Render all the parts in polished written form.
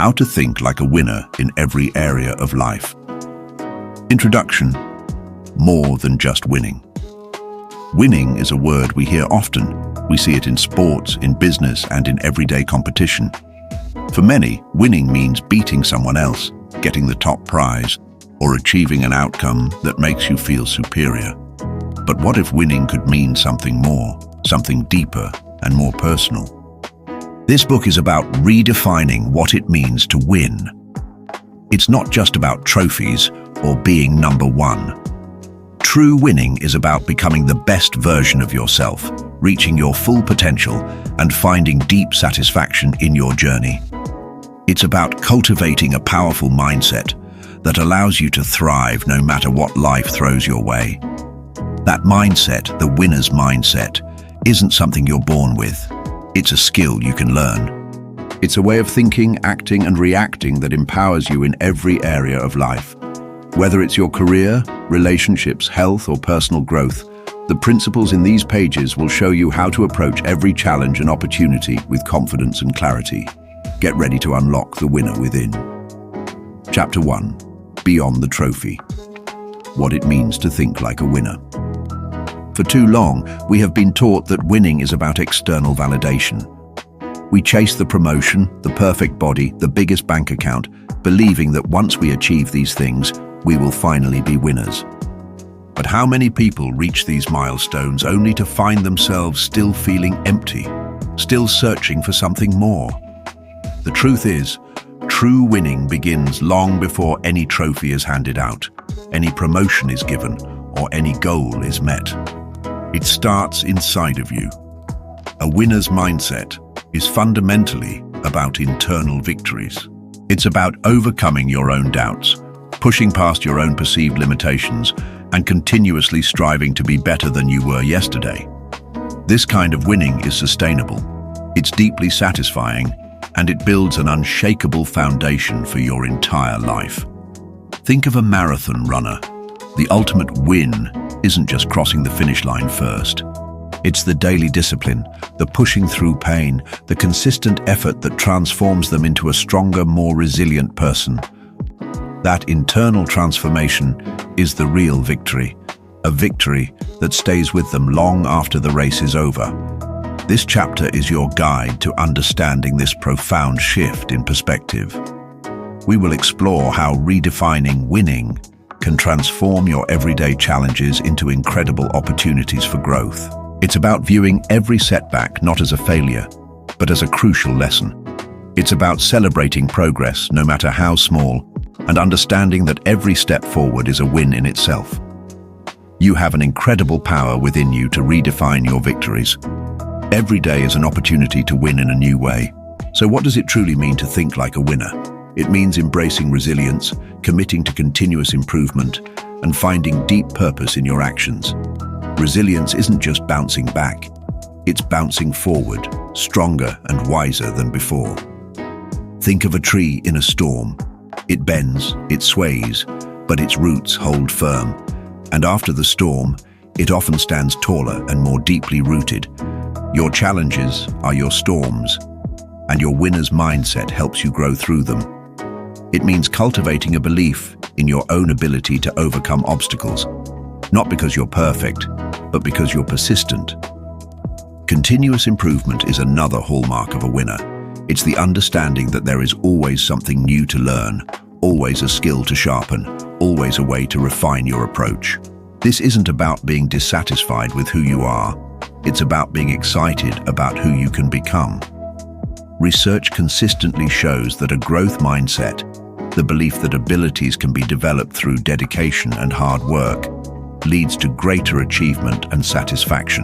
How to think like a winner in every area of life. Introduction. More than just winning. Winning is a word we hear often. We see it in sports, in business, and in everyday competition. For many, winning means beating someone else, getting the top prize, or achieving an outcome that makes you feel superior. But what if winning could mean something more, something deeper and more personal? This book is about redefining what it means to win. It's not just about trophies or being number one. True winning is about becoming the best version of yourself, reaching your full potential, and finding deep satisfaction in your journey. It's about cultivating a powerful mindset that allows you to thrive no matter what life throws your way. That mindset, the winner's mindset, isn't something you're born with. It's a skill you can learn. It's a way of thinking, acting, and reacting that empowers you in every area of life. Whether it's your career, relationships, health, or personal growth, the principles in these pages will show you how to approach every challenge and opportunity with confidence and clarity. Get ready to unlock the winner within. Chapter 1. Beyond the trophy. What it means to think like a winner. For too long, we have been taught that winning is about external validation. We chase the promotion, the perfect body, the biggest bank account, believing that once we achieve these things, we will finally be winners. But how many people reach these milestones only to find themselves still feeling empty, still searching for something more? The truth is, true winning begins long before any trophy is handed out, any promotion is given, or any goal is met. It starts inside of you. A winner's mindset is fundamentally about internal victories. It's about overcoming your own doubts, pushing past your own perceived limitations, and continuously striving to be better than you were yesterday. This kind of winning is sustainable. It's deeply satisfying, and it builds an unshakable foundation for your entire life. Think of a marathon runner. The ultimate win isn't just crossing the finish line first. It's the daily discipline, the pushing through pain, the consistent effort that transforms them into a stronger, more resilient person. That internal transformation is the real victory, a victory that stays with them long after the race is over. This chapter is your guide to understanding this profound shift in perspective. We will explore how redefining winning can transform your everyday challenges into incredible opportunities for growth. It's about viewing every setback not as a failure, but as a crucial lesson. It's about celebrating progress, no matter how small, and understanding that every step forward is a win in itself. You have an incredible power within you to redefine your victories. Every day is an opportunity to win in a new way. So what does it truly mean to think like a winner? It means embracing resilience, committing to continuous improvement, and finding deep purpose in your actions. Resilience isn't just bouncing back, it's bouncing forward, stronger and wiser than before. Think of a tree in a storm. It bends, it sways, but its roots hold firm. And after the storm, it often stands taller and more deeply rooted. Your challenges are your storms, and your winner's mindset helps you grow through them. It means cultivating a belief in your own ability to overcome obstacles, not because you're perfect, but because you're persistent. Continuous improvement is another hallmark of a winner. It's the understanding that there is always something new to learn, always a skill to sharpen, always a way to refine your approach. This isn't about being dissatisfied with who you are. It's about being excited about who you can become. Research consistently shows that a growth mindset, the belief that abilities can be developed through dedication and hard work, leads to greater achievement and satisfaction.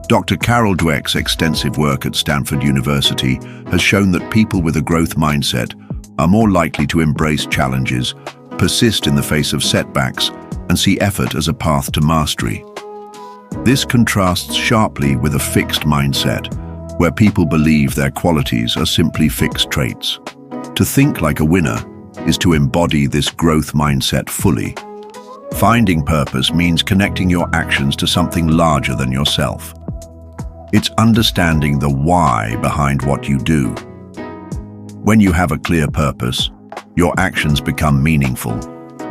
Dr. Carol Dweck's extensive work at Stanford University has shown that people with a growth mindset are more likely to embrace challenges, persist in the face of setbacks, and see effort as a path to mastery. This contrasts sharply with a fixed mindset, where people believe their qualities are simply fixed traits. To think like a winner is to embody this growth mindset fully. Finding purpose means connecting your actions to something larger than yourself. It's understanding the why behind what you do. When you have a clear purpose, your actions become meaningful,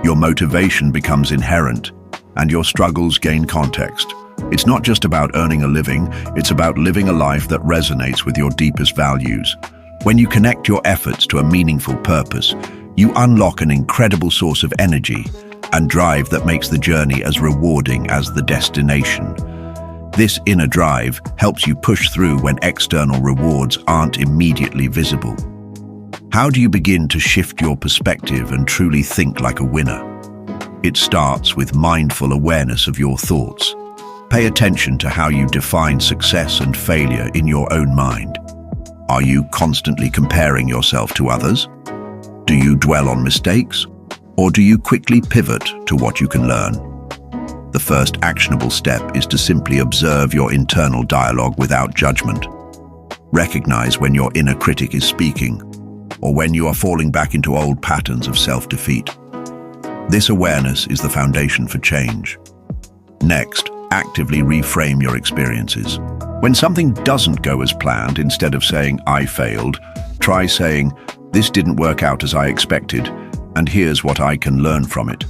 your motivation becomes inherent, and your struggles gain context. It's not just about earning a living, it's about living a life that resonates with your deepest values. When you connect your efforts to a meaningful purpose, you unlock an incredible source of energy and drive that makes the journey as rewarding as the destination. This inner drive helps you push through when external rewards aren't immediately visible. How do you begin to shift your perspective and truly think like a winner? It starts with mindful awareness of your thoughts. Pay attention to how you define success and failure in your own mind. Are you constantly comparing yourself to others? Do you dwell on mistakes? Or do you quickly pivot to what you can learn? The first actionable step is to simply observe your internal dialogue without judgment. Recognize when your inner critic is speaking, or when you are falling back into old patterns of self-defeat. This awareness is the foundation for change. Next, actively reframe your experiences. When something doesn't go as planned, instead of saying, "I failed," try saying, "This didn't work out as I expected, and here's what I can learn from it."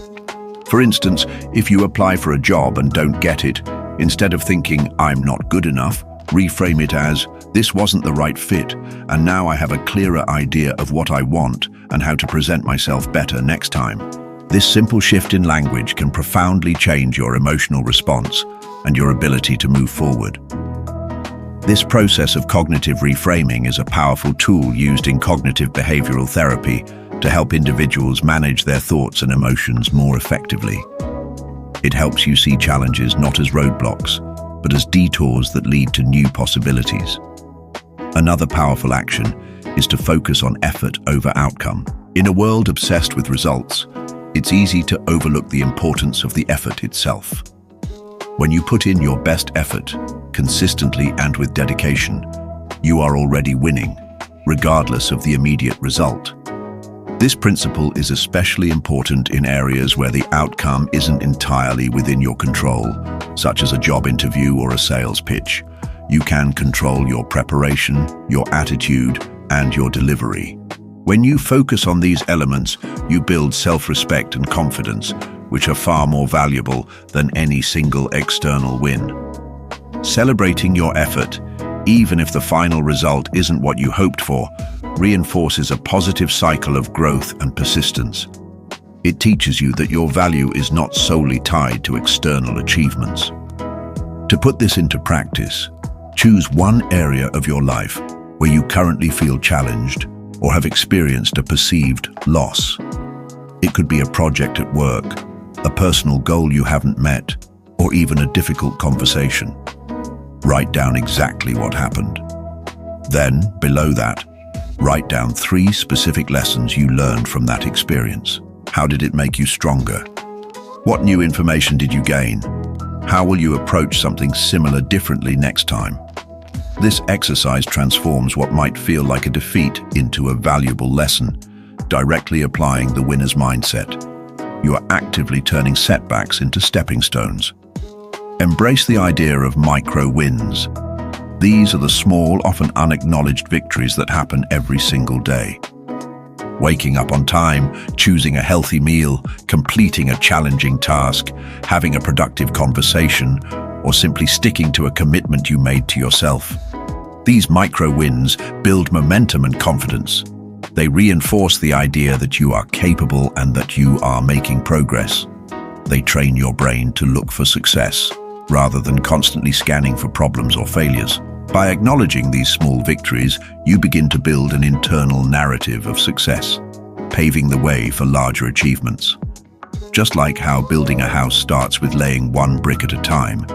For instance, if you apply for a job and don't get it, instead of thinking, "I'm not good enough," reframe it as, "This wasn't the right fit, and now I have a clearer idea of what I want and how to present myself better next time." This simple shift in language can profoundly change your emotional response and your ability to move forward. This process of cognitive reframing is a powerful tool used in cognitive behavioral therapy to help individuals manage their thoughts and emotions more effectively. It helps you see challenges not as roadblocks, but as detours that lead to new possibilities. Another powerful action is to focus on effort over outcome. In a world obsessed with results, it's easy to overlook the importance of the effort itself. When you put in your best effort, consistently and with dedication, you are already winning, regardless of the immediate result. This principle is especially important in areas where the outcome isn't entirely within your control, such as a job interview or a sales pitch. You can control your preparation, your attitude, and your delivery. When you focus on these elements, you build self-respect and confidence, which are far more valuable than any single external win. Celebrating your effort, even if the final result isn't what you hoped for, reinforces a positive cycle of growth and persistence. It teaches you that your value is not solely tied to external achievements. To put this into practice, choose one area of your life where you currently feel challenged or have experienced a perceived loss. It could be a project at work, a personal goal you haven't met, or even a difficult conversation. Write down exactly what happened. Then, below that, write down 3 specific lessons you learned from that experience. How did it make you stronger? What new information did you gain? How will you approach something similar differently next time? This exercise transforms what might feel like a defeat into a valuable lesson, directly applying the winner's mindset. You are actively turning setbacks into stepping stones. Embrace the idea of micro wins. These are the small, often unacknowledged victories that happen every single day. Waking up on time, choosing a healthy meal, completing a challenging task, having a productive conversation, or simply sticking to a commitment you made to yourself. These micro wins build momentum and confidence. They reinforce the idea that you are capable and that you are making progress. They train your brain to look for success, rather than constantly scanning for problems or failures. By acknowledging these small victories, you begin to build an internal narrative of success, paving the way for larger achievements. Just like how building a house starts with laying one brick at a time,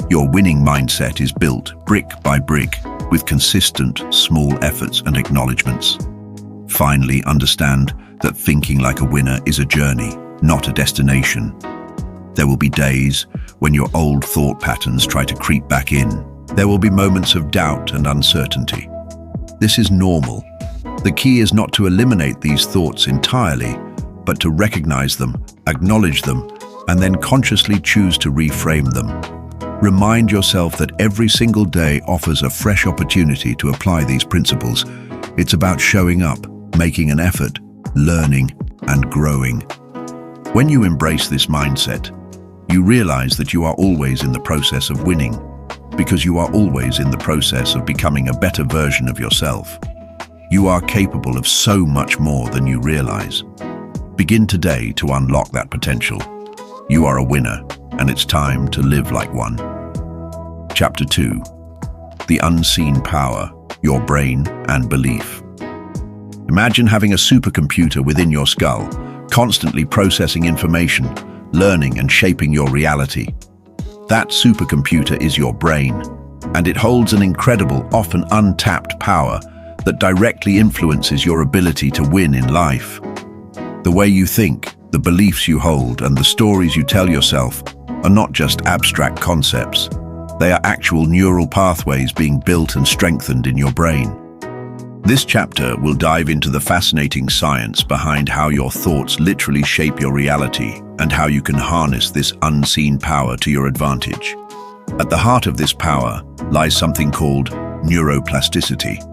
your winning mindset is built brick by brick with consistent, small efforts and acknowledgements. Finally, understand that thinking like a winner is a journey, not a destination. There will be days when your old thought patterns try to creep back in. There will be moments of doubt and uncertainty. This is normal. The key is not to eliminate these thoughts entirely, but to recognize them, acknowledge them, and then consciously choose to reframe them. Remind yourself that every single day offers a fresh opportunity to apply these principles. It's about showing up, making an effort, learning, and growing. When you embrace this mindset, you realize that you are always in the process of winning, because you are always in the process of becoming a better version of yourself. You are capable of so much more than you realize. Begin today to unlock that potential. You are a winner, and it's time to live like one. Chapter 2. The unseen power, your brain and belief. Imagine having a supercomputer within your skull, constantly processing information, learning and shaping your reality. That supercomputer is your brain, and it holds an incredible, often untapped power that directly influences your ability to win in life. The way you think, the beliefs you hold, and the stories you tell yourself are not just abstract concepts. They are actual neural pathways being built and strengthened in your brain. This chapter will dive into the fascinating science behind how your thoughts literally shape your reality and how you can harness this unseen power to your advantage. At the heart of this power lies something called neuroplasticity.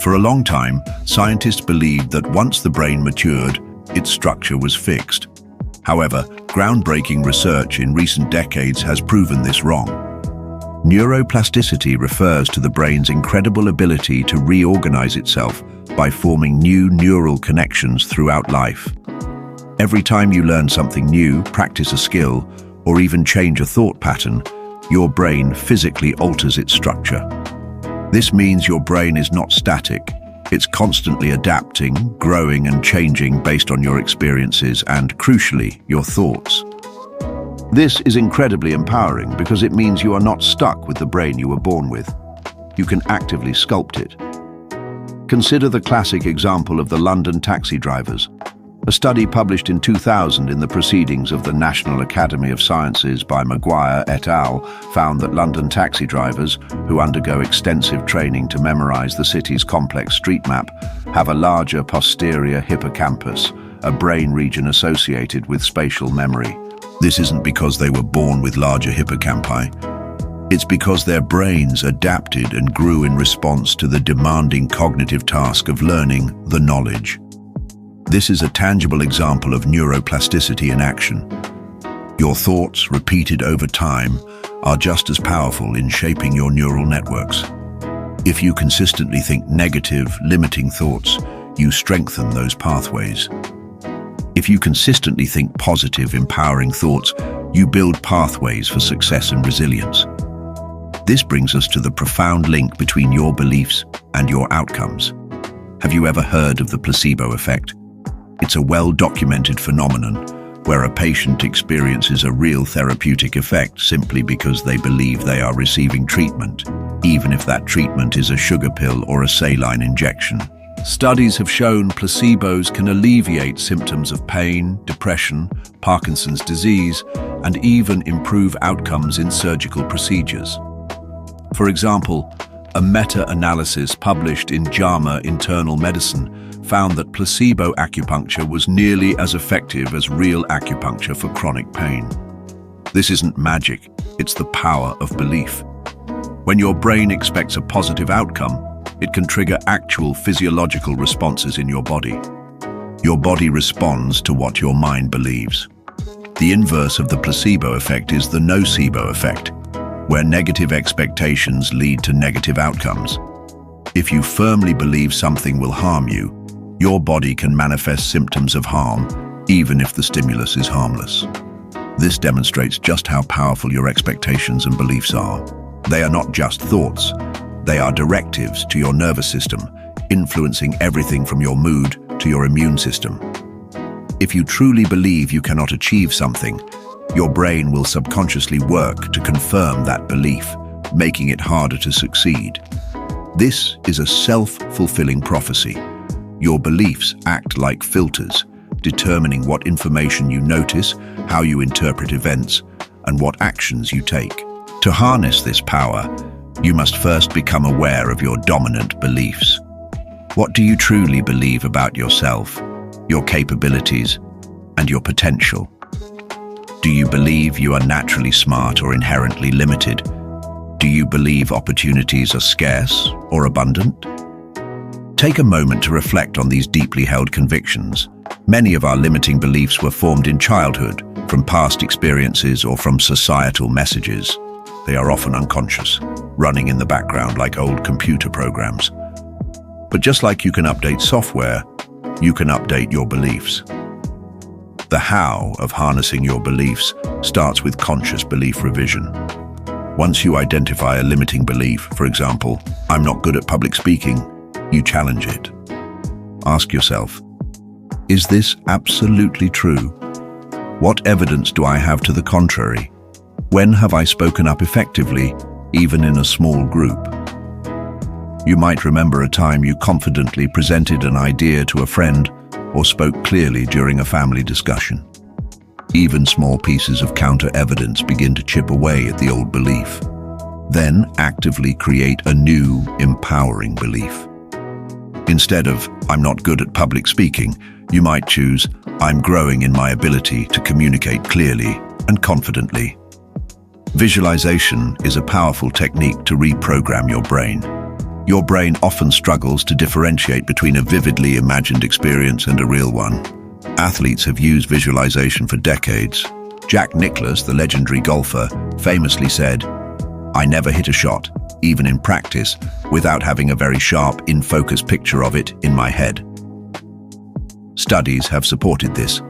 For a long time, scientists believed that once the brain matured, its structure was fixed. However, groundbreaking research in recent decades has proven this wrong. Neuroplasticity refers to the brain's incredible ability to reorganize itself by forming new neural connections throughout life. Every time you learn something new, practice a skill, or even change a thought pattern, your brain physically alters its structure. This means your brain is not static. It's constantly adapting, growing, and changing based on your experiences and, crucially, your thoughts. This is incredibly empowering because it means you are not stuck with the brain you were born with. You can actively sculpt it. Consider the classic example of the London taxi drivers. A study published in 2000 in the Proceedings of the National Academy of Sciences by Maguire et al. Found that London taxi drivers, who undergo extensive training to memorize the city's complex street map, have a larger posterior hippocampus, a brain region associated with spatial memory. This isn't because they were born with larger hippocampi. It's because their brains adapted and grew in response to the demanding cognitive task of learning the knowledge. This is a tangible example of neuroplasticity in action. Your thoughts, repeated over time, are just as powerful in shaping your neural networks. If you consistently think negative, limiting thoughts, you strengthen those pathways. If you consistently think positive, empowering thoughts, you build pathways for success and resilience. This brings us to the profound link between your beliefs and your outcomes. Have you ever heard of the placebo effect? It's a well-documented phenomenon where a patient experiences a real therapeutic effect simply because they believe they are receiving treatment, even if that treatment is a sugar pill or a saline injection. Studies have shown placebos can alleviate symptoms of pain, depression, Parkinson's disease, and even improve outcomes in surgical procedures. For example, a meta-analysis published in JAMA Internal Medicine found that placebo acupuncture was nearly as effective as real acupuncture for chronic pain. This isn't magic, it's the power of belief. When your brain expects a positive outcome, it can trigger actual physiological responses in your body. Your body responds to what your mind believes. The inverse of the placebo effect is the nocebo effect, where negative expectations lead to negative outcomes. If you firmly believe something will harm you, your body can manifest symptoms of harm, even if the stimulus is harmless. This demonstrates just how powerful your expectations and beliefs are. They are not just thoughts. They are directives to your nervous system, influencing everything from your mood to your immune system. If you truly believe you cannot achieve something, your brain will subconsciously work to confirm that belief, making it harder to succeed. This is a self-fulfilling prophecy. Your beliefs act like filters, determining what information you notice, how you interpret events, and what actions you take. To harness this power, you must first become aware of your dominant beliefs. What do you truly believe about yourself, your capabilities, and your potential? Do you believe you are naturally smart or inherently limited? Do you believe opportunities are scarce or abundant? Take a moment to reflect on these deeply held convictions. Many of our limiting beliefs were formed in childhood, from past experiences or from societal messages. They are often unconscious, running in the background like old computer programs. But just like you can update software, you can update your beliefs. The how of harnessing your beliefs starts with conscious belief revision. Once you identify a limiting belief, for example, I'm not good at public speaking, you challenge it. Ask yourself, is this absolutely true? What evidence do I have to the contrary? When have I spoken up effectively, even in a small group? You might remember a time you confidently presented an idea to a friend or spoke clearly during a family discussion. Even small pieces of counter-evidence begin to chip away at the old belief. Then actively create a new, empowering belief. Instead of, I'm not good at public speaking, you might choose, I'm growing in my ability to communicate clearly and confidently. Visualization is a powerful technique to reprogram your brain. Your brain often struggles to differentiate between a vividly imagined experience and a real one. Athletes have used visualization for decades. Jack Nicklaus, the legendary golfer, famously said, I never hit a shot, even in practice, without having a very sharp, in-focus picture of it in my head. Studies have supported this.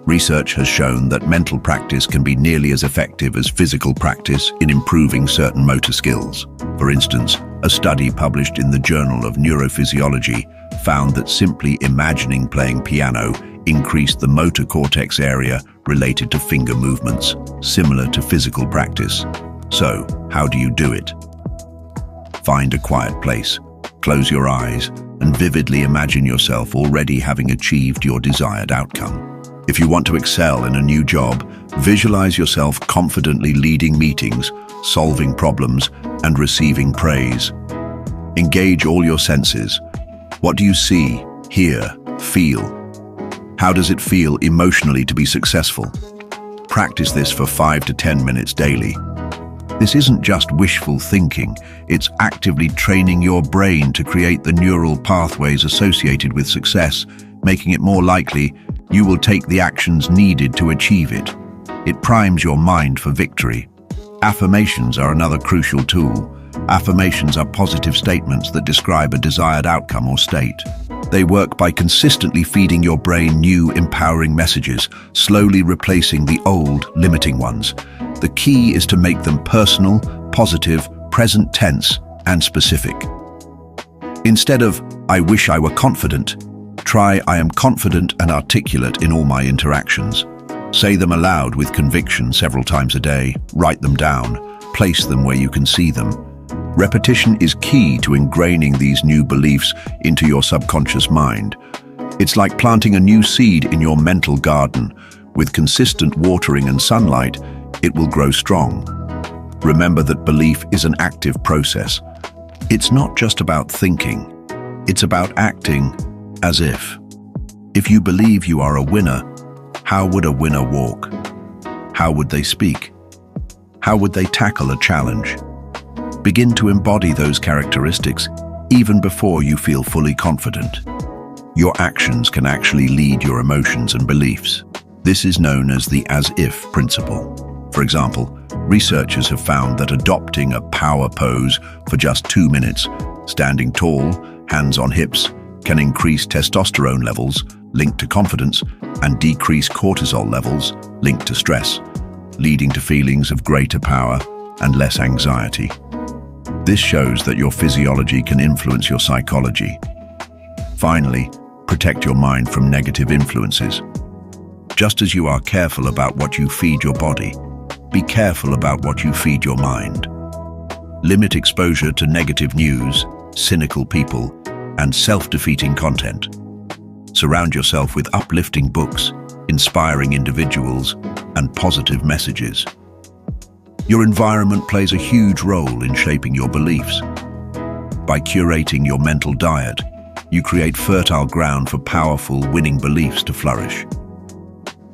Research has shown that mental practice can be nearly as effective as physical practice in improving certain motor skills. For instance, a study published in the Journal of Neurophysiology found that simply imagining playing piano increased the motor cortex area related to finger movements, similar to physical practice. So, how do you do it? Find a quiet place, close your eyes, and vividly imagine yourself already having achieved your desired outcome. If you want to excel in a new job, visualize yourself confidently leading meetings, solving problems, and receiving praise. Engage all your senses. What do you see, hear, feel? How does it feel emotionally to be successful? Practice this for 5 to 10 minutes daily. This isn't just wishful thinking, it's actively training your brain to create the neural pathways associated with success, making it more likely you will take the actions needed to achieve it. It primes your mind for victory. Affirmations are another crucial tool. Affirmations are positive statements that describe a desired outcome or state. They work by consistently feeding your brain new, empowering messages, slowly replacing the old, limiting ones. The key is to make them personal, positive, present tense, and specific. Instead of, I wish I were confident, try, I am confident and articulate in all my interactions. Say them aloud with conviction several times a day, write them down, place them where you can see them. Repetition is key to ingraining these new beliefs into your subconscious mind. It's like planting a new seed in your mental garden. With consistent watering and sunlight, it will grow strong. Remember that belief is an active process. It's not just about thinking, it's about acting as if. If you believe you are a winner, how would a winner walk? How would they speak? How would they tackle a challenge? Begin to embody those characteristics even before you feel fully confident. Your actions can actually lead your emotions and beliefs. This is known as the as-if principle. For example, researchers have found that adopting a power pose for just 2 minutes, standing tall, hands on hips, can increase testosterone levels linked to confidence and decrease cortisol levels linked to stress, leading to feelings of greater power and less anxiety. This shows that your physiology can influence your psychology. Finally, protect your mind from negative influences. Just as you are careful about what you feed your body, be careful about what you feed your mind. Limit exposure to negative news, cynical people, and self-defeating content. Surround yourself with uplifting books, inspiring individuals, and positive messages. Your environment plays a huge role in shaping your beliefs. By curating your mental diet, you create fertile ground for powerful, winning beliefs to flourish.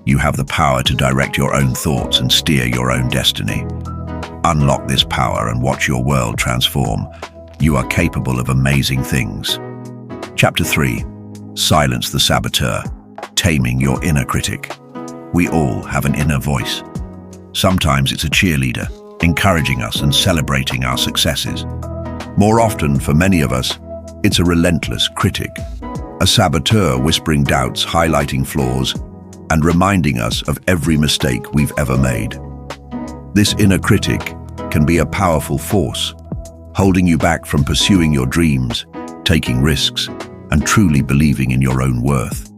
You have the power to direct your own thoughts and steer your own destiny. Unlock this power and watch your world transform. You are capable of amazing things. Chapter 3. Silence the saboteur. Taming your inner critic. We all have an inner voice. Sometimes it's a cheerleader, encouraging us and celebrating our successes. More often, for many of us, it's a relentless critic, a saboteur whispering doubts, highlighting flaws, and reminding us of every mistake we've ever made. This inner critic can be a powerful force, holding you back from pursuing your dreams, taking risks, and truly believing in your own worth.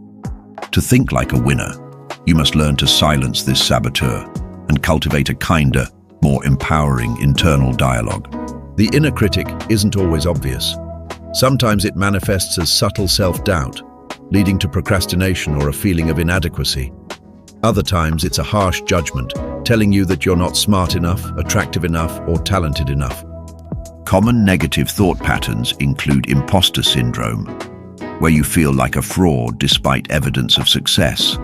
To think like a winner, you must learn to silence this saboteur and cultivate a kinder, more empowering internal dialogue. The inner critic isn't always obvious. Sometimes it manifests as subtle self-doubt, leading to procrastination or a feeling of inadequacy. Other times it's a harsh judgment, telling you that you're not smart enough, attractive enough, or talented enough. Common negative thought patterns include imposter syndrome, where you feel like a fraud despite evidence of success;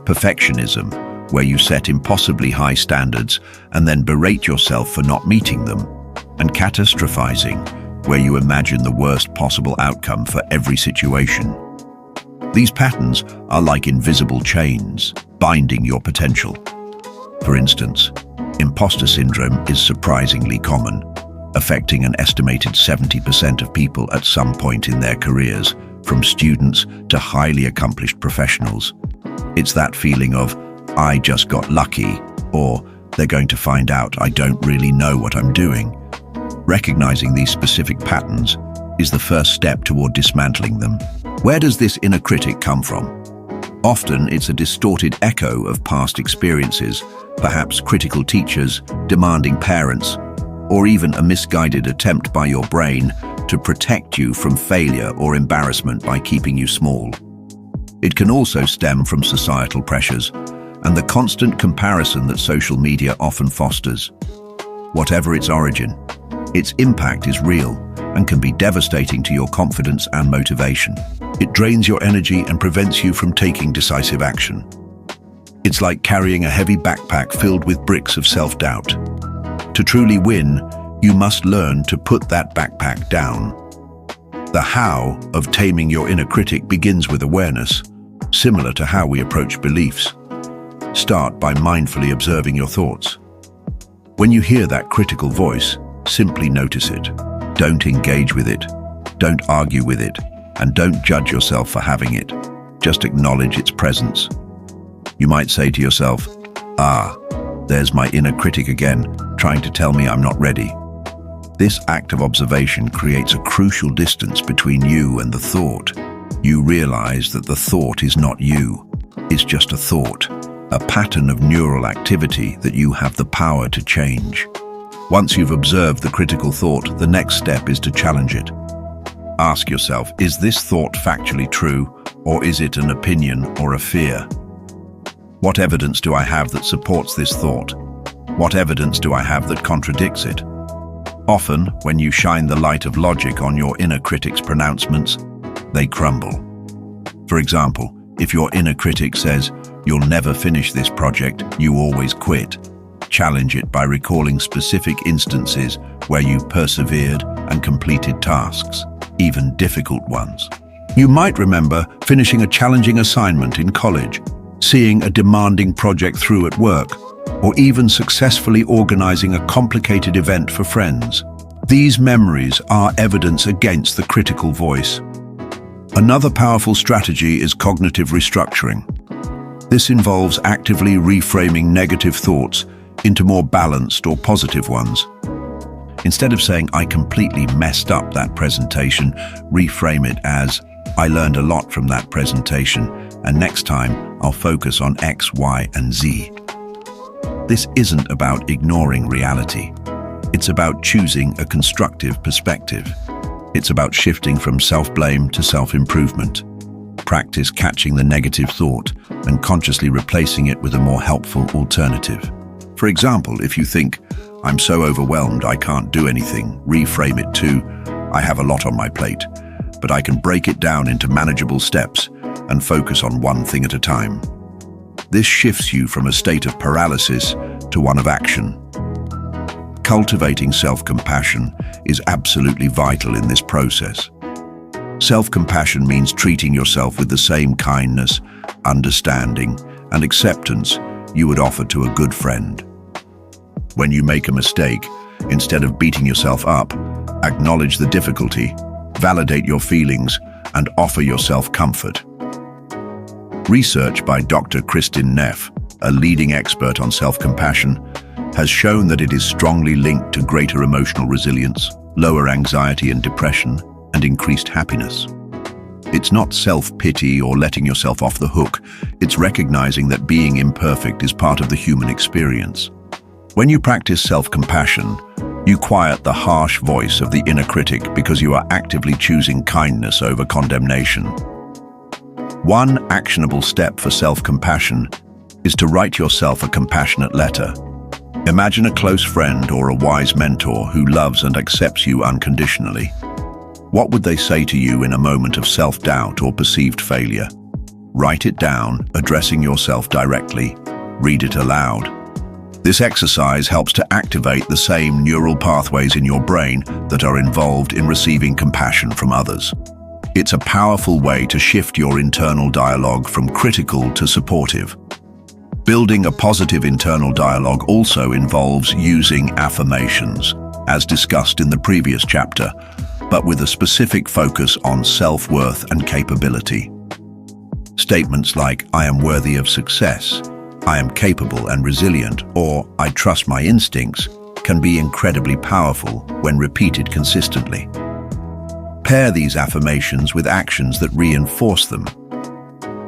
perfectionism, where you set impossibly high standards and then berate yourself for not meeting them; and catastrophizing, where you imagine the worst possible outcome for every situation. These patterns are like invisible chains, binding your potential. For instance, imposter syndrome is surprisingly common, affecting an estimated 70% of people at some point in their careers, from students to highly accomplished professionals. It's that feeling of, "I just got lucky," or "they're going to find out I don't really know what I'm doing." Recognizing these specific patterns is the first step toward dismantling them. Where does this inner critic come from? Often it's a distorted echo of past experiences, perhaps critical teachers, demanding parents, or even a misguided attempt by your brain to protect you from failure or embarrassment by keeping you small. It can also stem from societal pressures and the constant comparison that social media often fosters. Whatever its origin, its impact is real and can be devastating to your confidence and motivation. It drains your energy and prevents you from taking decisive action. It's like carrying a heavy backpack filled with bricks of self-doubt. To truly win, you must learn to put that backpack down. The how of taming your inner critic begins with awareness, similar to how we approach beliefs. Start by mindfully observing your thoughts. When you hear that critical voice, simply notice it. Don't engage with it, don't argue with it, and don't judge yourself for having it. Just acknowledge its presence. You might say to yourself, there's my inner critic again, trying to tell me I'm not ready. This act of observation creates a crucial distance between you and the thought. You realize that the thought is not you. It's just a thought, a pattern of neural activity that you have the power to change. Once you've observed the critical thought, the next step is to challenge it. Ask yourself, is this thought factually true, or is it an opinion or a fear? What evidence do I have that supports this thought? What evidence do I have that contradicts it? Often, when you shine the light of logic on your inner critic's pronouncements, they crumble. For example, if your inner critic says, "You'll never finish this project, you always quit," challenge it by recalling specific instances where you persevered and completed tasks, even difficult ones. You might remember finishing a challenging assignment in college, seeing a demanding project through at work, or even successfully organizing a complicated event for friends. These memories are evidence against the critical voice. Another powerful strategy is cognitive restructuring. This involves actively reframing negative thoughts into more balanced or positive ones. Instead of saying, "I completely messed up that presentation," reframe it as, "I learned a lot from that presentation, and next time I'll focus on X, Y, and Z." This isn't about ignoring reality. It's about choosing a constructive perspective. It's about shifting from self-blame to self-improvement. Practice catching the negative thought and consciously replacing it with a more helpful alternative. For example, if you think, "I'm so overwhelmed I can't do anything," reframe it to, "I have a lot on my plate, but I can break it down into manageable steps and focus on one thing at a time." This shifts you from a state of paralysis to one of action. Cultivating self-compassion is absolutely vital in this process. Self-compassion means treating yourself with the same kindness, understanding, and acceptance you would offer to a good friend. When you make a mistake, instead of beating yourself up, acknowledge the difficulty, validate your feelings, and offer yourself comfort. Research by Dr. Kristin Neff, a leading expert on self-compassion, has shown that it is strongly linked to greater emotional resilience, lower anxiety and depression, and increased happiness. It's not self-pity or letting yourself off the hook. It's recognizing that being imperfect is part of the human experience. When you practice self-compassion, you quiet the harsh voice of the inner critic because you are actively choosing kindness over condemnation. One actionable step for self-compassion is to write yourself a compassionate letter. Imagine a close friend or a wise mentor who loves and accepts you unconditionally. What would they say to you in a moment of self-doubt or perceived failure? Write it down, addressing yourself directly. Read it aloud. This exercise helps to activate the same neural pathways in your brain that are involved in receiving compassion from others. It's a powerful way to shift your internal dialogue from critical to supportive. Building a positive internal dialogue also involves using affirmations, as discussed in the previous chapter, but with a specific focus on self-worth and capability. Statements like, "I am worthy of success," "I am capable and resilient," or "I trust my instincts," can be incredibly powerful when repeated consistently. Pair these affirmations with actions that reinforce them.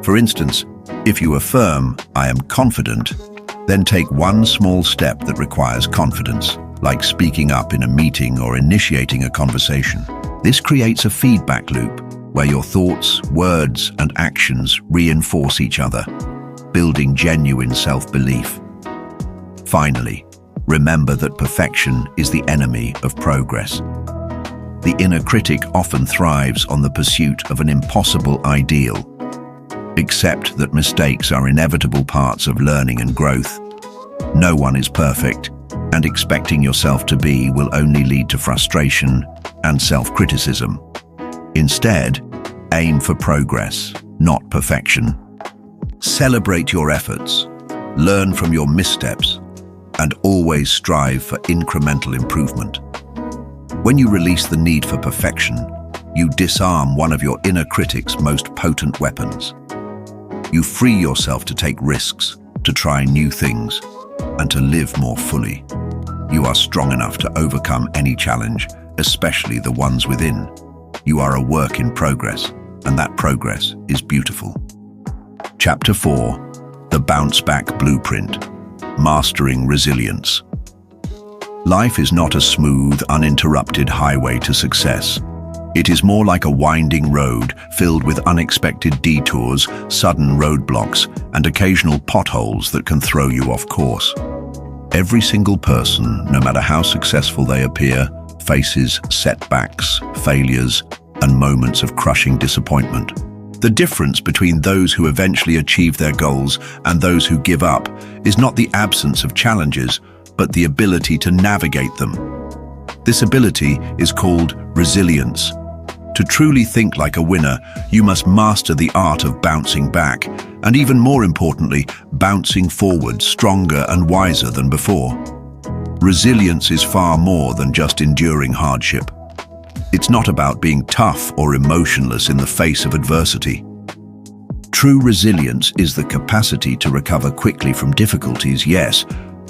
For instance, if you affirm, "I am confident," then take one small step that requires confidence, like speaking up in a meeting or initiating a conversation. This creates a feedback loop where your thoughts, words, and actions reinforce each other, building genuine self-belief. Finally, remember that perfection is the enemy of progress. The inner critic often thrives on the pursuit of an impossible ideal. Accept that mistakes are inevitable parts of learning and growth. No one is perfect, and expecting yourself to be will only lead to frustration and self-criticism. Instead, aim for progress, not perfection. Celebrate your efforts, learn from your missteps, and always strive for incremental improvement. When you release the need for perfection, you disarm one of your inner critic's most potent weapons. You free yourself to take risks, to try new things, and to live more fully. You are strong enough to overcome any challenge, especially the ones within. You are a work in progress, and that progress is beautiful. Chapter 4: The Bounce Back Blueprint. Mastering Resilience. Life is not a smooth, uninterrupted highway to success. It is more like a winding road filled with unexpected detours, sudden roadblocks, and occasional potholes that can throw you off course. Every single person, no matter how successful they appear, faces setbacks, failures, and moments of crushing disappointment. The difference between those who eventually achieve their goals and those who give up is not the absence of challenges, but the ability to navigate them. This ability is called resilience. To truly think like a winner, you must master the art of bouncing back, and even more importantly, bouncing forward stronger and wiser than before. Resilience is far more than just enduring hardship. It's not about being tough or emotionless in the face of adversity. True resilience is the capacity to recover quickly from difficulties, yes,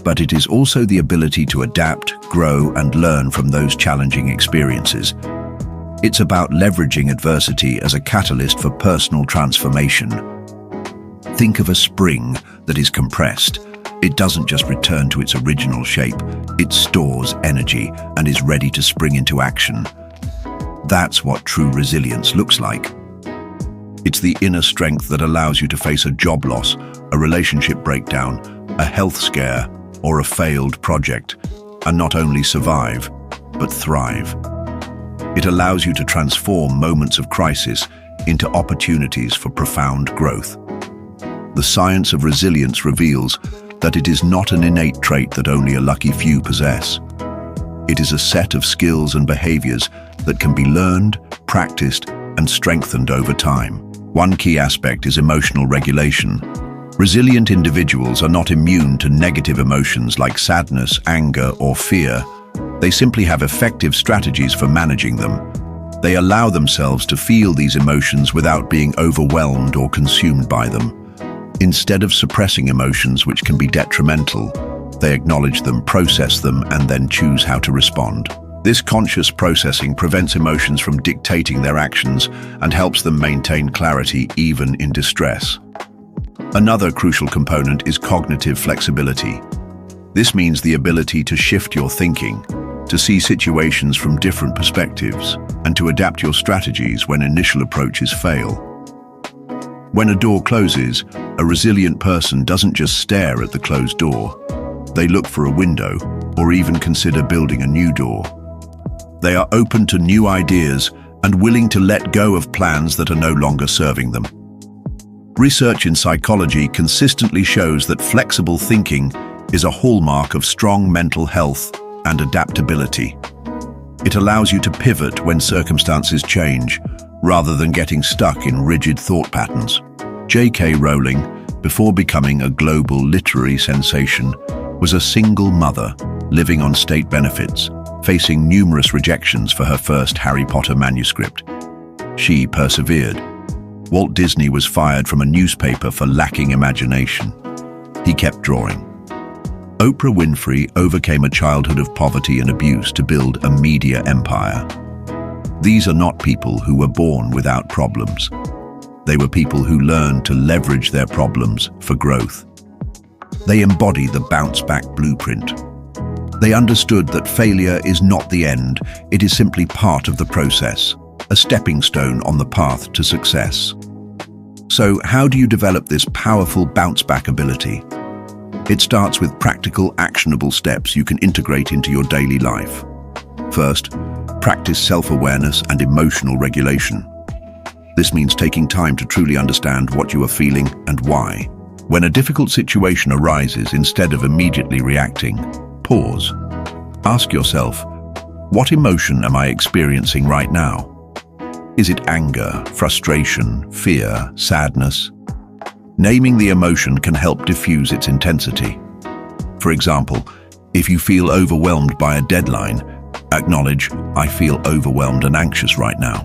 but it is also the ability to adapt, grow, and learn from those challenging experiences. It's about leveraging adversity as a catalyst for personal transformation. Think of a spring that is compressed. It doesn't just return to its original shape, it stores energy and is ready to spring into action. That's what true resilience looks like. It's the inner strength that allows you to face a job loss, a relationship breakdown, a health scare, or a failed project, and not only survive, but thrive. It allows you to transform moments of crisis into opportunities for profound growth. The science of resilience reveals that it is not an innate trait that only a lucky few possess. It is a set of skills and behaviors that can be learned, practiced, and strengthened over time. One key aspect is emotional regulation. Resilient individuals are not immune to negative emotions like sadness, anger, or fear. They simply have effective strategies for managing them. They allow themselves to feel these emotions without being overwhelmed or consumed by them. Instead of suppressing emotions which can be detrimental, they acknowledge them, process them, and then choose how to respond. This conscious processing prevents emotions from dictating their actions and helps them maintain clarity even in distress. Another crucial component is cognitive flexibility. This means the ability to shift your thinking, to see situations from different perspectives, and to adapt your strategies when initial approaches fail. When a door closes, a resilient person doesn't just stare at the closed door. They look for a window, or even consider building a new door. They are open to new ideas and willing to let go of plans that are no longer serving them. Research in psychology consistently shows that flexible thinking is a hallmark of strong mental health and adaptability. It allows you to pivot when circumstances change, rather than getting stuck in rigid thought patterns. J.K. Rowling, before becoming a global literary sensation, was a single mother living on state benefits, facing numerous rejections for her first Harry Potter manuscript. She persevered. Walt Disney was fired from a newspaper for lacking imagination. He kept drawing. Oprah Winfrey overcame a childhood of poverty and abuse to build a media empire. These are not people who were born without problems. They were people who learned to leverage their problems for growth. They embody the bounce-back blueprint. They understood that failure is not the end, it is simply part of the process, a stepping stone on the path to success. So, how do you develop this powerful bounce-back ability? It starts with practical, actionable steps you can integrate into your daily life. First, practice self-awareness and emotional regulation. This means taking time to truly understand what you are feeling and why. When a difficult situation arises, instead of immediately reacting, pause. Ask yourself, what emotion am I experiencing right now? Is it anger, frustration, fear, sadness? Naming the emotion can help diffuse its intensity. For example, if you feel overwhelmed by a deadline, acknowledge, I feel overwhelmed and anxious right now.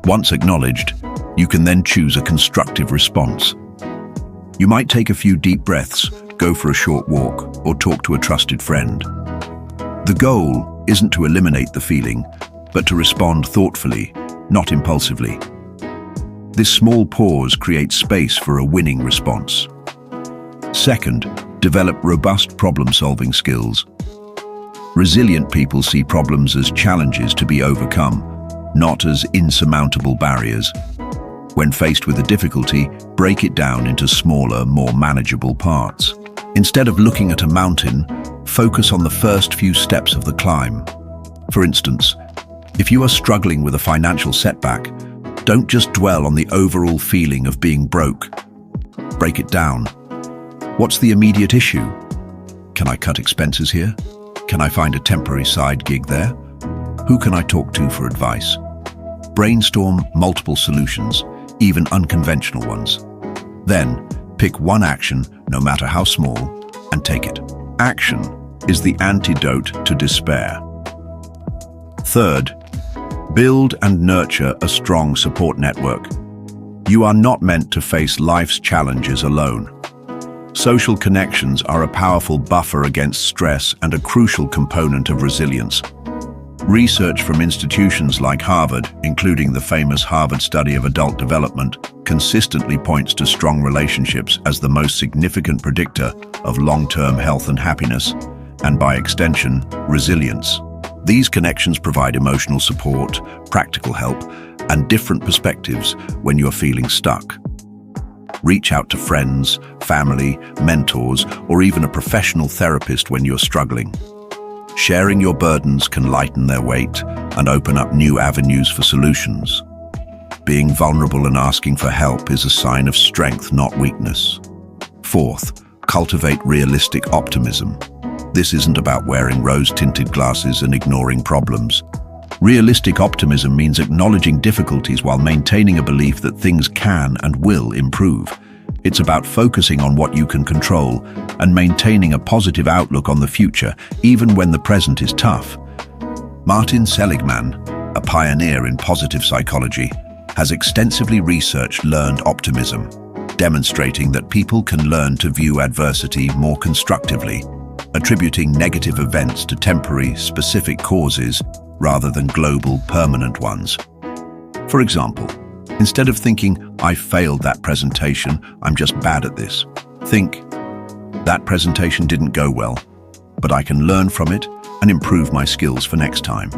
Once acknowledged, you can then choose a constructive response. You might take a few deep breaths, go for a short walk, or talk to a trusted friend. The goal isn't to eliminate the feeling, but to respond thoughtfully, not impulsively. This small pause creates space for a winning response. Second, develop robust problem-solving skills. Resilient people see problems as challenges to be overcome, not as insurmountable barriers. When faced with a difficulty, break it down into smaller, more manageable parts. Instead of looking at a mountain, focus on the first few steps of the climb. For instance, if you are struggling with a financial setback, don't just dwell on the overall feeling of being broke. Break it down. What's the immediate issue? Can I cut expenses here? Can I find a temporary side gig there? Who can I talk to for advice? Brainstorm multiple solutions, even unconventional ones. Then, pick one action, no matter how small, and take it. Action is the antidote to despair. Third, build and nurture a strong support network. You are not meant to face life's challenges alone. Social connections are a powerful buffer against stress and a crucial component of resilience. Research from institutions like Harvard, including the famous Harvard Study of Adult Development, consistently points to strong relationships as the most significant predictor of long-term health and happiness, and by extension, resilience. These connections provide emotional support, practical help, and different perspectives when you are feeling stuck. Reach out to friends, family, mentors, or even a professional therapist when you're struggling. Sharing your burdens can lighten their weight and open up new avenues for solutions. Being vulnerable and asking for help is a sign of strength, not weakness. Fourth, cultivate realistic optimism. This isn't about wearing rose-tinted glasses and ignoring problems. Realistic optimism means acknowledging difficulties while maintaining a belief that things can and will improve. It's about focusing on what you can control and maintaining a positive outlook on the future, even when the present is tough. Martin Seligman, a pioneer in positive psychology, has extensively researched learned optimism, demonstrating that people can learn to view adversity more constructively, attributing negative events to temporary, specific causes rather than global, permanent ones. For example, instead of thinking, "I failed that presentation, I'm just bad at this," think, "That presentation didn't go well, but I can learn from it and improve my skills for next time."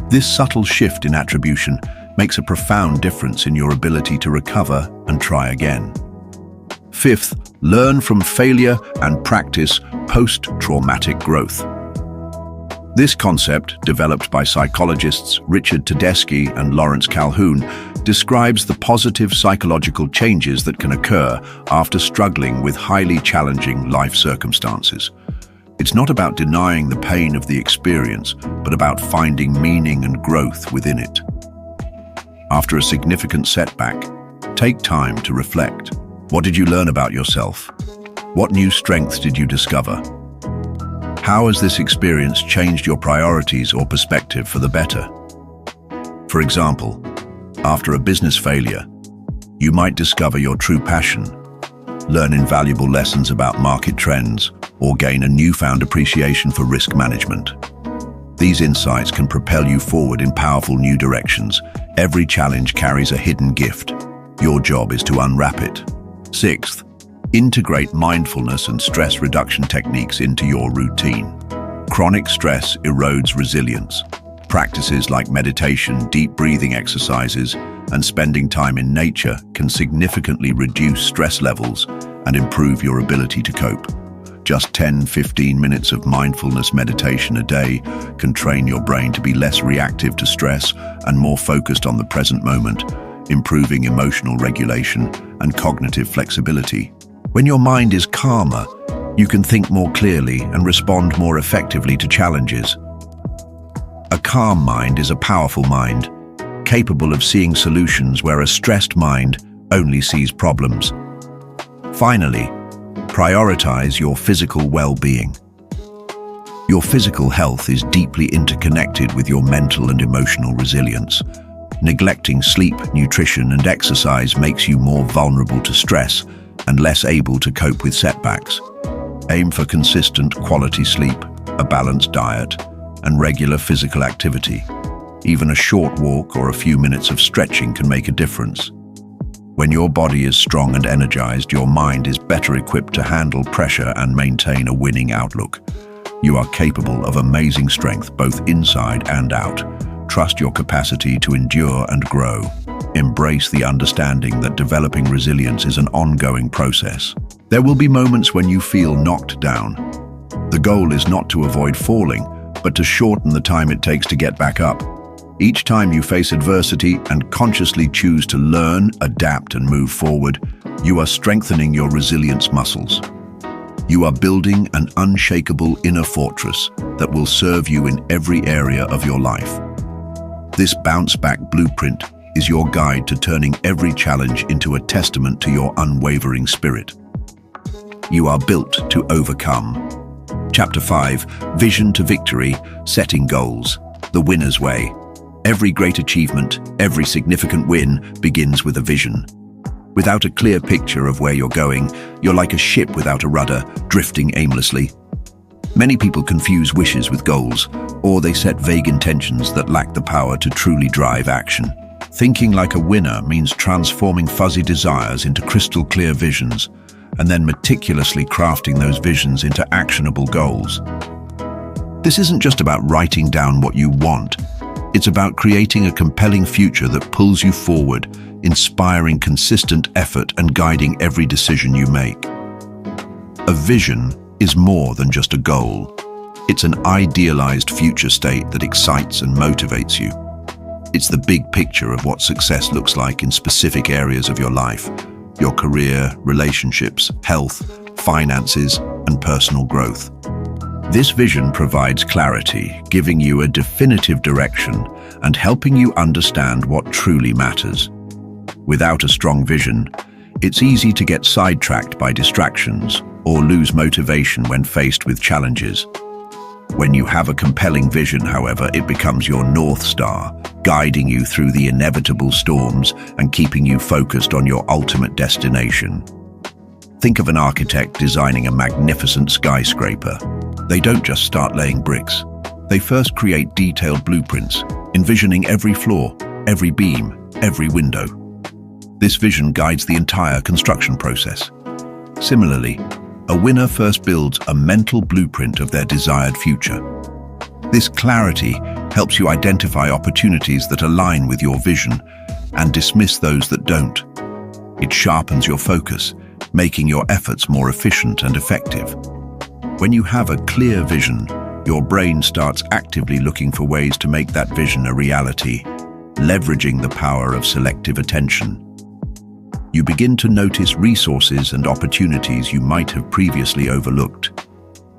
This subtle shift in attribution makes a profound difference in your ability to recover and try again. Fifth, learn from failure and practice post-traumatic growth. This concept, developed by psychologists Richard Tedeschi and Lawrence Calhoun, describes the positive psychological changes that can occur after struggling with highly challenging life circumstances. It's not about denying the pain of the experience, but about finding meaning and growth within it. After a significant setback, take time to reflect. What did you learn about yourself? What new strengths did you discover? How has this experience changed your priorities or perspective for the better? For example, after a business failure, you might discover your true passion, learn invaluable lessons about market trends, or gain a newfound appreciation for risk management. These insights can propel you forward in powerful new directions. Every challenge carries a hidden gift. Your job is to unwrap it. Sixth, integrate mindfulness and stress reduction techniques into your routine. Chronic stress erodes resilience. Practices like meditation, deep breathing exercises, and spending time in nature can significantly reduce stress levels and improve your ability to cope. Just 10-15 minutes of mindfulness meditation a day can train your brain to be less reactive to stress and more focused on the present moment, improving emotional regulation and cognitive flexibility. When your mind is calmer, you can think more clearly and respond more effectively to challenges. A calm mind is a powerful mind, capable of seeing solutions where a stressed mind only sees problems. Finally, prioritize your physical well-being. Your physical health is deeply interconnected with your mental and emotional resilience. Neglecting sleep, nutrition, and exercise makes you more vulnerable to stress and less able to cope with setbacks. Aim for consistent quality sleep, a balanced diet, and regular physical activity. Even a short walk or a few minutes of stretching can make a difference. When your body is strong and energized, your mind is better equipped to handle pressure and maintain a winning outlook. You are capable of amazing strength both inside and out. Trust your capacity to endure and grow. Embrace the understanding that developing resilience is an ongoing process. There will be moments when you feel knocked down. The goal is not to avoid falling, but to shorten the time it takes to get back up. Each time you face adversity and consciously choose to learn, adapt, and move forward, you are strengthening your resilience muscles. You are building an unshakable inner fortress that will serve you in every area of your life. This bounce-back blueprint is your guide to turning every challenge into a testament to your unwavering spirit. You are built to overcome. Chapter 5, Vision to Victory, Setting Goals, The Winner's Way. Every great achievement, every significant win begins with a vision. Without a clear picture of where you're going, you're like a ship without a rudder, drifting aimlessly. Many people confuse wishes with goals, or they set vague intentions that lack the power to truly drive action. Thinking like a winner means transforming fuzzy desires into crystal clear visions, and then meticulously crafting those visions into actionable goals. This isn't just about writing down what you want. It's about creating a compelling future that pulls you forward, inspiring consistent effort and guiding every decision you make. A vision is more than just a goal. It's an idealized future state that excites and motivates you. It's the big picture of what success looks like in specific areas of your life, your career, relationships, health, finances, and personal growth. This vision provides clarity, giving you a definitive direction and helping you understand what truly matters. Without a strong vision, it's easy to get sidetracked by distractions or lose motivation when faced with challenges. When you have a compelling vision, however, it becomes your North Star, guiding you through the inevitable storms and keeping you focused on your ultimate destination. Think of an architect designing a magnificent skyscraper. They don't just start laying bricks. They first create detailed blueprints, envisioning every floor, every beam, every window. This vision guides the entire construction process. Similarly, a winner first builds a mental blueprint of their desired future. This clarity helps you identify opportunities that align with your vision and dismiss those that don't. It sharpens your focus, making your efforts more efficient and effective. When you have a clear vision, your brain starts actively looking for ways to make that vision a reality, leveraging the power of selective attention. You begin to notice resources and opportunities you might have previously overlooked.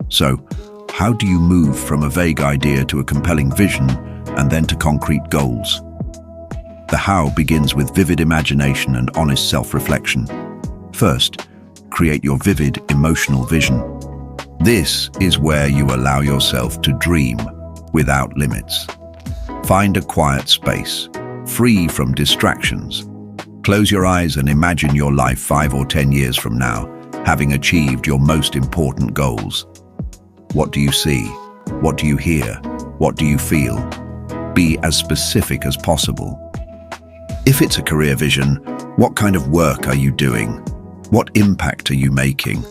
So, how do you move from a vague idea to a compelling vision and then to concrete goals? The how begins with vivid imagination and honest self-reflection. First, create your vivid emotional vision. This is where you allow yourself to dream without limits. Find a quiet space, free from distractions. Close your eyes and imagine your life 5 or 10 years from now, having achieved your most important goals. What do you see? What do you hear? What do you feel? Be as specific as possible. If it's a career vision, what kind of work are you doing? What impact are you making?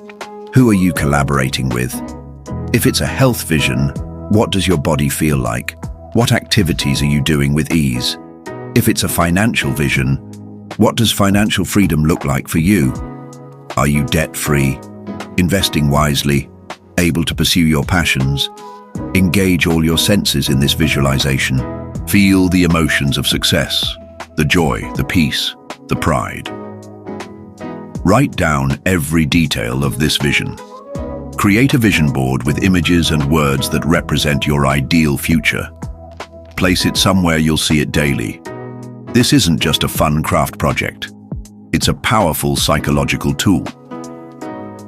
Who are you collaborating with? If it's a health vision, what does your body feel like? What activities are you doing with ease? If it's a financial vision, what does financial freedom look like for you? Are you debt-free, investing wisely, able to pursue your passions? Engage all your senses in this visualization. Feel the emotions of success, the joy, the peace, the pride. Write down every detail of this vision. Create a vision board with images and words that represent your ideal future. Place it somewhere you'll see it daily. This isn't just a fun craft project. It's a powerful psychological tool.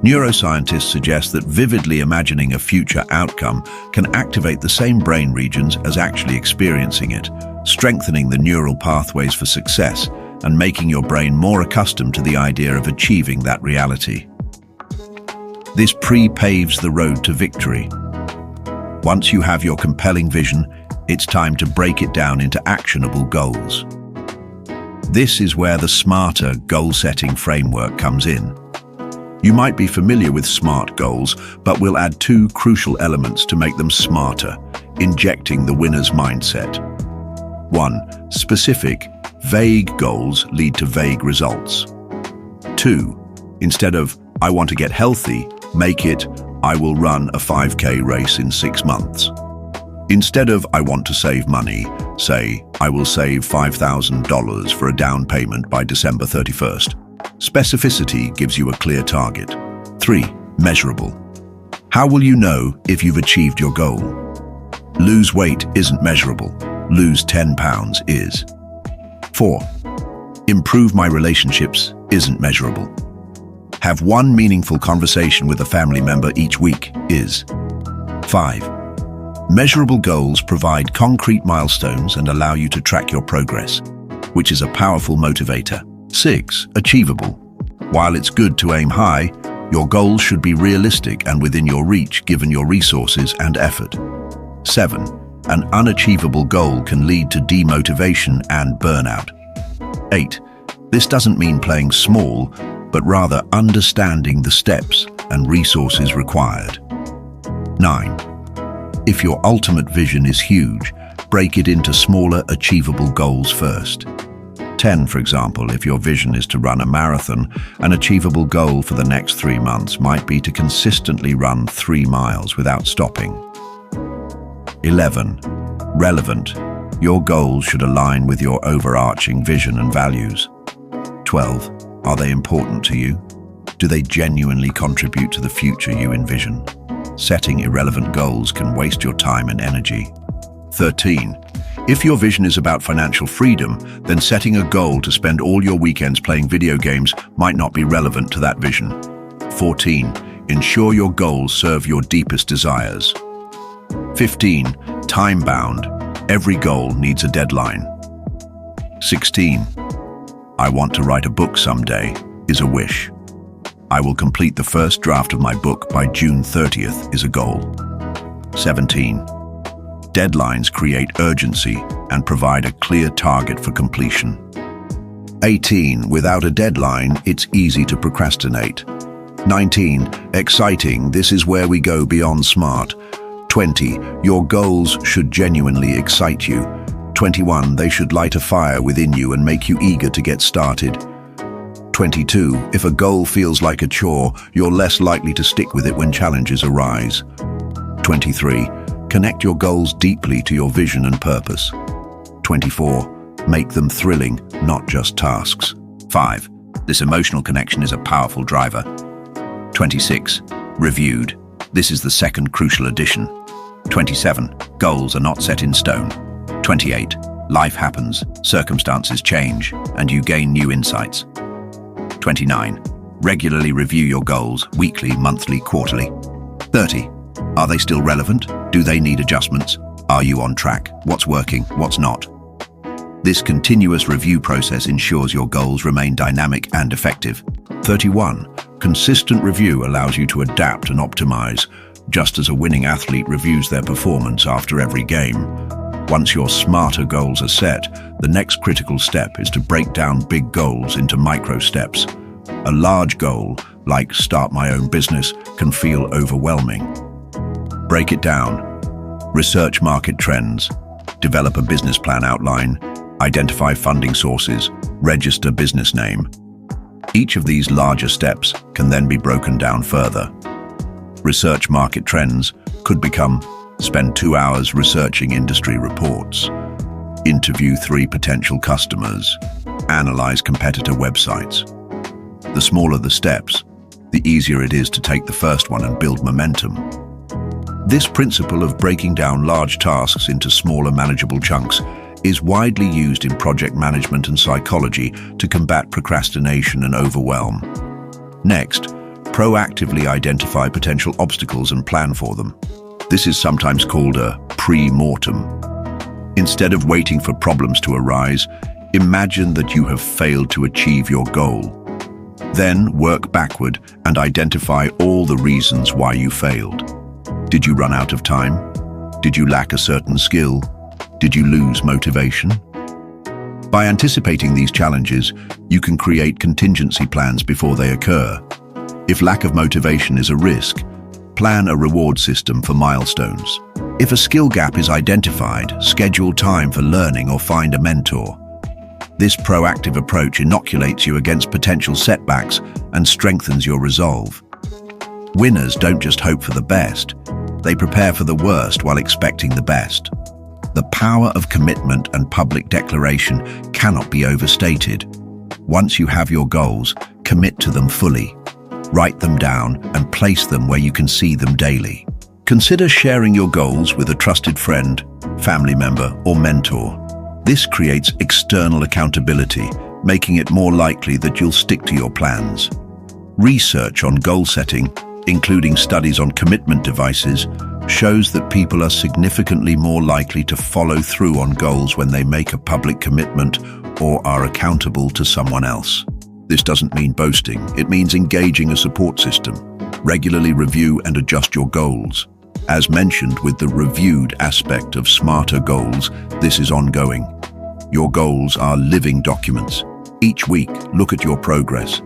Neuroscientists suggest that vividly imagining a future outcome can activate the same brain regions as actually experiencing it, strengthening the neural pathways for success and making your brain more accustomed to the idea of achieving that reality. This pre-paves the road to victory. Once you have your compelling vision, it's time to break it down into actionable goals. This is where the smarter goal-setting framework comes in. You might be familiar with SMART goals, but we'll add 2 crucial elements to make them smarter, injecting the winner's mindset. 1. Specific, vague goals lead to vague results. 2. Instead of, I want to get healthy, make it, I will run a 5K race in 6 months. Instead of, I want to save money, say, I will save $5,000 for a down payment by December 31st. Specificity gives you a clear target. 3. Measurable. How will you know if you've achieved your goal? Lose weight isn't measurable. Lose 10 pounds is. 4. Improve my relationships isn't measurable. Have one meaningful conversation with a family member each week is. 5. Measurable goals provide concrete milestones and allow you to track your progress, which is a powerful motivator. 6. Achievable. While it's good to aim high, your goals should be realistic and within your reach given your resources and effort. 7. An unachievable goal can lead to demotivation and burnout. 8. This doesn't mean playing small, but rather understanding the steps and resources required. 9. If your ultimate vision is huge, break it into smaller, achievable goals first. 10, for example, if your vision is to run a marathon, an achievable goal for the next 3 months might be to consistently run 3 miles without stopping. 11. Relevant. Your goals should align with your overarching vision and values. 12. Are they important to you? Do they genuinely contribute to the future you envision? Setting irrelevant goals can waste your time and energy. 13. If your vision is about financial freedom, then setting a goal to spend all your weekends playing video games might not be relevant to that vision. 14. Ensure your goals serve your deepest desires. 15. Time-bound. Every goal needs a deadline. 16. I want to write a book someday is a wish. I will complete the first draft of my book by June 30th is a goal. 17. Deadlines create urgency and provide a clear target for completion. 18. Without a deadline, it's easy to procrastinate. 19. Exciting, this is where we go beyond smart. 20. Your goals should genuinely excite you. 21. They should light a fire within you and make you eager to get started. 22. If a goal feels like a chore, you're less likely to stick with it when challenges arise. 23. Connect your goals deeply to your vision and purpose. 24. Make them thrilling, not just tasks. 5. This emotional connection is a powerful driver. 26. Reviewed. This is the second crucial addition. 27. Goals are not set in stone. 28. Life happens, circumstances change, and you gain new insights. 29. Regularly review your goals, weekly, monthly, quarterly. 30. Are they still relevant? Do they need adjustments? Are you on track? What's working? What's not? This continuous review process ensures your goals remain dynamic and effective. 31. Consistent review allows you to adapt and optimize, just as a winning athlete reviews their performance after every game. Once your smarter goals are set, the next critical step is to break down big goals into micro steps. A large goal, like start my own business, can feel overwhelming. Break it down. Research market trends. Develop a business plan outline. Identify funding sources. Register business name. Each of these larger steps can then be broken down further. Research market trends could become: spend 2 hours researching industry reports, interview 3 potential customers, analyze competitor websites. The smaller the steps, the easier it is to take the first one and build momentum. This principle of breaking down large tasks into smaller manageable chunks is widely used in project management and psychology to combat procrastination and overwhelm. Next, proactively identify potential obstacles and plan for them. This is sometimes called a pre-mortem. Instead of waiting for problems to arise, imagine that you have failed to achieve your goal. Then work backward and identify all the reasons why you failed. Did you run out of time? Did you lack a certain skill? Did you lose motivation? By anticipating these challenges, you can create contingency plans before they occur. If lack of motivation is a risk, plan a reward system for milestones. If a skill gap is identified, schedule time for learning or find a mentor. This proactive approach inoculates you against potential setbacks and strengthens your resolve. Winners don't just hope for the best, they prepare for the worst while expecting the best. The power of commitment and public declaration cannot be overstated. Once you have your goals, commit to them fully. Write them down and place them where you can see them daily. Consider sharing your goals with a trusted friend, family member, or mentor. This creates external accountability, making it more likely that you'll stick to your plans. Research on goal setting, including studies on commitment devices, shows that people are significantly more likely to follow through on goals when they make a public commitment or are accountable to someone else. This doesn't mean boasting, it means engaging a support system. Regularly review and adjust your goals. As mentioned with the reviewed aspect of smarter goals, this is ongoing. Your goals are living documents. Each week, look at your progress.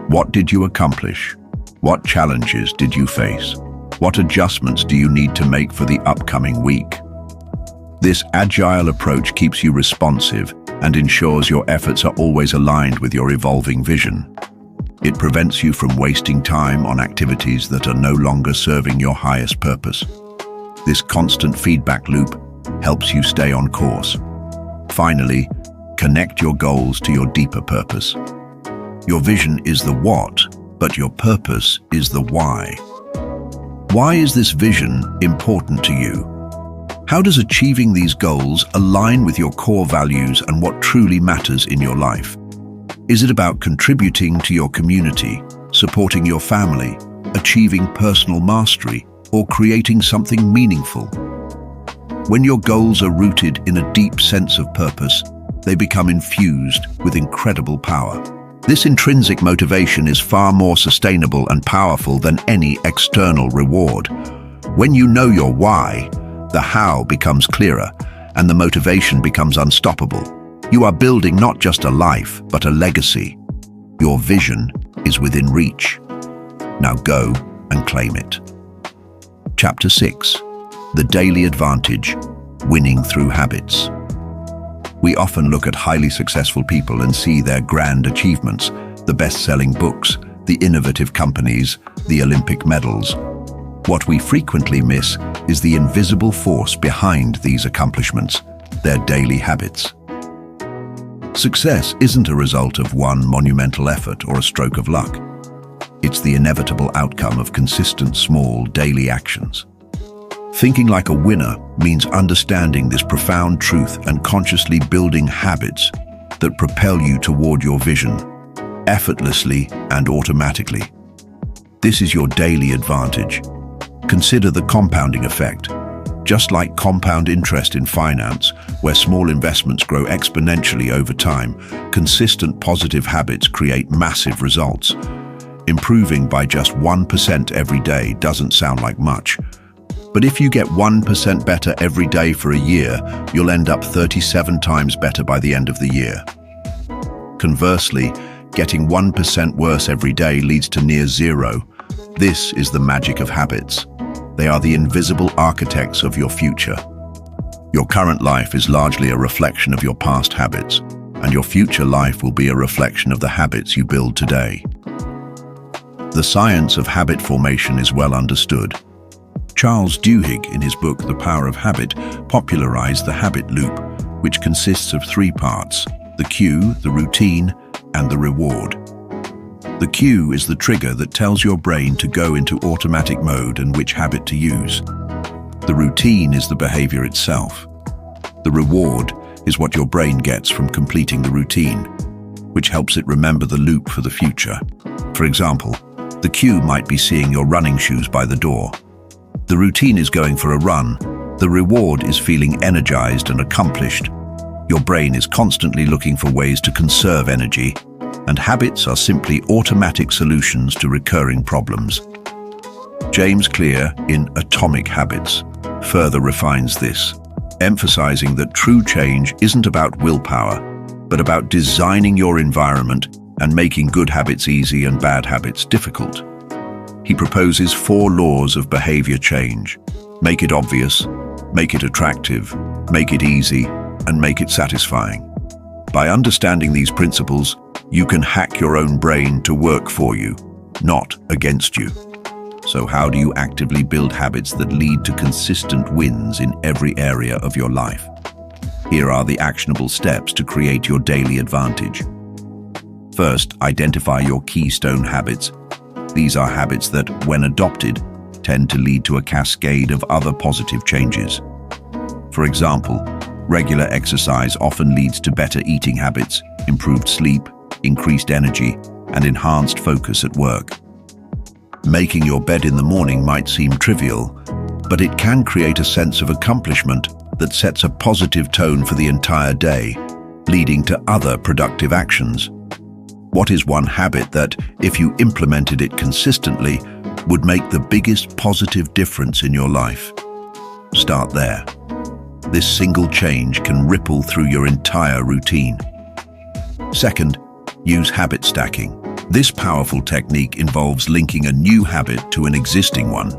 What did you accomplish? What challenges did you face? What adjustments do you need to make for the upcoming week? This agile approach keeps you responsive and ensures your efforts are always aligned with your evolving vision. It prevents you from wasting time on activities that are no longer serving your highest purpose. This constant feedback loop helps you stay on course. Finally, connect your goals to your deeper purpose. Your vision is the what, but your purpose is the why. Why is this vision important to you? How does achieving these goals align with your core values and what truly matters in your life? Is it about contributing to your community, supporting your family, achieving personal mastery, or creating something meaningful? When your goals are rooted in a deep sense of purpose, they become infused with incredible power. This intrinsic motivation is far more sustainable and powerful than any external reward. When you know your why, the how becomes clearer, and the motivation becomes unstoppable. You are building not just a life, but a legacy. Your vision is within reach. Now go and claim it. Chapter 6. The Daily Advantage: Winning Through Habits. We often look at highly successful people and see their grand achievements, the best-selling books, the innovative companies, the Olympic medals. What we frequently miss is the invisible force behind these accomplishments, their daily habits. Success isn't a result of one monumental effort or a stroke of luck. It's the inevitable outcome of consistent small daily actions. Thinking like a winner means understanding this profound truth and consciously building habits that propel you toward your vision, effortlessly and automatically. This is your daily advantage. Consider the compounding effect. Just like compound interest in finance, where small investments grow exponentially over time, consistent positive habits create massive results. Improving by just 1% every day doesn't sound like much. But if you get 1% better every day for a year, you'll end up 37 times better by the end of the year. Conversely, getting 1% worse every day leads to near zero. This is the magic of habits. They are the invisible architects of your future. Your current life is largely a reflection of your past habits, and your future life will be a reflection of the habits you build today. The science of habit formation is well understood. Charles Duhigg, in his book The Power of Habit, popularized the habit loop, which consists of 3 parts: the cue, the routine, and the reward. The cue is the trigger that tells your brain to go into automatic mode and which habit to use. The routine is the behavior itself. The reward is what your brain gets from completing the routine, which helps it remember the loop for the future. For example, the cue might be seeing your running shoes by the door. The routine is going for a run. The reward is feeling energized and accomplished. Your brain is constantly looking for ways to conserve energy, and habits are simply automatic solutions to recurring problems. James Clear, in Atomic Habits, further refines this, emphasizing that true change isn't about willpower, but about designing your environment and making good habits easy and bad habits difficult. He proposes 4 laws of behavior change: make it obvious, make it attractive, make it easy, and make it satisfying. By understanding these principles, you can hack your own brain to work for you, not against you. So how do you actively build habits that lead to consistent wins in every area of your life? Here are the actionable steps to create your daily advantage. First, identify your keystone habits. These are habits that, when adopted, tend to lead to a cascade of other positive changes. For example, regular exercise often leads to better eating habits, improved sleep, increased energy, and enhanced focus at work. Making your bed in the morning might seem trivial, but it can create a sense of accomplishment that sets a positive tone for the entire day, leading to other productive actions. What is one habit that, if you implemented it consistently, would make the biggest positive difference in your life? Start there. This single change can ripple through your entire routine. Second, use habit stacking. This powerful technique involves linking a new habit to an existing one.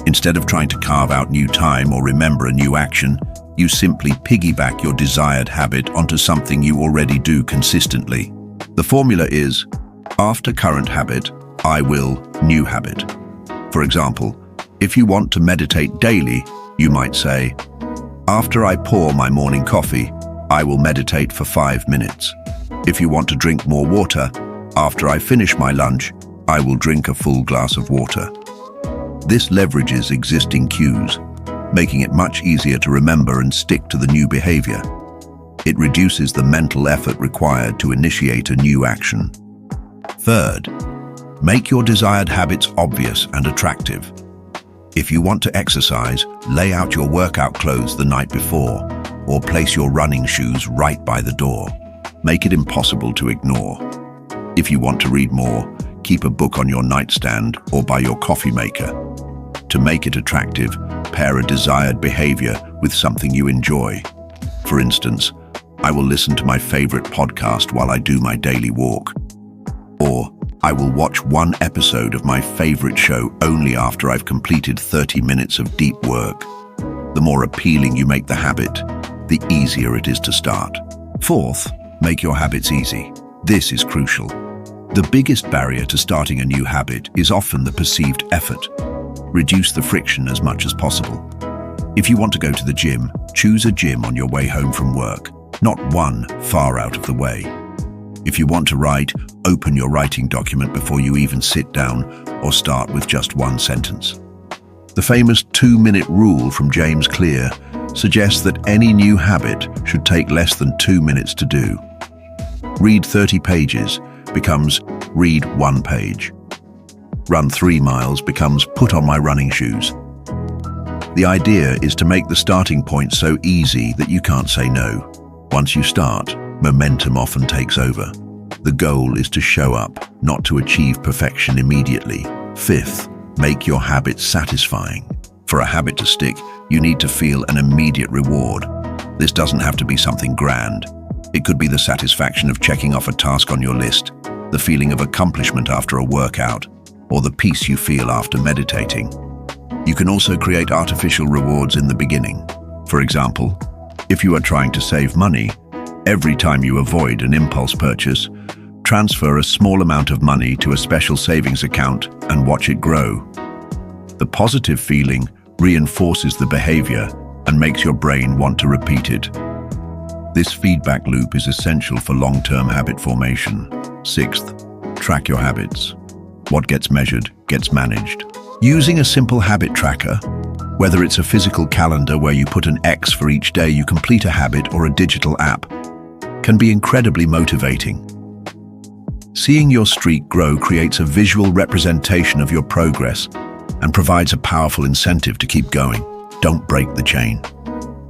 Instead of trying to carve out new time or remember a new action, you simply piggyback your desired habit onto something you already do consistently. The formula is, after current habit, I will new habit. For example, if you want to meditate daily, you might say, after I pour my morning coffee, I will meditate for 5 minutes. If you want to drink more water, after I finish my lunch, I will drink a full glass of water. This leverages existing cues, making it much easier to remember and stick to the new behavior. It reduces the mental effort required to initiate a new action. Third, make your desired habits obvious and attractive. If you want to exercise, lay out your workout clothes the night before, or place your running shoes right by the door. Make it impossible to ignore. If you want to read more, keep a book on your nightstand or by your coffee maker. To make it attractive, pair a desired behavior with something you enjoy. For instance, I will listen to my favorite podcast while I do my daily walk. Or, I will watch one episode of my favorite show only after I've completed 30 minutes of deep work. The more appealing you make the habit, the easier it is to start. Fourth, make your habits easy. This is crucial. The biggest barrier to starting a new habit is often the perceived effort. Reduce the friction as much as possible. If you want to go to the gym, choose a gym on your way home from work, not one far out of the way. If you want to write, open your writing document before you even sit down, or start with just one sentence. The famous 2-minute rule from James Clear suggests that any new habit should take less than 2 minutes to do. Read 30 pages becomes read 1 page. Run 3 miles becomes put on my running shoes. The idea is to make the starting point so easy that you can't say no. Once you start, momentum often takes over. The goal is to show up, not to achieve perfection immediately. Fifth, make your habits satisfying. For a habit to stick, you need to feel an immediate reward. This doesn't have to be something grand. It could be the satisfaction of checking off a task on your list, the feeling of accomplishment after a workout, or the peace you feel after meditating. You can also create artificial rewards in the beginning. For example, if you are trying to save money, every time you avoid an impulse purchase, transfer a small amount of money to a special savings account and watch it grow. The positive feeling reinforces the behavior and makes your brain want to repeat it. This feedback loop is essential for long-term habit formation. Sixth, track your habits. What gets measured gets managed. Using a simple habit tracker, whether it's a physical calendar where you put an X for each day you complete a habit or a digital app, can be incredibly motivating. Seeing your streak grow creates a visual representation of your progress and provides a powerful incentive to keep going. Don't break the chain.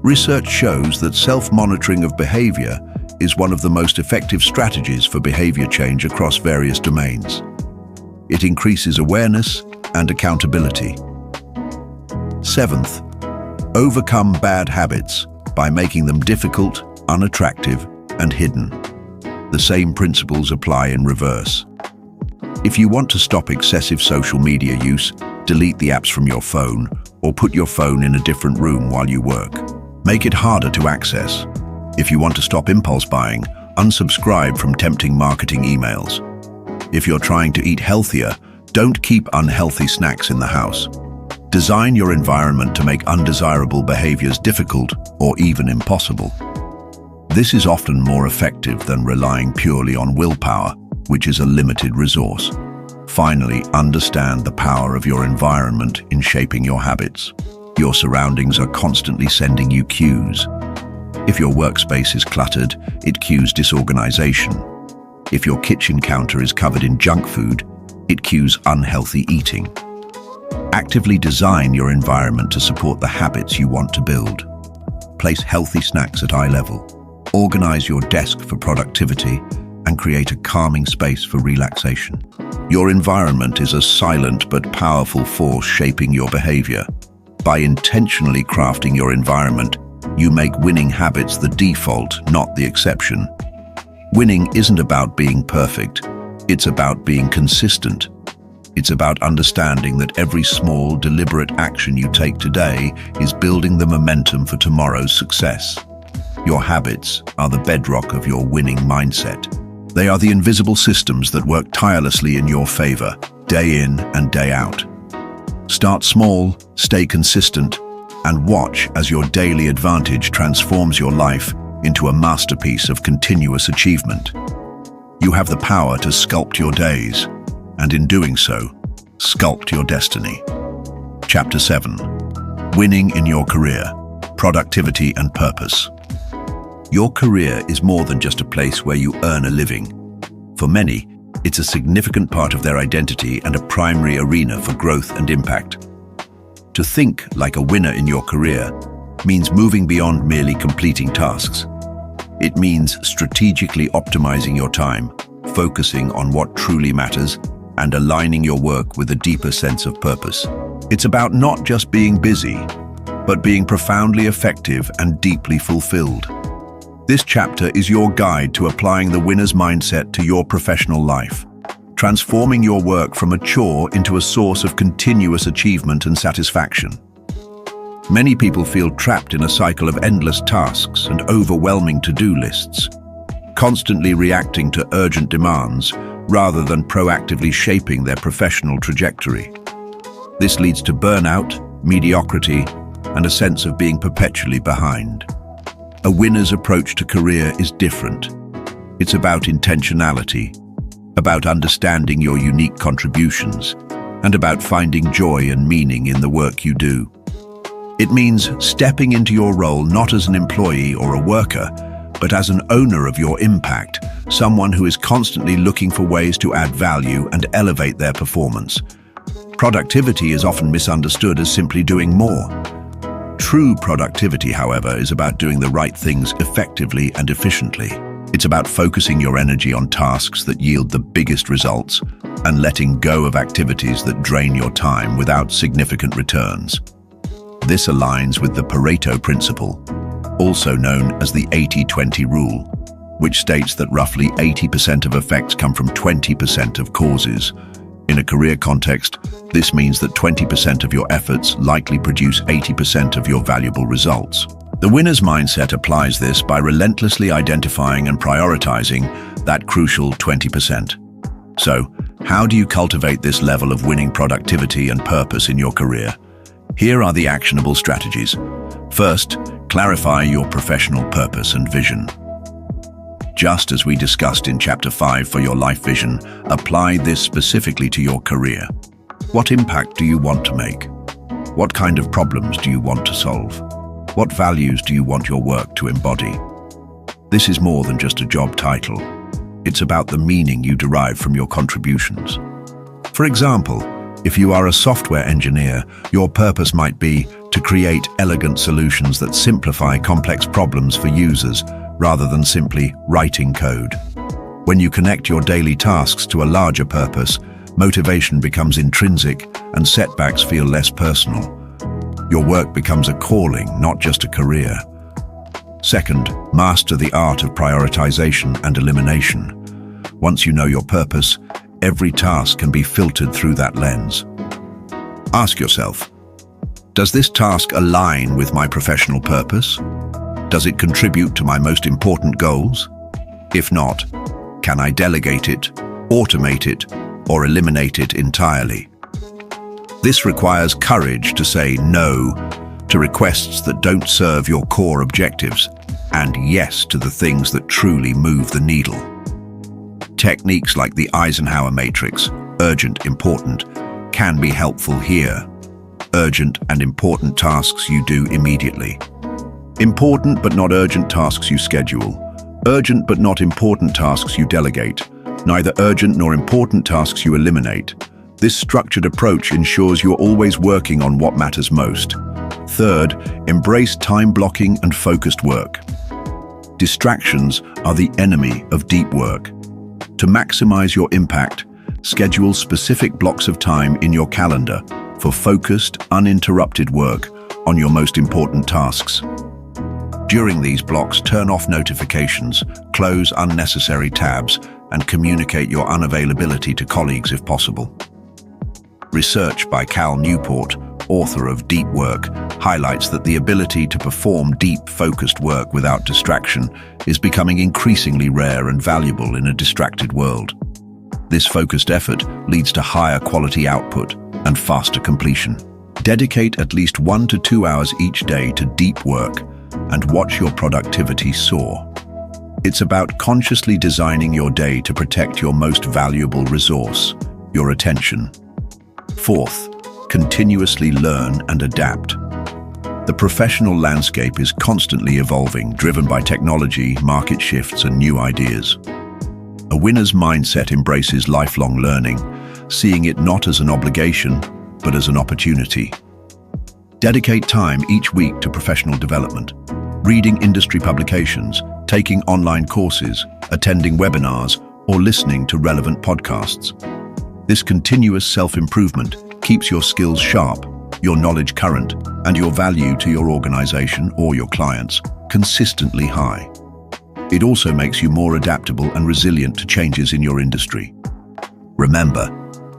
Research shows that self-monitoring of behavior is one of the most effective strategies for behavior change across various domains. It increases awareness and accountability. Seventh, overcome bad habits by making them difficult, unattractive, and hidden. The same principles apply in reverse. If you want to stop excessive social media use, delete the apps from your phone or put your phone in a different room while you work. Make it harder to access. If you want to stop impulse buying, unsubscribe from tempting marketing emails. If you're trying to eat healthier, don't keep unhealthy snacks in the house. Design your environment to make undesirable behaviors difficult or even impossible. This is often more effective than relying purely on willpower, which is a limited resource. Finally, understand the power of your environment in shaping your habits. Your surroundings are constantly sending you cues. If your workspace is cluttered, it cues disorganization. If your kitchen counter is covered in junk food, it cues unhealthy eating. Actively design your environment to support the habits you want to build. Place healthy snacks at eye level. Organize your desk for productivity and create a calming space for relaxation. Your environment is a silent but powerful force shaping your behavior. By intentionally crafting your environment, you make winning habits the default, not the exception. Winning isn't about being perfect. It's about being consistent. It's about understanding that every small, deliberate action you take today is building the momentum for tomorrow's success. Your habits are the bedrock of your winning mindset. They are the invisible systems that work tirelessly in your favor, day in and day out. Start small, stay consistent, and watch as your daily advantage transforms your life into a masterpiece of continuous achievement. You have the power to sculpt your days, and in doing so, sculpt your destiny. Chapter 7. Winning in your career, productivity and purpose. Your career is more than just a place where you earn a living. For many, it's a significant part of their identity and a primary arena for growth and impact. To think like a winner in your career means moving beyond merely completing tasks. It means strategically optimizing your time, focusing on what truly matters, and aligning your work with a deeper sense of purpose. It's about not just being busy, but being profoundly effective and deeply fulfilled. This chapter is your guide to applying the winner's mindset to your professional life, transforming your work from a chore into a source of continuous achievement and satisfaction. Many people feel trapped in a cycle of endless tasks and overwhelming to-do lists, constantly reacting to urgent demands rather than proactively shaping their professional trajectory. This leads to burnout, mediocrity, and a sense of being perpetually behind. A winner's approach to career is different. It's about intentionality, about understanding your unique contributions, and about finding joy and meaning in the work you do. It means stepping into your role not as an employee or a worker, but as an owner of your impact, someone who is constantly looking for ways to add value and elevate their performance. Productivity is often misunderstood as simply doing more. True productivity, however, is about doing the right things effectively and efficiently. It's about focusing your energy on tasks that yield the biggest results and letting go of activities that drain your time without significant returns. This aligns with the Pareto principle, also known as the 80-20 rule, which states that roughly 80% of effects come from 20% of causes. In a career context, this means that 20% of your efforts likely produce 80% of your valuable results. The winner's mindset applies this by relentlessly identifying and prioritizing that crucial 20%. So, how do you cultivate this level of winning productivity and purpose in your career? Here are the actionable strategies. First, clarify your professional purpose and vision. Just as we discussed in Chapter 5 for your life vision, apply this specifically to your career. What impact do you want to make? What kind of problems do you want to solve? What values do you want your work to embody? This is more than just a job title. It's about the meaning you derive from your contributions. For example, if you are a software engineer, your purpose might be to create elegant solutions that simplify complex problems for users rather than simply writing code. When you connect your daily tasks to a larger purpose, motivation becomes intrinsic and setbacks feel less personal. Your work becomes a calling, not just a career. Second, master the art of prioritization and elimination. Once you know your purpose, every task can be filtered through that lens. Ask yourself, does this task align with my professional purpose? Does it contribute to my most important goals? If not, can I delegate it, automate it, or eliminate it entirely? This requires courage to say no to requests that don't serve your core objectives, and yes to the things that truly move the needle. Techniques like the Eisenhower matrix, urgent, important, can be helpful here. Urgent and important tasks you do immediately. Important but not urgent tasks you schedule. Urgent but not important tasks you delegate. Neither urgent nor important tasks you eliminate. This structured approach ensures you're always working on what matters most. Third, embrace time blocking and focused work. Distractions are the enemy of deep work. To maximize your impact, schedule specific blocks of time in your calendar for focused, uninterrupted work on your most important tasks. During these blocks, turn off notifications, close unnecessary tabs, and communicate your unavailability to colleagues if possible. Research by Cal Newport, author of Deep Work, highlights that the ability to perform deep, focused work without distraction is becoming increasingly rare and valuable in a distracted world. This focused effort leads to higher quality output and faster completion. Dedicate at least 1 to 2 hours each day to deep work and watch your productivity soar. It's about consciously designing your day to protect your most valuable resource, your attention. Fourth, continuously learn and adapt. The professional landscape is constantly evolving, driven by technology, market shifts, and new ideas. A winner's mindset embraces lifelong learning, seeing it not as an obligation, but as an opportunity. Dedicate time each week to professional development, reading industry publications, taking online courses, attending webinars, or listening to relevant podcasts. This continuous self-improvement keeps your skills sharp, your knowledge current, and your value to your organization or your clients consistently high. It also makes you more adaptable and resilient to changes in your industry. Remember,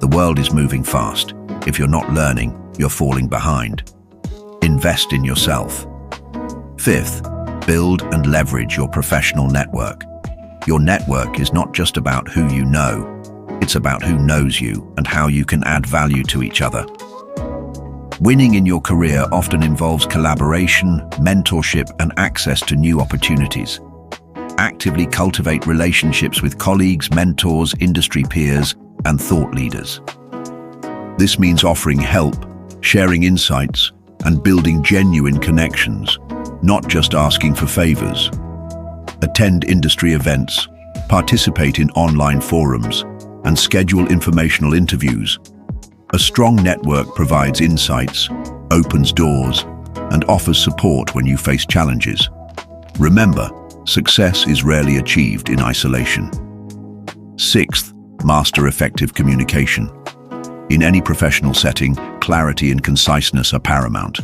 the world is moving fast. If you're not learning, you're falling behind. Invest in yourself. Fifth, build and leverage your professional network. Your network is not just about who you know, it's about who knows you and how you can add value to each other. Winning in your career often involves collaboration, mentorship, and access to new opportunities. Actively cultivate relationships with colleagues, mentors, industry peers, and thought leaders. This means offering help, sharing insights, and building genuine connections, not just asking for favors. Attend industry events, participate in online forums, and schedule informational interviews. A strong network provides insights, opens doors, and offers support when you face challenges. Remember, success is rarely achieved in isolation. Sixth, master effective communication. In any professional setting, clarity and conciseness are paramount.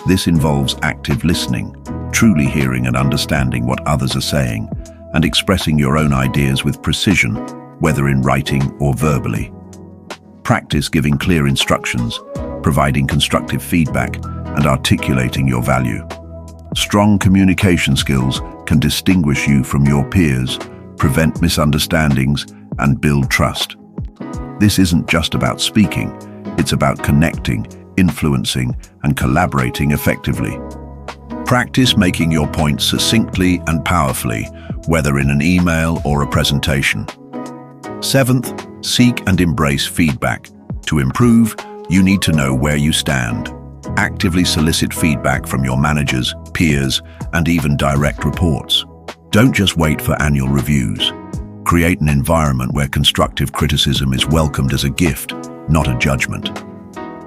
This involves active listening, truly hearing and understanding what others are saying, and expressing your own ideas with precision, whether in writing or verbally. Practice giving clear instructions, providing constructive feedback, and articulating your value. Strong communication skills can distinguish you from your peers, prevent misunderstandings, and build trust. This isn't just about speaking, it's about connecting, influencing, and collaborating effectively. Practice making your points succinctly and powerfully, whether in an email or a presentation. Seventh, seek and embrace feedback. To improve, you need to know where you stand. Actively solicit feedback from your managers, peers, and even direct reports. Don't just wait for annual reviews. Create an environment where constructive criticism is welcomed as a gift, not a judgment.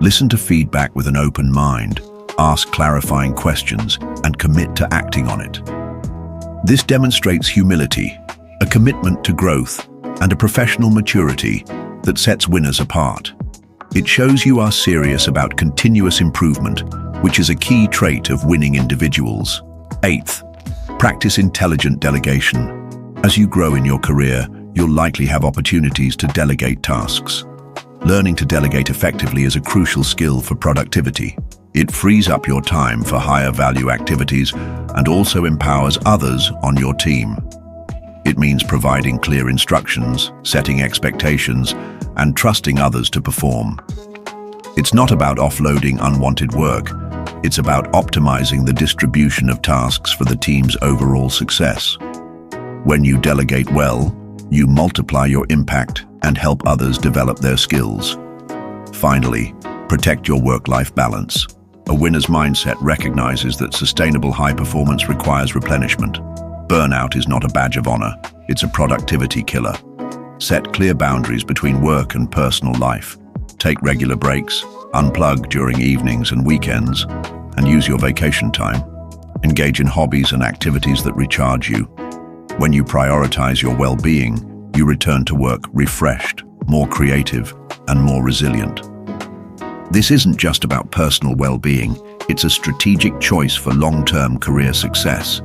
Listen to feedback with an open mind, ask clarifying questions, and commit to acting on it. This demonstrates humility, a commitment to growth, and a professional maturity that sets winners apart. It shows you are serious about continuous improvement, which is a key trait of winning individuals. Eighth, practice intelligent delegation. As you grow in your career, you'll likely have opportunities to delegate tasks. Learning to delegate effectively is a crucial skill for productivity. It frees up your time for higher value activities and also empowers others on your team. It means providing clear instructions, setting expectations, and trusting others to perform. It's not about offloading unwanted work. It's about optimizing the distribution of tasks for the team's overall success. When you delegate well, you multiply your impact and help others develop their skills. Finally, protect your work-life balance. A winner's mindset recognizes that sustainable high performance requires replenishment. Burnout is not a badge of honor, it's a productivity killer. Set clear boundaries between work and personal life. Take regular breaks, unplug during evenings and weekends, and use your vacation time. Engage in hobbies and activities that recharge you. When you prioritize your well-being, you return to work refreshed, more creative, and more resilient. This isn't just about personal well-being, it's a strategic choice for long-term career success.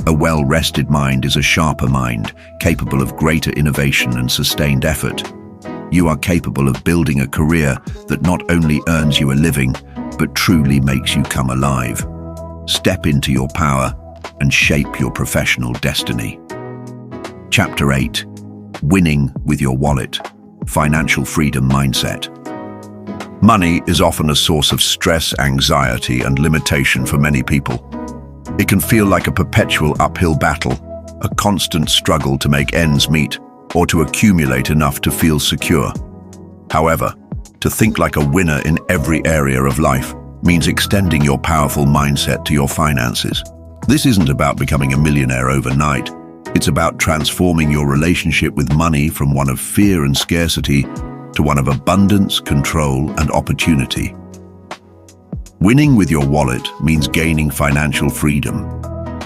A well-rested mind is a sharper mind, capable of greater innovation and sustained effort. You are capable of building a career that not only earns you a living, but truly makes you come alive. Step into your power and shape your professional destiny. Chapter 8. Winning with your wallet. Financial freedom mindset. Money is often a source of stress, anxiety, and limitation for many people. It can feel like a perpetual uphill battle, a constant struggle to make ends meet or to accumulate enough to feel secure. However, To think like a winner in every area of life means extending your powerful mindset to your finances. This isn't about becoming a millionaire overnight. It's about transforming your relationship with money from one of fear and scarcity to one of abundance, control, and opportunity. Winning with your wallet means gaining financial freedom,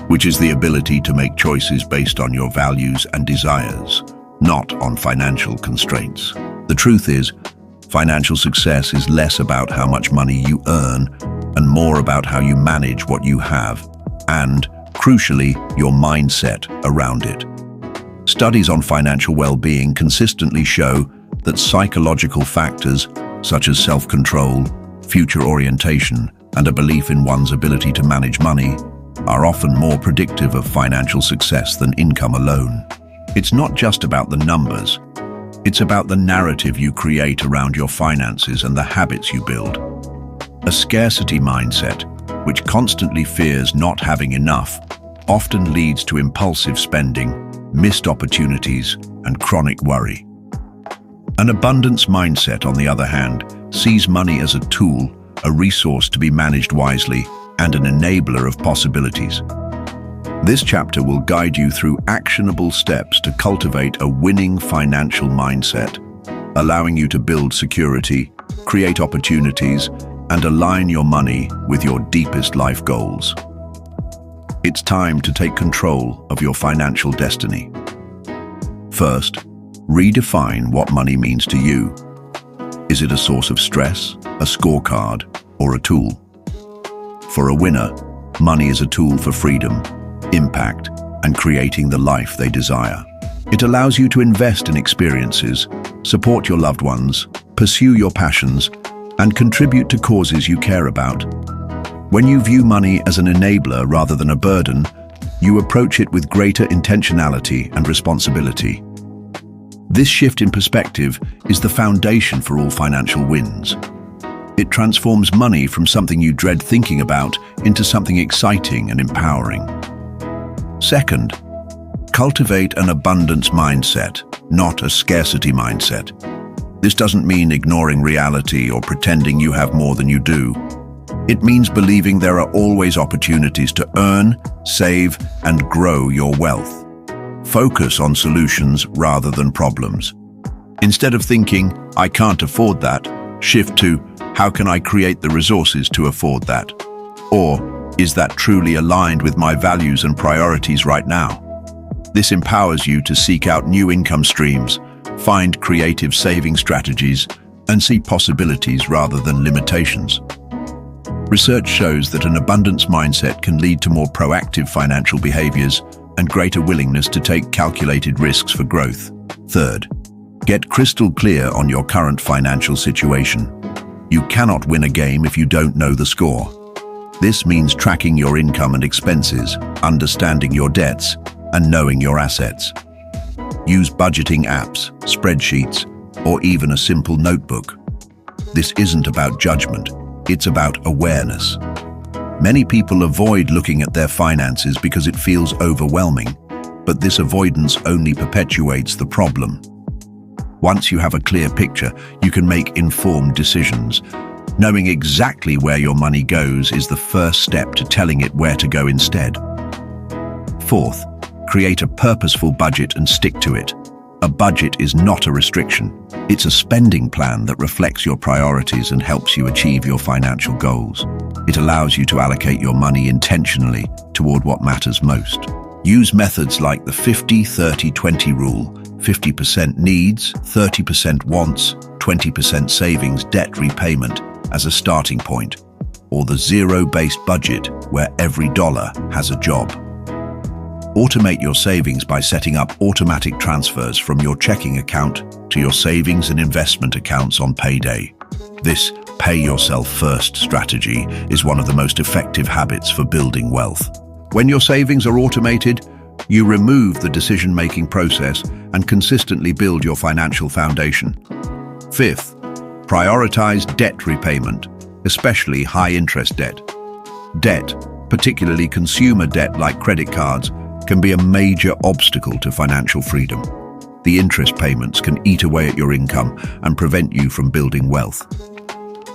which is the ability to make choices based on your values and desires, not on financial constraints. The truth is, financial success is less about how much money you earn and more about how you manage what you have and, crucially, your mindset around it. Studies on financial well-being consistently show that psychological factors such as self-control, future orientation, and a belief in one's ability to manage money are often more predictive of financial success than income alone. It's not just about the numbers. It's about the narrative you create around your finances and the habits you build. A scarcity mindset, which constantly fears not having enough, often leads to impulsive spending, missed opportunities, and chronic worry. An abundance mindset, on the other hand, sees money as a tool, a resource to be managed wisely, and an enabler of possibilities. This chapter will guide you through actionable steps to cultivate a winning financial mindset, allowing you to build security, create opportunities, and align your money with your deepest life goals. It's time to take control of your financial destiny. First, redefine what money means to you. Is it a source of stress, a scorecard, or a tool? For a winner, money is a tool for freedom, impact, and creating the life they desire. It allows you to invest in experiences, support your loved ones, pursue your passions, and contribute to causes you care about. When you view money as an enabler rather than a burden, you approach it with greater intentionality and responsibility. This shift in perspective is the foundation for all financial wins. It transforms money from something you dread thinking about into something exciting and empowering. Second, cultivate an abundance mindset, not a scarcity mindset. This doesn't mean ignoring reality or pretending you have more than you do. It means believing there are always opportunities to earn, save, and grow your wealth. Focus on solutions rather than problems. Instead of thinking, "I can't afford that," shift to, "How can I create the resources to afford that?" Or, "Is that truly aligned with my values and priorities right now?" This empowers you to seek out new income streams, find creative saving strategies, and see possibilities rather than limitations. Research shows that an abundance mindset can lead to more proactive financial behaviors and greater willingness to take calculated risks for growth. Third, get crystal clear on your current financial situation. You cannot win a game if you don't know the score. This means tracking your income and expenses, understanding your debts, and knowing your assets. Use budgeting apps, spreadsheets, or even a simple notebook. This isn't about judgment, it's about awareness. Many people avoid looking at their finances because it feels overwhelming, but this avoidance only perpetuates the problem. Once you have a clear picture, you can make informed decisions. Knowing exactly where your money goes is the first step to telling it where to go instead. Fourth, create a purposeful budget and stick to it. A budget is not a restriction. It's a spending plan that reflects your priorities and helps you achieve your financial goals. It allows you to allocate your money intentionally toward what matters most. Use methods like the 50-30-20 rule, 50% needs, 30% wants, 20% savings, debt repayment as a starting point, or the zero-based budget where every dollar has a job. Automate your savings by setting up automatic transfers from your checking account to your savings and investment accounts on payday. This pay yourself first strategy is one of the most effective habits for building wealth. When your savings are automated, you remove the decision-making process and consistently build your financial foundation. Fifth, prioritize debt repayment, especially high-interest debt. Debt, particularly consumer debt like credit cards, can be a major obstacle to financial freedom. The interest payments can eat away at your income and prevent you from building wealth.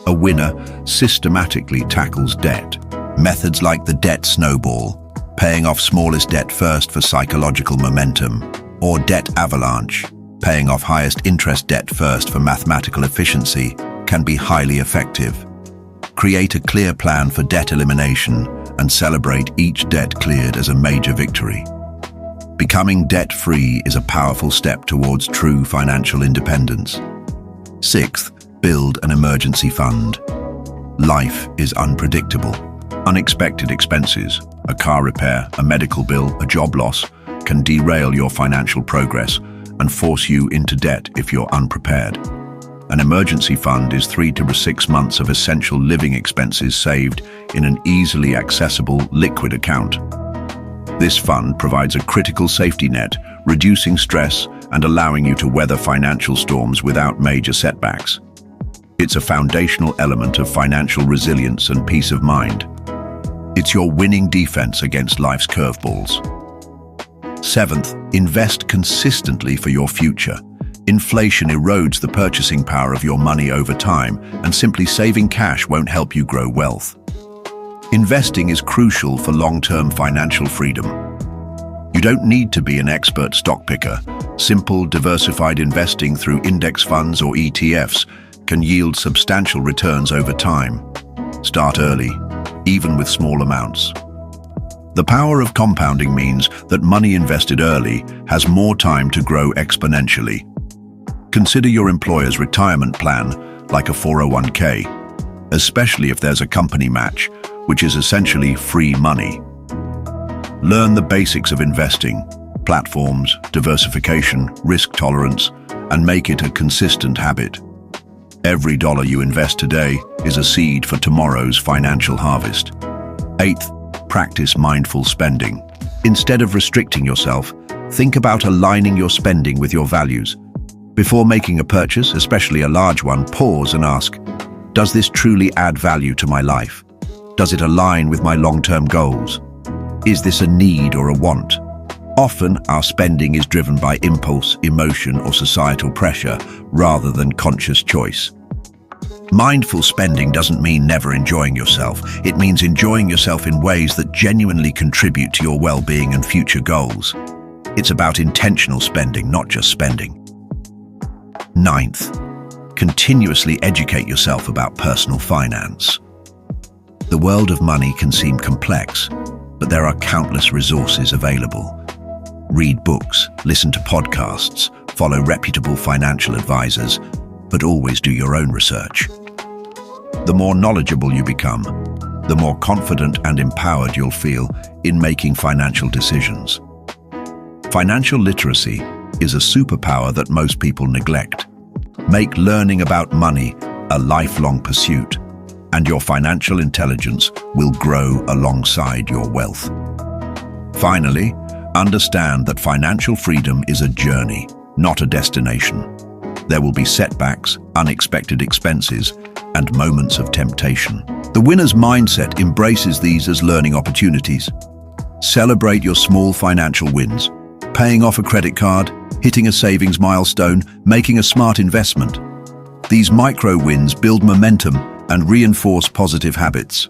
A winner systematically tackles debt. Methods like the debt snowball, paying off smallest debt first for psychological momentum, or debt avalanche, paying off highest interest debt first for mathematical efficiency, can be highly effective. Create a clear plan for debt elimination and celebrate each debt cleared as a major victory. Becoming debt-free is a powerful step towards true financial independence. Sixth, build an emergency fund. Life is unpredictable. Unexpected expenses, a car repair, a medical bill, a job loss, can derail your financial progress and force you into debt if you're unprepared. An emergency fund is 3 to 6 months of essential living expenses saved in an easily accessible liquid account. This fund provides a critical safety net, reducing stress and allowing you to weather financial storms without major setbacks. It's a foundational element of financial resilience and peace of mind. It's your winning defense against life's curveballs. Seventh, invest consistently for your future. Inflation erodes the purchasing power of your money over time, and simply saving cash won't help you grow wealth. Investing is crucial for long-term financial freedom. You don't need to be an expert stock picker. Simple, diversified investing through index funds or ETFs can yield substantial returns over time. Start early, even with small amounts. The power of compounding means that money invested early has more time to grow exponentially. Consider your employer's retirement plan like a 401k, especially if there's a company match, which is essentially free money. Learn the basics of investing, platforms, diversification, risk tolerance, and make it a consistent habit. Every dollar you invest today is a seed for tomorrow's financial harvest. Eighth, practice mindful spending. Instead of restricting yourself, think about aligning your spending with your values. Before making a purchase, especially a large one, pause and ask, does this truly add value to my life? Does it align with my long-term goals? Is this a need or a want? Often, our spending is driven by impulse, emotion, or societal pressure rather than conscious choice. Mindful spending doesn't mean never enjoying yourself. It means enjoying yourself in ways that genuinely contribute to your well-being and future goals. It's about intentional spending, not just spending. Ninth, continuously educate yourself about personal finance. The world of money can seem complex, but there are countless resources available. Read books, listen to podcasts, follow reputable financial advisors, but always do your own research. The more knowledgeable you become, the more confident and empowered you'll feel in making financial decisions. Financial literacy is a superpower that most people neglect. Make learning about money a lifelong pursuit, and your financial intelligence will grow alongside your wealth. Finally, understand that financial freedom is a journey, not a destination. There will be setbacks, unexpected expenses, and moments of temptation. The winner's mindset embraces these as learning opportunities. Celebrate your small financial wins, paying off a credit card, hitting a savings milestone, making a smart investment. These micro wins build momentum and reinforce positive habits.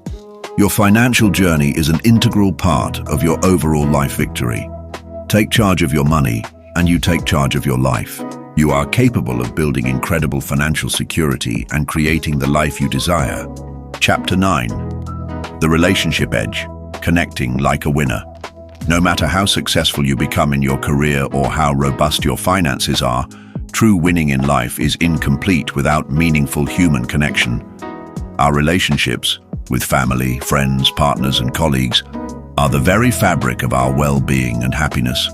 Your financial journey is an integral part of your overall life victory. Take charge of your money, and you take charge of your life. You are capable of building incredible financial security and creating the life you desire. Chapter 9. The Relationship Edge. Connecting like a winner. No matter how successful you become in your career or how robust your finances are, true winning in life is incomplete without meaningful human connection. Our relationships with family, friends, partners, and colleagues are the very fabric of our well-being and happiness.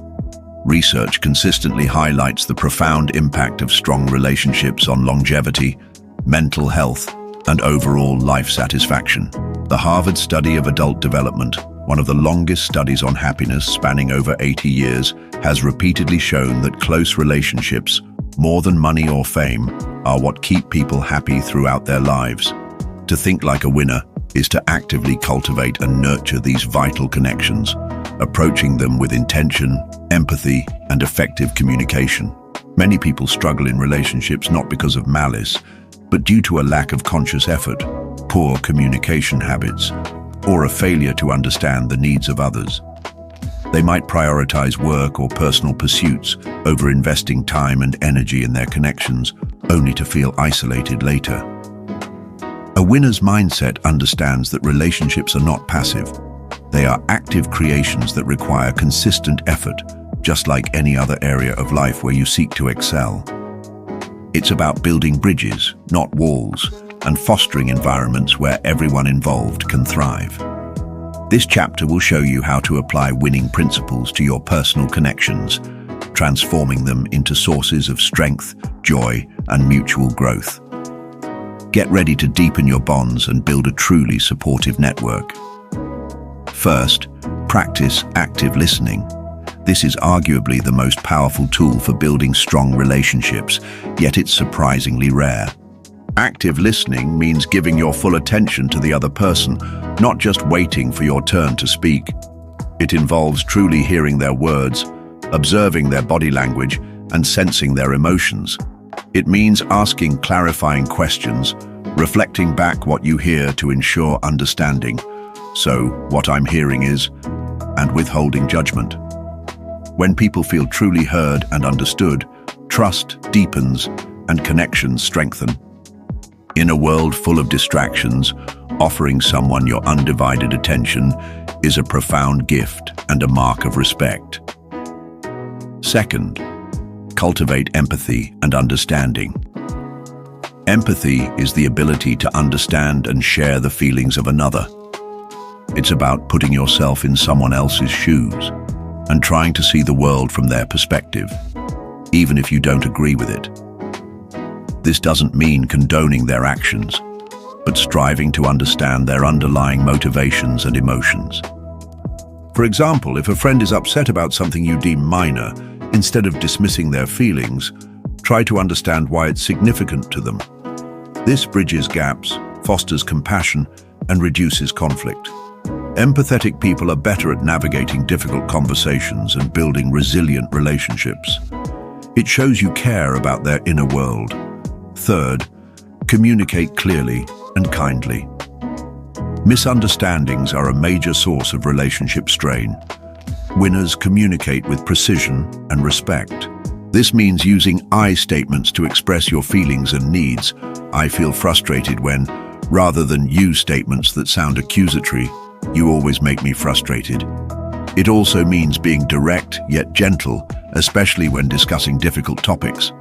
Research consistently highlights the profound impact of strong relationships on longevity, mental health, and overall life satisfaction. The Harvard Study of Adult Development, one of the longest studies on happiness spanning over 80 years, has repeatedly shown that close relationships, more than money or fame, are what keep people happy throughout their lives. To think like a winner is to actively cultivate and nurture these vital connections, approaching them with intention, empathy, and effective communication. Many people struggle in relationships not because of malice, but due to a lack of conscious effort, poor communication habits, or a failure to understand the needs of others. They might prioritize work or personal pursuits over investing time and energy in their connections, only to feel isolated later. A winner's mindset understands that relationships are not passive. They are active creations that require consistent effort, just like any other area of life where you seek to excel. It's about building bridges, not walls, and fostering environments where everyone involved can thrive. This chapter will show you how to apply winning principles to your personal connections, transforming them into sources of strength, joy, and mutual growth. Get ready to deepen your bonds and build a truly supportive network. First, practice active listening. This is arguably the most powerful tool for building strong relationships, yet it's surprisingly rare. Active listening means giving your full attention to the other person, not just waiting for your turn to speak. It involves truly hearing their words, observing their body language, and sensing their emotions. It means asking clarifying questions, reflecting back what you hear to ensure understanding. So, what I'm hearing is, and withholding judgment. When people feel truly heard and understood, trust deepens and connections strengthen. In a world full of distractions, offering someone your undivided attention is a profound gift and a mark of respect. Second, cultivate empathy and understanding. Empathy is the ability to understand and share the feelings of another. It's about putting yourself in someone else's shoes and trying to see the world from their perspective, even if you don't agree with it. This doesn't mean condoning their actions, but striving to understand their underlying motivations and emotions. For example, if a friend is upset about something you deem minor, instead of dismissing their feelings, try to understand why it's significant to them. This bridges gaps, fosters compassion, and reduces conflict. Empathetic people are better at navigating difficult conversations and building resilient relationships. It shows you care about their inner world. Third, communicate clearly and kindly. Misunderstandings are a major source of relationship strain. Winners communicate with precision and respect. This means using I statements to express your feelings and needs. I feel frustrated when, rather than you statements that sound accusatory, you always make me frustrated. It also means being direct yet gentle, especially when discussing difficult topics.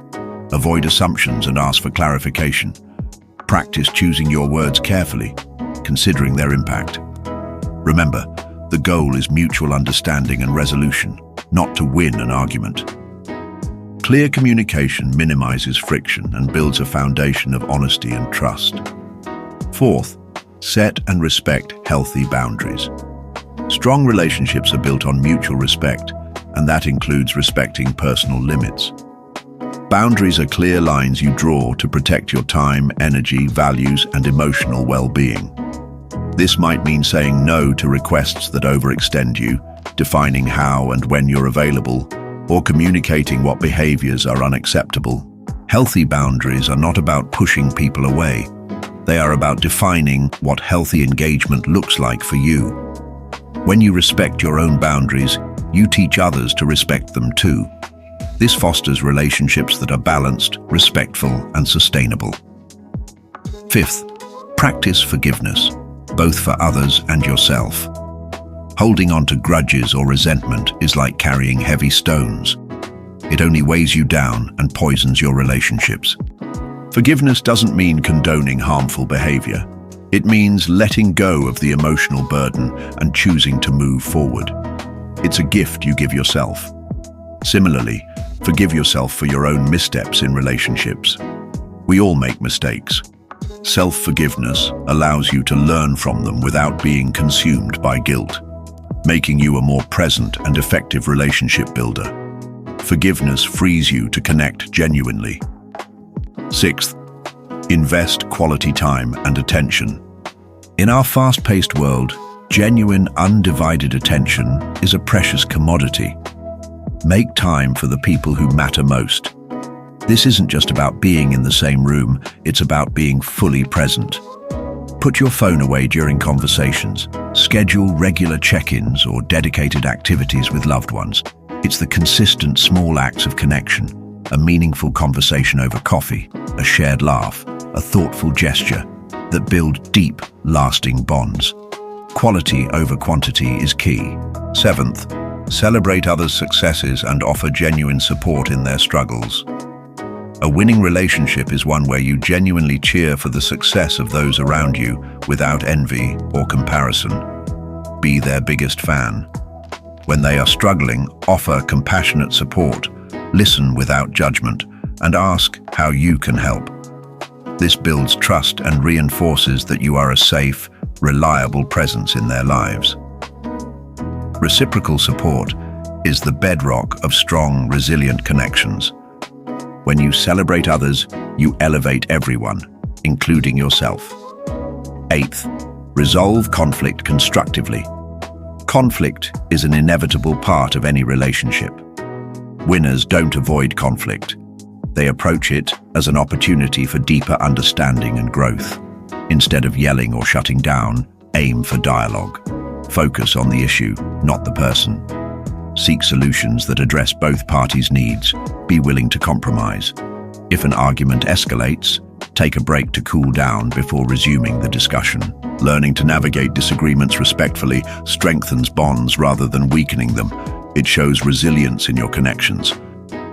Avoid assumptions and ask for clarification. Practice choosing your words carefully, considering their impact. Remember, the goal is mutual understanding and resolution, not to win an argument. Clear communication minimizes friction and builds a foundation of honesty and trust. Fourth, set and respect healthy boundaries. Strong relationships are built on mutual respect, and that includes respecting personal limits. Boundaries are clear lines you draw to protect your time, energy, values, and emotional well-being. This might mean saying no to requests that overextend you, defining how and when you're available, or communicating what behaviors are unacceptable. Healthy boundaries are not about pushing people away. They are about defining what healthy engagement looks like for you. When you respect your own boundaries, you teach others to respect them too. This fosters relationships that are balanced, respectful, and sustainable. Fifth, practice forgiveness, both for others and yourself. Holding on to grudges or resentment is like carrying heavy stones. It only weighs you down and poisons your relationships. Forgiveness doesn't mean condoning harmful behavior. It means letting go of the emotional burden and choosing to move forward. It's a gift you give yourself. Similarly, forgive yourself for your own missteps in relationships. We all make mistakes. Self-forgiveness allows you to learn from them without being consumed by guilt, making you a more present and effective relationship builder. Forgiveness frees you to connect genuinely. Sixth, invest quality time and attention. In our fast-paced world, genuine, undivided attention is a precious commodity. Make time for the people who matter most. This isn't just about being in the same room, it's about being fully present. Put your phone away during conversations. Schedule regular check-ins or dedicated activities with loved ones. It's the consistent small acts of connection, a meaningful conversation over coffee, a shared laugh, a thoughtful gesture, that build deep, lasting bonds. Quality over quantity is key. Seventh, celebrate others' successes and offer genuine support in their struggles. A winning relationship is one where you genuinely cheer for the success of those around you without envy or comparison. Be their biggest fan. When they are struggling, offer compassionate support, listen without judgment, and ask how you can help. This builds trust and reinforces that you are a safe, reliable presence in their lives. Reciprocal support is the bedrock of strong, resilient connections. When you celebrate others, you elevate everyone, including yourself. Eighth, resolve conflict constructively. Conflict is an inevitable part of any relationship. Winners don't avoid conflict. They approach it as an opportunity for deeper understanding and growth. Instead of yelling or shutting down, aim for dialogue. Focus on the issue, not the person. Seek solutions that address both parties' needs. Be willing to compromise. If an argument escalates, take a break to cool down before resuming the discussion. Learning to navigate disagreements respectfully strengthens bonds rather than weakening them. It shows resilience in your connections.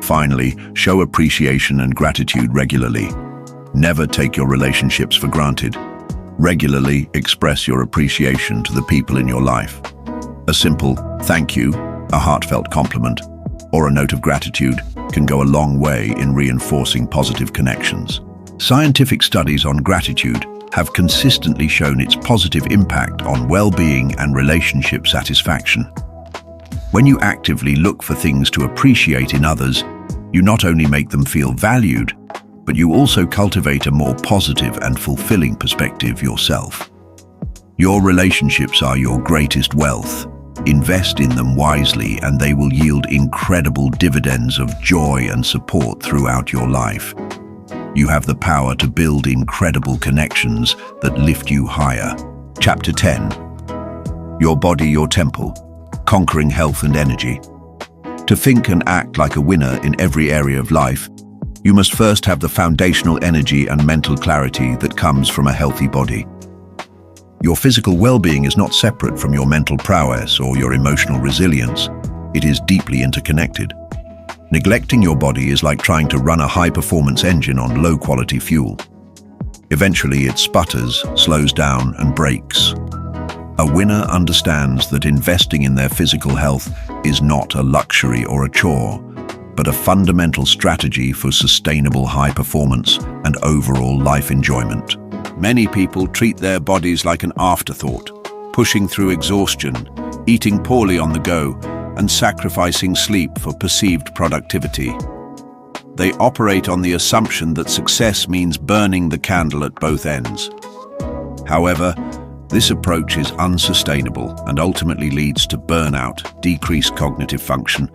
Finally, show appreciation and gratitude regularly. Never take your relationships for granted. Regularly express your appreciation to the people in your life. A simple thank you, a heartfelt compliment, or a note of gratitude can go a long way in reinforcing positive connections. Scientific studies on gratitude have consistently shown its positive impact on well-being and relationship satisfaction. When you actively look for things to appreciate in others, you not only make them feel valued, but you also cultivate a more positive and fulfilling perspective yourself. Your relationships are your greatest wealth. Invest in them wisely and they will yield incredible dividends of joy and support throughout your life. You have the power to build incredible connections that lift you higher. Chapter 10. Your body, your temple. Conquering health and energy. To think and act like a winner in every area of life, you must first have the foundational energy and mental clarity that comes from a healthy body. Your physical well-being is not separate from your mental prowess or your emotional resilience. It is deeply interconnected. Neglecting your body is like trying to run a high-performance engine on low-quality fuel. Eventually, it sputters, slows down, and breaks. A winner understands that investing in their physical health is not a luxury or a chore, but a fundamental strategy for sustainable high performance and overall life enjoyment. Many people treat their bodies like an afterthought, pushing through exhaustion, eating poorly on the go, and sacrificing sleep for perceived productivity. They operate on the assumption that success means burning the candle at both ends. However, this approach is unsustainable and ultimately leads to burnout, decreased cognitive function,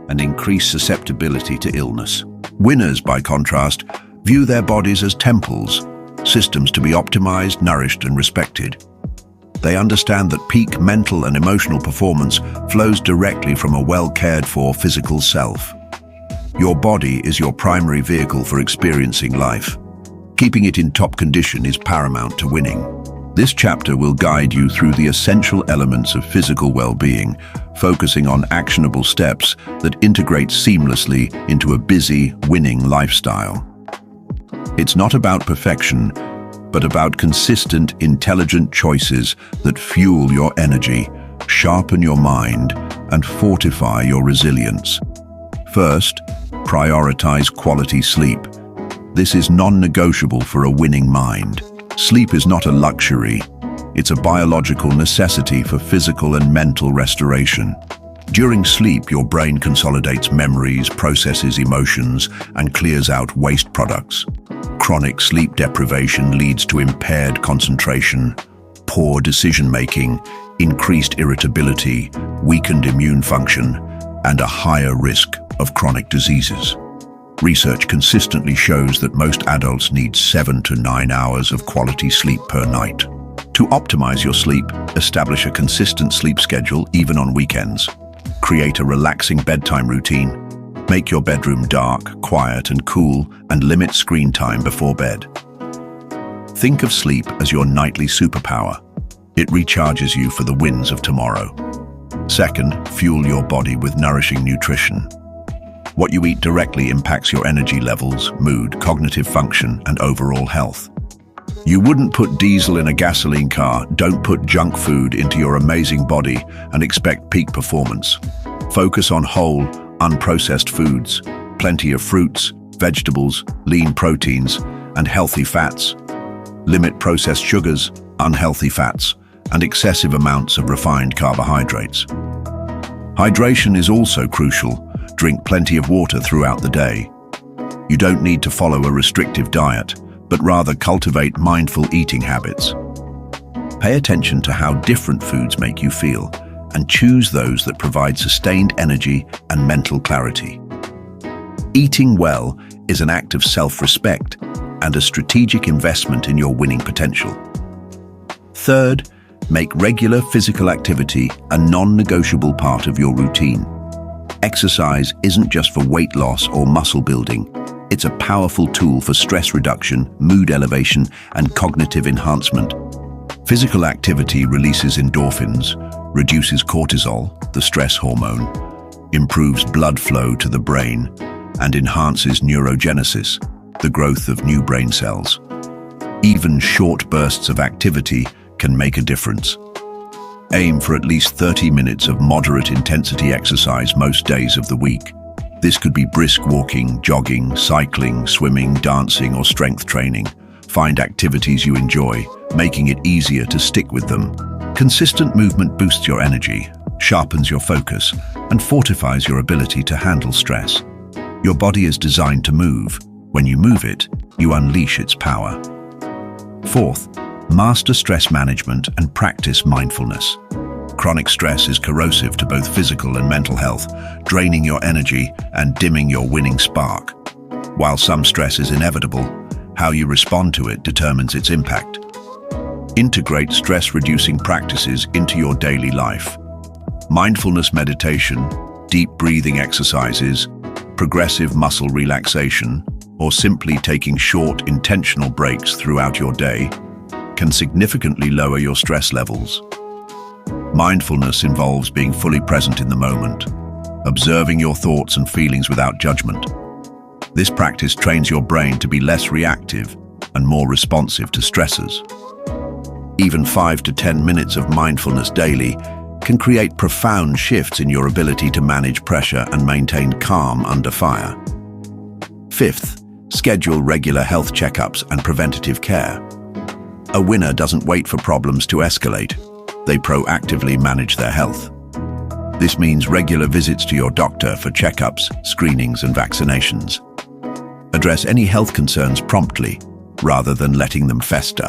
and increased susceptibility to illness. Winners, by contrast, view their bodies as temples, systems to be optimized, nourished, and respected. They understand that peak mental and emotional performance flows directly from a well-cared-for physical self. Your body is your primary vehicle for experiencing life. Keeping it in top condition is paramount to winning. This chapter will guide you through the essential elements of physical well-being, focusing on actionable steps that integrate seamlessly into a busy, winning lifestyle. It's not about perfection, but about consistent, intelligent choices that fuel your energy, sharpen your mind, and fortify your resilience. First, prioritize quality sleep. This is non-negotiable for a winning mind. Sleep is not a luxury. It's a biological necessity for physical and mental restoration. During sleep, your brain consolidates memories, processes emotions, and clears out waste products. Chronic sleep deprivation leads to impaired concentration, poor decision-making, increased irritability, weakened immune function, and a higher risk of chronic diseases. Research consistently shows that most adults need 7 to 9 hours of quality sleep per night. To optimize your sleep, establish a consistent sleep schedule even on weekends. Create a relaxing bedtime routine. Make your bedroom dark, quiet, and cool, and limit screen time before bed. Think of sleep as your nightly superpower. It recharges you for the winds of tomorrow. Second, fuel your body with nourishing nutrition. What you eat directly impacts your energy levels, mood, cognitive function, and overall health. You wouldn't put diesel in a gasoline car. Don't put junk food into your amazing body and expect peak performance. Focus on whole, unprocessed foods, plenty of fruits, vegetables, lean proteins, and healthy fats. Limit processed sugars, unhealthy fats, and excessive amounts of refined carbohydrates. Hydration is also crucial. Drink plenty of water throughout the day. You don't need to follow a restrictive diet, but rather cultivate mindful eating habits. Pay attention to how different foods make you feel, and choose those that provide sustained energy and mental clarity. Eating well is an act of self-respect and a strategic investment in your winning potential. Third, make regular physical activity a non-negotiable part of your routine. Exercise isn't just for weight loss or muscle building. It's a powerful tool for stress reduction, mood elevation, and cognitive enhancement. Physical activity releases endorphins, reduces cortisol, the stress hormone, improves blood flow to the brain, and enhances neurogenesis, the growth of new brain cells. Even short bursts of activity can make a difference. Aim for at least 30 minutes of moderate intensity exercise most days of the week. This could be brisk walking, jogging, cycling, swimming, dancing, or strength training. Find activities you enjoy, making it easier to stick with them. Consistent movement boosts your energy, sharpens your focus, and fortifies your ability to handle stress. Your body is designed to move. When you move it, you unleash its power. Fourth, master stress management and practice mindfulness. Chronic stress is corrosive to both physical and mental health, draining your energy and dimming your winning spark. While some stress is inevitable, how you respond to it determines its impact. Integrate stress-reducing practices into your daily life. Mindfulness meditation, deep breathing exercises, progressive muscle relaxation, or simply taking short, intentional breaks throughout your day can significantly lower your stress levels. Mindfulness involves being fully present in the moment, observing your thoughts and feelings without judgment. This practice trains your brain to be less reactive and more responsive to stressors. Even 5 to 10 minutes of mindfulness daily can create profound shifts in your ability to manage pressure and maintain calm under fire. Fifth, schedule regular health checkups and preventative care. A winner doesn't wait for problems to escalate. They proactively manage their health. This means regular visits to your doctor for checkups, screenings, and vaccinations. Address any health concerns promptly, rather than letting them fester.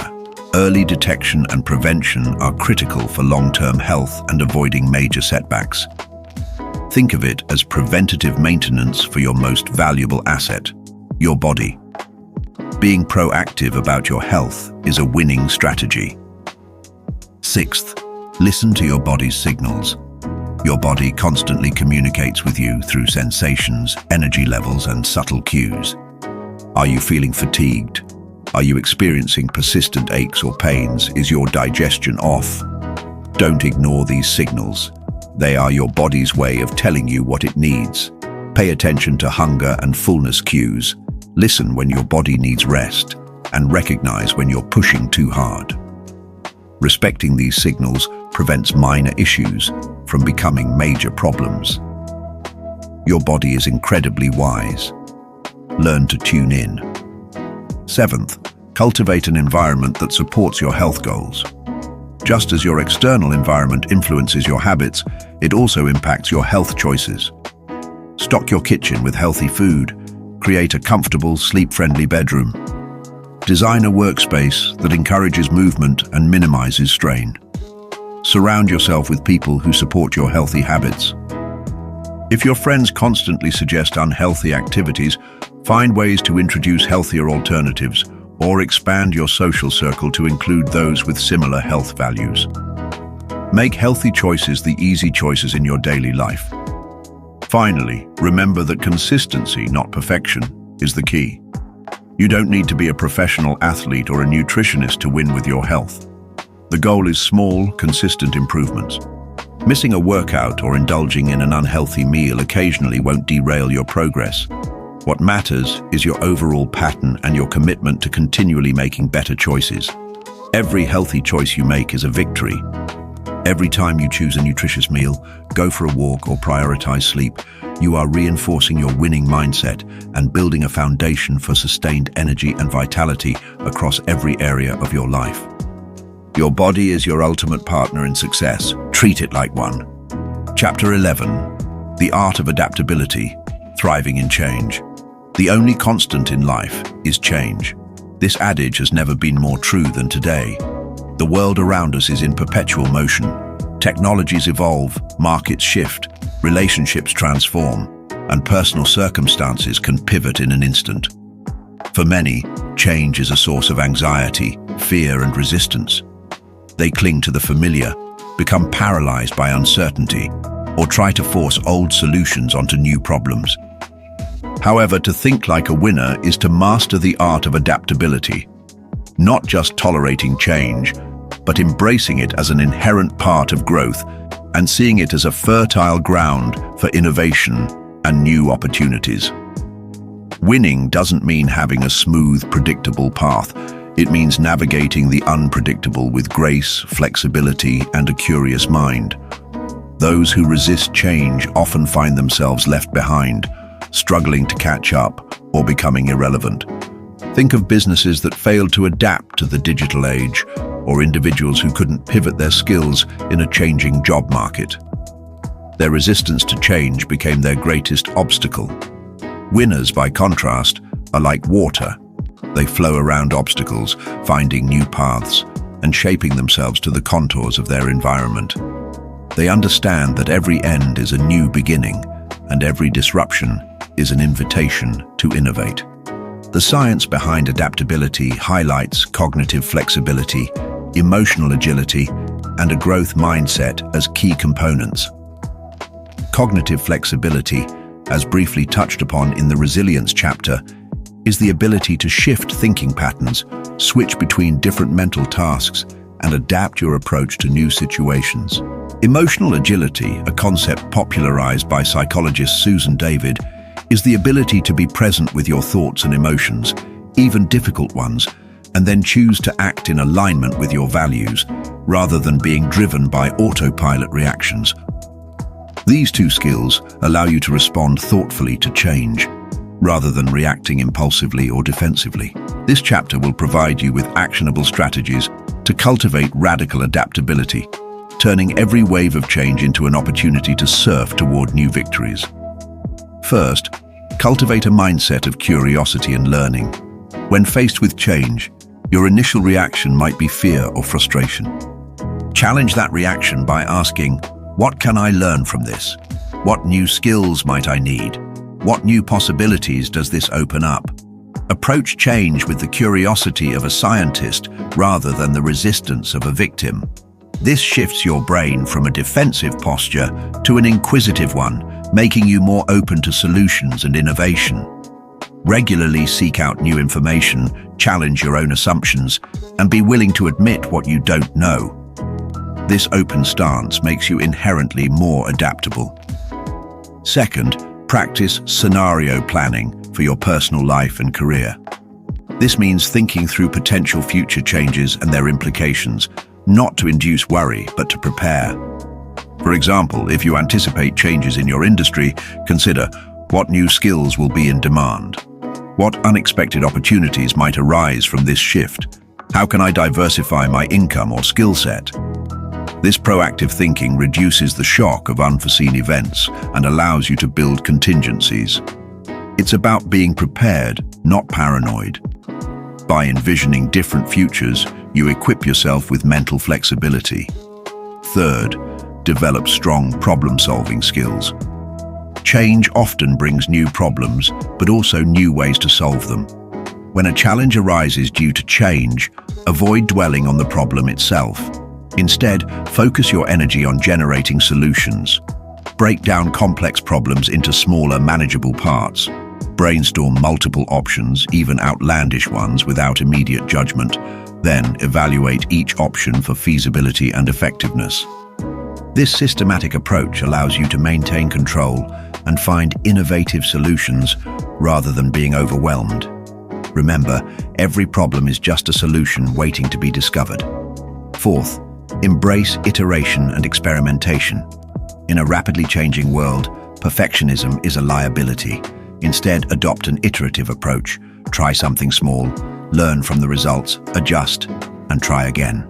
Early detection and prevention are critical for long-term health and avoiding major setbacks. Think of it as preventative maintenance for your most valuable asset, your body. Being proactive about your health is a winning strategy. Sixth, listen to your body's signals. Your body constantly communicates with you through sensations, energy levels, and subtle cues. Are you feeling fatigued? Are you experiencing persistent aches or pains? Is your digestion off? Don't ignore these signals. They are your body's way of telling you what it needs. Pay attention to hunger and fullness cues. Listen when your body needs rest, and recognize when you're pushing too hard. Respecting these signals prevents minor issues from becoming major problems. Your body is incredibly wise. Learn to tune in. Seventh, cultivate an environment that supports your health goals. Just as your external environment influences your habits, it also impacts your health choices. Stock your kitchen with healthy food. Create a comfortable, sleep-friendly bedroom. Design a workspace that encourages movement and minimizes strain. Surround yourself with people who support your healthy habits. If your friends constantly suggest unhealthy activities, find ways to introduce healthier alternatives or expand your social circle to include those with similar health values. Make healthy choices the easy choices in your daily life. Finally, remember that consistency, not perfection, is the key. You don't need to be a professional athlete or a nutritionist to win with your health. The goal is small, consistent improvements. Missing a workout or indulging in an unhealthy meal occasionally won't derail your progress. What matters is your overall pattern and your commitment to continually making better choices. Every healthy choice you make is a victory. Every time you choose a nutritious meal, go for a walk, or prioritize sleep, you are reinforcing your winning mindset and building a foundation for sustained energy and vitality across every area of your life. Your body is your ultimate partner in success. Treat it like one. Chapter 11. The Art of Adaptability, Thriving in Change. The only constant in life is change. This adage has never been more true than today. The world around us is in perpetual motion. Technologies evolve, markets shift, relationships transform, and personal circumstances can pivot in an instant. For many, change is a source of anxiety, fear, and resistance. They cling to the familiar, become paralyzed by uncertainty, or try to force old solutions onto new problems. However, to think like a winner is to master the art of adaptability, not just tolerating change, but embracing it as an inherent part of growth and seeing it as a fertile ground for innovation and new opportunities. Winning doesn't mean having a smooth, predictable path. It means navigating the unpredictable with grace, flexibility, and a curious mind. Those who resist change often find themselves left behind, struggling to catch up or becoming irrelevant. Think of businesses that failed to adapt to the digital age, or individuals who couldn't pivot their skills in a changing job market. Their resistance to change became their greatest obstacle. Winners, by contrast, are like water. They flow around obstacles, finding new paths and shaping themselves to the contours of their environment. They understand that every end is a new beginning, and every disruption is an invitation to innovate. The science behind adaptability highlights cognitive flexibility, emotional agility, and a growth mindset as key components. Cognitive flexibility, as briefly touched upon in the resilience chapter, is the ability to shift thinking patterns, switch between different mental tasks, and adapt your approach to new situations. Emotional agility, a concept popularized by psychologist Susan David, is the ability to be present with your thoughts and emotions, even difficult ones, and then choose to act in alignment with your values, rather than being driven by autopilot reactions. These two skills allow you to respond thoughtfully to change, rather than reacting impulsively or defensively. This chapter will provide you with actionable strategies to cultivate radical adaptability, turning every wave of change into an opportunity to surf toward new victories. First, cultivate a mindset of curiosity and learning. When faced with change, your initial reaction might be fear or frustration. Challenge that reaction by asking, what can I learn from this? What new skills might I need? What new possibilities does this open up? Approach change with the curiosity of a scientist rather than the resistance of a victim. This shifts your brain from a defensive posture to an inquisitive one, making you more open to solutions and innovation. Regularly seek out new information, challenge your own assumptions, and be willing to admit what you don't know. This open stance makes you inherently more adaptable. Second, practice scenario planning for your personal life and career. This means thinking through potential future changes and their implications, not to induce worry, but to prepare. For example, if you anticipate changes in your industry, consider what new skills will be in demand. What unexpected opportunities might arise from this shift? How can I diversify my income or skill set? This proactive thinking reduces the shock of unforeseen events and allows you to build contingencies. It's about being prepared, not paranoid. By envisioning different futures, you equip yourself with mental flexibility. Third, develop strong problem-solving skills. Change often brings new problems, but also new ways to solve them. When a challenge arises due to change, avoid dwelling on the problem itself. Instead, focus your energy on generating solutions. Break down complex problems into smaller, manageable parts. Brainstorm multiple options, even outlandish ones, without immediate judgment. Then, evaluate each option for feasibility and effectiveness. This systematic approach allows you to maintain control and find innovative solutions rather than being overwhelmed. Remember, every problem is just a solution waiting to be discovered. Fourth, embrace iteration and experimentation. In a rapidly changing world, perfectionism is a liability. Instead, adopt an iterative approach. Try something small, learn from the results, adjust, and try again.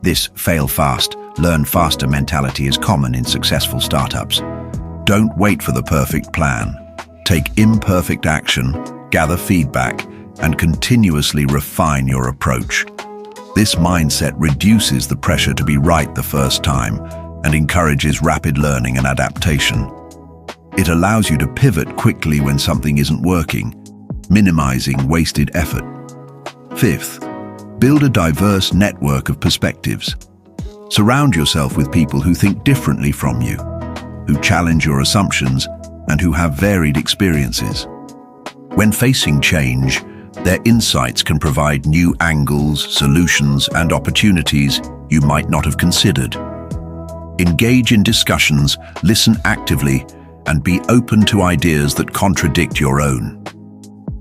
This fail fast, learn faster mentality is common in successful startups. Don't wait for the perfect plan. Take imperfect action, gather feedback, and continuously refine your approach. This mindset reduces the pressure to be right the first time and encourages rapid learning and adaptation. It allows you to pivot quickly when something isn't working, minimizing wasted effort. Fifth, build a diverse network of perspectives. Surround yourself with people who think differently from you, who challenge your assumptions, and who have varied experiences. When facing change, their insights can provide new angles, solutions, and opportunities you might not have considered. Engage in discussions, listen actively, and be open to ideas that contradict your own.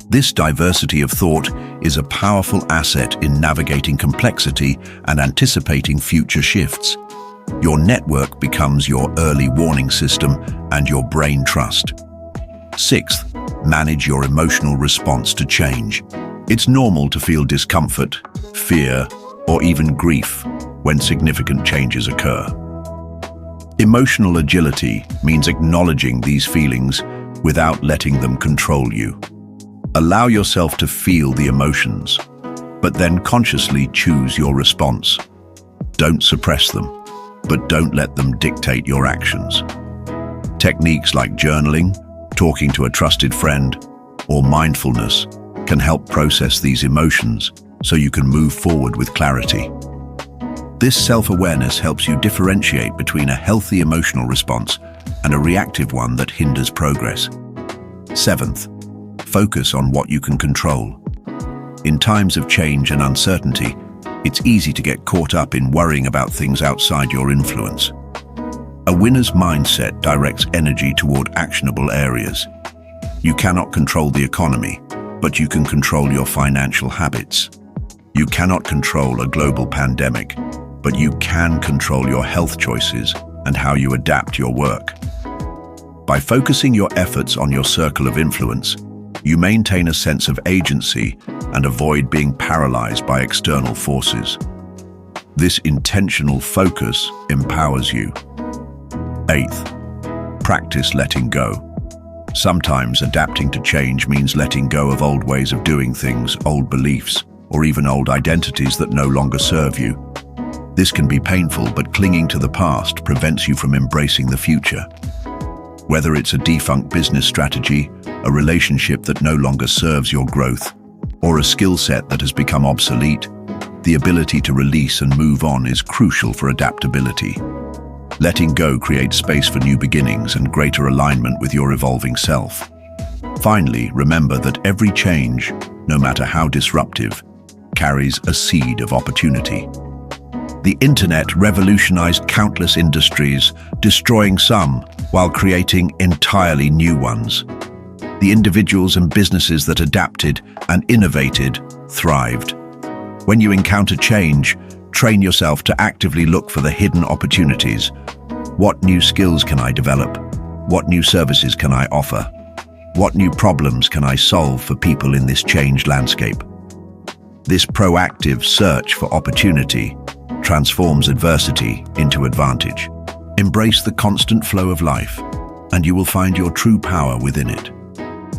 This diversity of thought is a powerful asset in navigating complexity and anticipating future shifts. Your network becomes your early warning system and your brain trust. Sixth, manage your emotional response to change. It's normal to feel discomfort, fear, or even grief when significant changes occur. Emotional agility means acknowledging these feelings without letting them control you. Allow yourself to feel the emotions, but then consciously choose your response. Don't suppress them, but don't let them dictate your actions. Techniques like journaling, talking to a trusted friend, or mindfulness can help process these emotions so you can move forward with clarity. This self-awareness helps you differentiate between a healthy emotional response and a reactive one that hinders progress. Seventh, focus on what you can control. In times of change and uncertainty, it's easy to get caught up in worrying about things outside your influence. A winner's mindset directs energy toward actionable areas. You cannot control the economy, but you can control your financial habits. You cannot control a global pandemic, but you can control your health choices and how you adapt your work. By focusing your efforts on your circle of influence, you maintain a sense of agency and avoid being paralyzed by external forces. This intentional focus empowers you. Eighth, practice letting go. Sometimes adapting to change means letting go of old ways of doing things, old beliefs, or even old identities that no longer serve you. This can be painful, but clinging to the past prevents you from embracing the future. Whether it's a defunct business strategy, a relationship that no longer serves your growth, or a skill set that has become obsolete, the ability to release and move on is crucial for adaptability. Letting go creates space for new beginnings and greater alignment with your evolving self. Finally, remember that every change, no matter how disruptive, carries a seed of opportunity. The internet revolutionized countless industries, destroying some while creating entirely new ones. The individuals and businesses that adapted and innovated thrived. When you encounter change, train yourself to actively look for the hidden opportunities. What new skills can I develop? What new services can I offer? What new problems can I solve for people in this changed landscape? This proactive search for opportunity transforms adversity into advantage. Embrace the constant flow of life, and you will find your true power within it.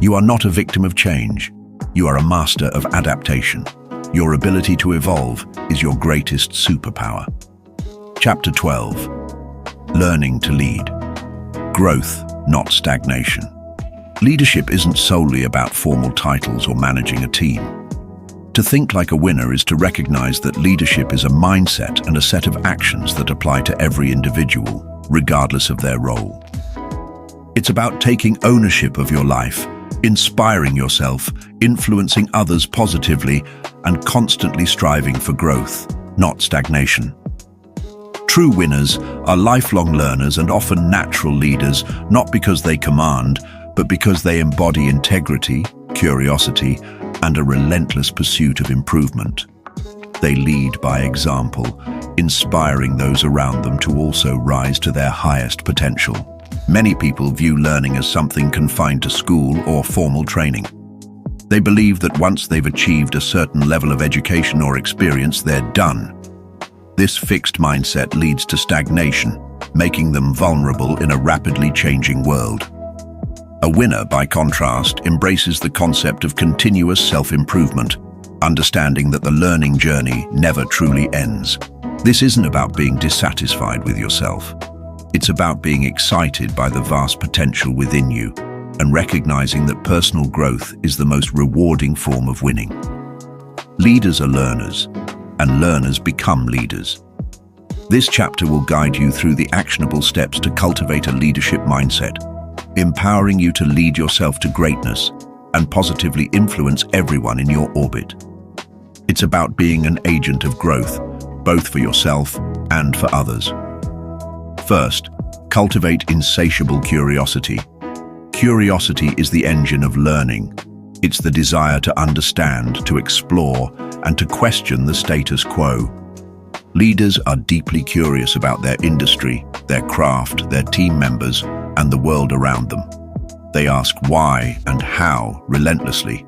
You are not a victim of change. You are a master of adaptation. Your ability to evolve is your greatest superpower. Chapter 12. Learning to lead. growth, not stagnation. Leadership isn't solely about formal titles or managing a team. To think like a winner is to recognize that leadership is a mindset and a set of actions that apply to every individual, regardless of their role. It's about taking ownership of your life, inspiring yourself, influencing others positively, and constantly striving for growth, not stagnation. True winners are lifelong learners and often natural leaders, not because they command, but because they embody integrity, curiosity, and a relentless pursuit of improvement. They lead by example, inspiring those around them to also rise to their highest potential. Many people view learning as something confined to school or formal training. They believe that once they've achieved a certain level of education or experience, they're done. This fixed mindset leads to stagnation, making them vulnerable in a rapidly changing world. A winner, by contrast, embraces the concept of continuous self-improvement, understanding that the learning journey never truly ends. This isn't about being dissatisfied with yourself. It's about being excited by the vast potential within you and recognizing that personal growth is the most rewarding form of winning. Leaders are learners, and learners become leaders. This chapter will guide you through the actionable steps to cultivate a leadership mindset, empowering you to lead yourself to greatness and positively influence everyone in your orbit. It's about being an agent of growth, both for yourself and for others. First, cultivate insatiable curiosity. Curiosity is the engine of learning. It's the desire to understand, to explore, and to question the status quo. Leaders are deeply curious about their industry, their craft, their team members, and the world around them. They ask why and how relentlessly.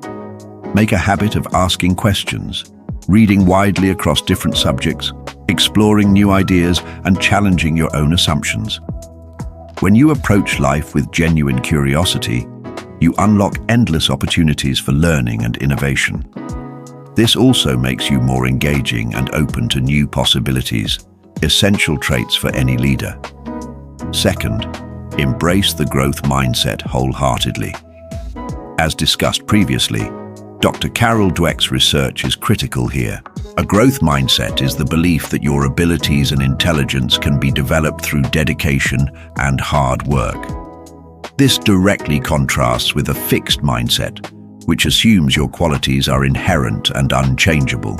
Make a habit of asking questions, reading widely across different subjects, exploring new ideas, and challenging your own assumptions. When you approach life with genuine curiosity, you unlock endless opportunities for learning and innovation. This also makes you more engaging and open to new possibilities, essential traits for any leader. Second, embrace the growth mindset wholeheartedly. As discussed previously, Dr. Carol Dweck's research is critical here. A growth mindset is the belief that your abilities and intelligence can be developed through dedication and hard work. This directly contrasts with a fixed mindset, which assumes your qualities are inherent and unchangeable.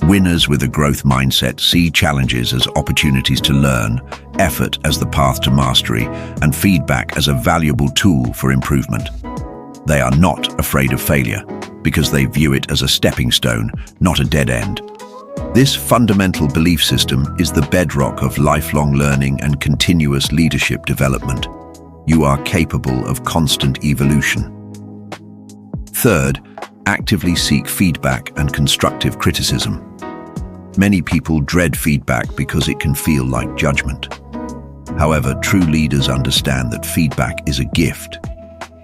Winners with a growth mindset see challenges as opportunities to learn, effort as the path to mastery, and feedback as a valuable tool for improvement. They are not afraid of failure, because they view it as a stepping stone, not a dead end. This fundamental belief system is the bedrock of lifelong learning and continuous leadership development. You are capable of constant evolution. Third, actively seek feedback and constructive criticism. Many people dread feedback because it can feel like judgment. However, true leaders understand that feedback is a gift.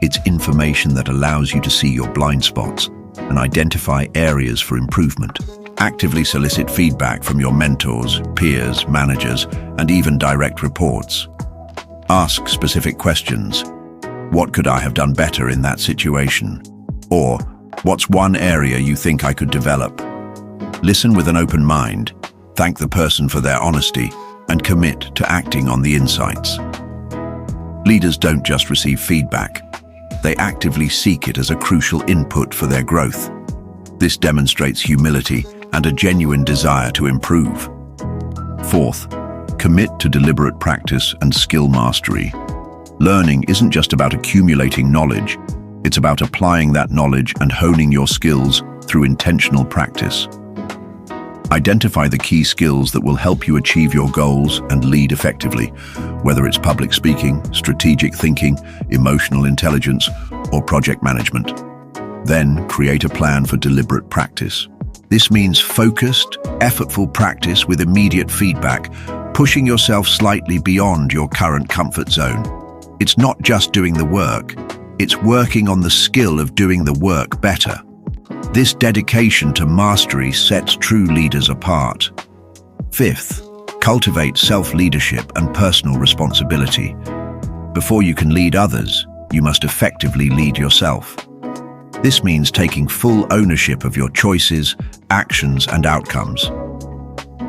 It's information that allows you to see your blind spots and identify areas for improvement. Actively solicit feedback from your mentors, peers, managers, and even direct reports. Ask specific questions. What could I have done better in that situation? Or, what's one area you think I could develop? Listen with an open mind, thank the person for their honesty, and commit to acting on the insights. Leaders don't just receive feedback. They actively seek it as a crucial input for their growth. This demonstrates humility and a genuine desire to improve. Fourth, commit to deliberate practice and skill mastery. Learning isn't just about accumulating knowledge, it's about applying that knowledge and honing your skills through intentional practice. Identify the key skills that will help you achieve your goals and lead effectively, whether it's public speaking, strategic thinking, emotional intelligence, or project management. Then create a plan for deliberate practice. This means focused, effortful practice with immediate feedback, pushing yourself slightly beyond your current comfort zone. It's not just doing the work, it's working on the skill of doing the work better. This dedication to mastery sets true leaders apart. Fifth, cultivate self-leadership and personal responsibility. Before you can lead others, you must effectively lead yourself. This means taking full ownership of your choices, actions, and outcomes.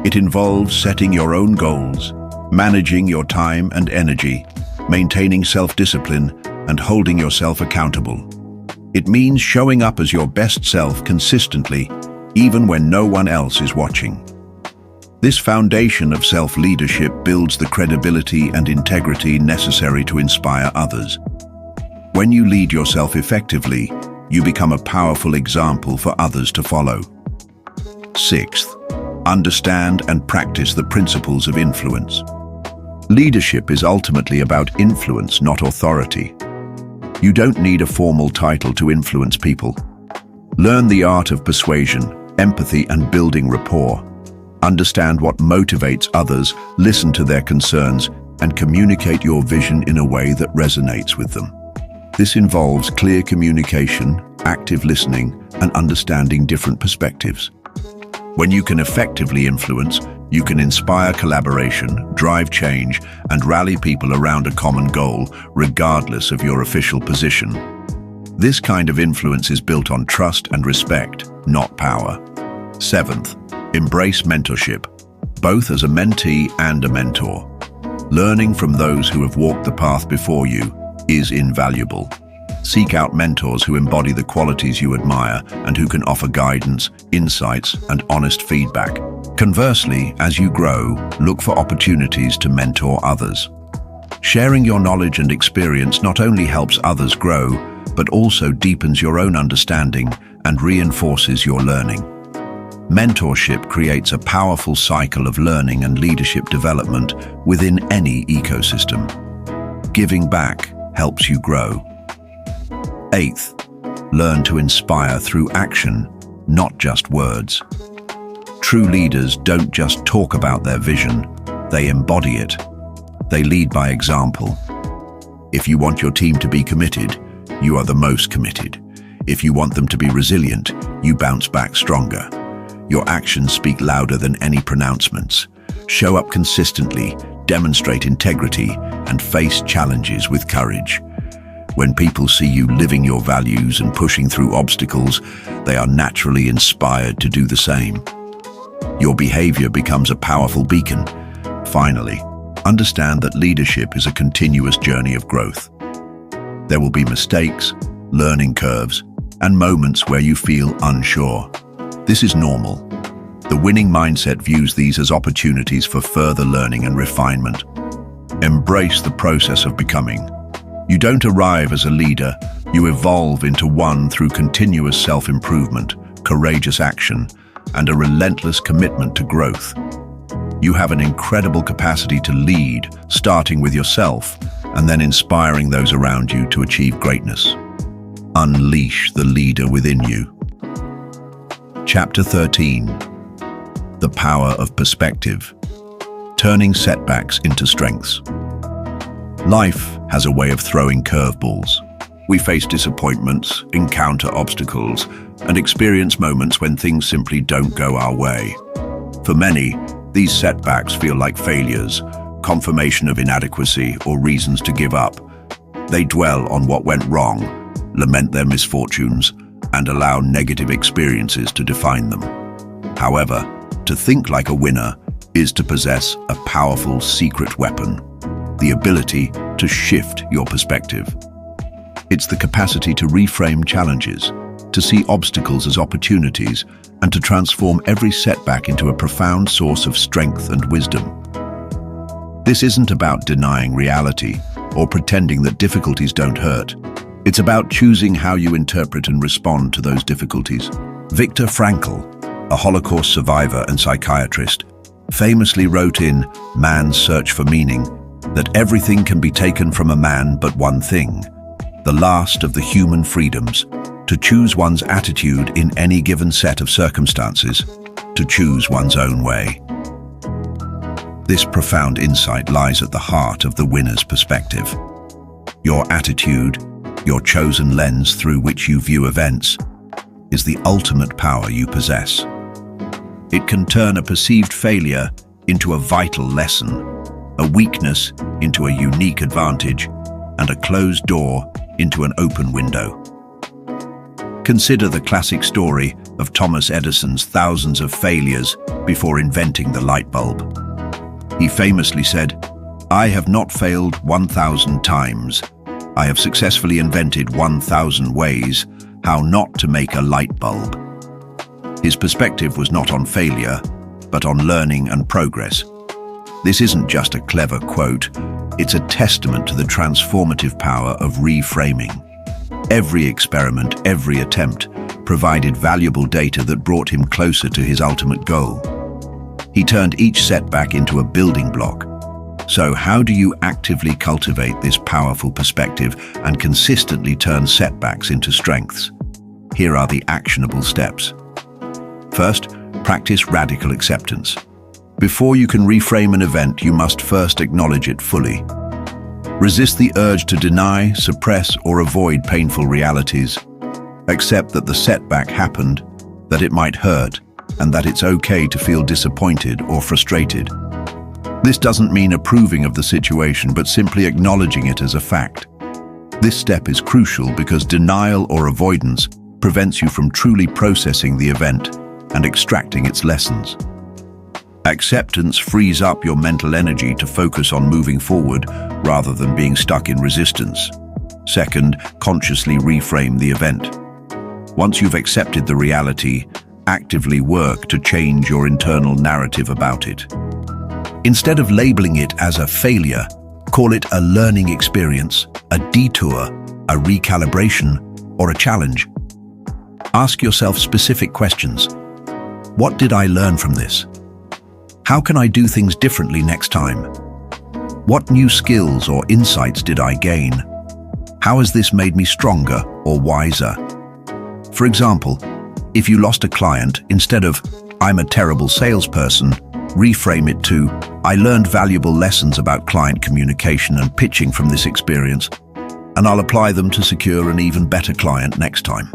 It involves setting your own goals, managing your time and energy, maintaining self-discipline, and holding yourself accountable. It means showing up as your best self consistently, even when no one else is watching. This foundation of self-leadership builds the credibility and integrity necessary to inspire others. When you lead yourself effectively, you become a powerful example for others to follow. Sixth, understand and practice the principles of influence. Leadership is ultimately about influence, not authority. You don't need a formal title to influence people. Learn the art of persuasion, empathy, and building rapport. Understand what motivates others, listen to their concerns, and communicate your vision in a way that resonates with them. This involves clear communication, active listening, and understanding different perspectives. When you can effectively influence, you can inspire collaboration, drive change, and rally people around a common goal, regardless of your official position. This kind of influence is built on trust and respect, not power. Seventh, embrace mentorship, both as a mentee and a mentor. Learning from those who have walked the path before you is invaluable. Seek out mentors who embody the qualities you admire and who can offer guidance, insights, and honest feedback. Conversely, as you grow, look for opportunities to mentor others. Sharing your knowledge and experience not only helps others grow, but also deepens your own understanding and reinforces your learning. Mentorship creates a powerful cycle of learning and leadership development within any ecosystem. Giving back helps you grow. Eighth, learn to inspire through action, not just words. True leaders don't just talk about their vision, they embody it. They lead by example. If you want your team to be committed, you are the most committed. If you want them to be resilient, you bounce back stronger. Your actions speak louder than any pronouncements. Show up consistently, demonstrate integrity, and face challenges with courage. When people see you living your values and pushing through obstacles, they are naturally inspired to do the same. Your behavior becomes a powerful beacon. Finally, understand that leadership is a continuous journey of growth. There will be mistakes, learning curves, and moments where you feel unsure. This is normal. The winning mindset views these as opportunities for further learning and refinement. Embrace the process of becoming. You don't arrive as a leader, you evolve into one through continuous self-improvement, courageous action, and a relentless commitment to growth. You have an incredible capacity to lead, starting with yourself, and then inspiring those around you to achieve greatness. Unleash the leader within you. Chapter 13. The Power of Perspective. Turning setbacks into strengths. Life has a way of throwing curveballs. We face disappointments, encounter obstacles, and experience moments when things simply don't go our way. For many, these setbacks feel like failures, confirmation of inadequacy, or reasons to give up. They dwell on what went wrong, lament their misfortunes, and allow negative experiences to define them. However, to think like a winner is to possess a powerful secret weapon, the ability to shift your perspective. It's the capacity to reframe challenges, to see obstacles as opportunities, and to transform every setback into a profound source of strength and wisdom. This isn't about denying reality or pretending that difficulties don't hurt. It's about choosing how you interpret and respond to those difficulties. Viktor Frankl, a Holocaust survivor and psychiatrist, famously wrote in Man's Search for Meaning that everything can be taken from a man but one thing, the last of the human freedoms, to choose one's attitude in any given set of circumstances, to choose one's own way. This profound insight lies at the heart of the winner's perspective. Your attitude, your chosen lens through which you view events, is the ultimate power you possess. It can turn a perceived failure into a vital lesson, a weakness into a unique advantage, and a closed door into an open window. Consider the classic story of Thomas Edison's thousands of failures before inventing the light bulb. He famously said, "I have not failed 1,000 times. I have successfully invented 1,000 ways how not to make a light bulb." His perspective was not on failure, but on learning and progress. This isn't just a clever quote, it's a testament to the transformative power of reframing. Every experiment, every attempt, provided valuable data that brought him closer to his ultimate goal. He turned each setback into a building block. So how do you actively cultivate this powerful perspective and consistently turn setbacks into strengths? Here are the actionable steps. First, practice radical acceptance. Before you can reframe an event, you must first acknowledge it fully. Resist the urge to deny, suppress, or avoid painful realities. Accept that the setback happened, that it might hurt, and that it's okay to feel disappointed or frustrated. This doesn't mean approving of the situation, but simply acknowledging it as a fact. This step is crucial because denial or avoidance prevents you from truly processing the event and extracting its lessons. Acceptance frees up your mental energy to focus on moving forward rather than being stuck in resistance. Second, consciously reframe the event. Once you've accepted the reality, actively work to change your internal narrative about it. Instead of labeling it as a failure, call it a learning experience, a detour, a recalibration, or a challenge. Ask yourself specific questions. What did I learn from this? How can I do things differently next time? What new skills or insights did I gain? How has this made me stronger or wiser? For example, if you lost a client, instead of "I'm a terrible salesperson," reframe it to "I learned valuable lessons about client communication and pitching from this experience, and I'll apply them to secure an even better client next time."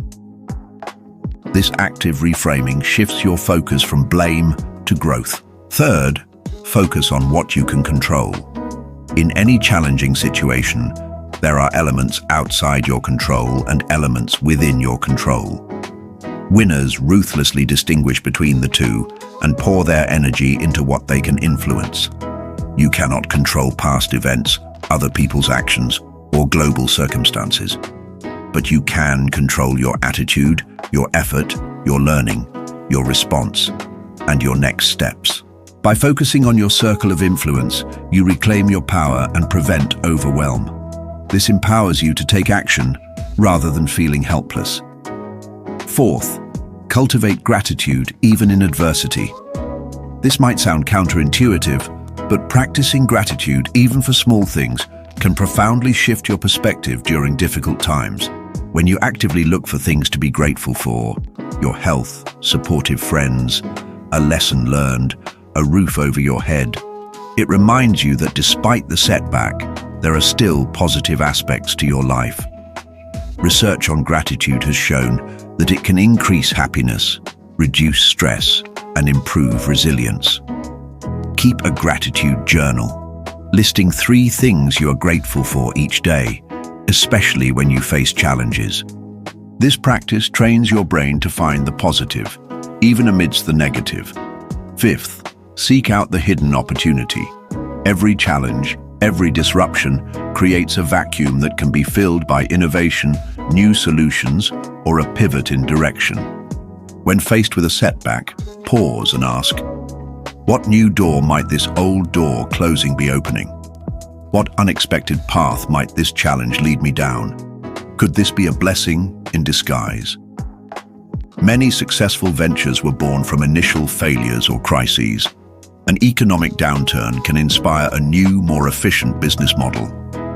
This active reframing shifts your focus from blame to growth. Third, focus on what you can control. In any challenging situation, there are elements outside your control and elements within your control. Winners ruthlessly distinguish between the two and pour their energy into what they can influence. You cannot control past events, other people's actions, or global circumstances. But you can control your attitude, your effort, your learning, your response, and your next steps. By focusing on your circle of influence, you reclaim your power and prevent overwhelm. This empowers you to take action rather than feeling helpless. Fourth, cultivate gratitude even in adversity. This might sound counterintuitive, but practicing gratitude even for small things can profoundly shift your perspective during difficult times. When you actively look for things to be grateful for, your health, supportive friends, a lesson learned, a roof over your head, it reminds you that despite the setback, there are still positive aspects to your life. Research on gratitude has shown that it can increase happiness, reduce stress, and improve resilience. Keep a gratitude journal, listing 3 things you are grateful for each day, especially when you face challenges. This practice trains your brain to find the positive, even amidst the negative. Fifth, seek out the hidden opportunity. Every challenge, every disruption creates a vacuum that can be filled by innovation, new solutions, or a pivot in direction. When faced with a setback, pause and ask, what new door might this old door closing be opening? What unexpected path might this challenge lead me down? Could this be a blessing in disguise? Many successful ventures were born from initial failures or crises. An economic downturn can inspire a new, more efficient business model.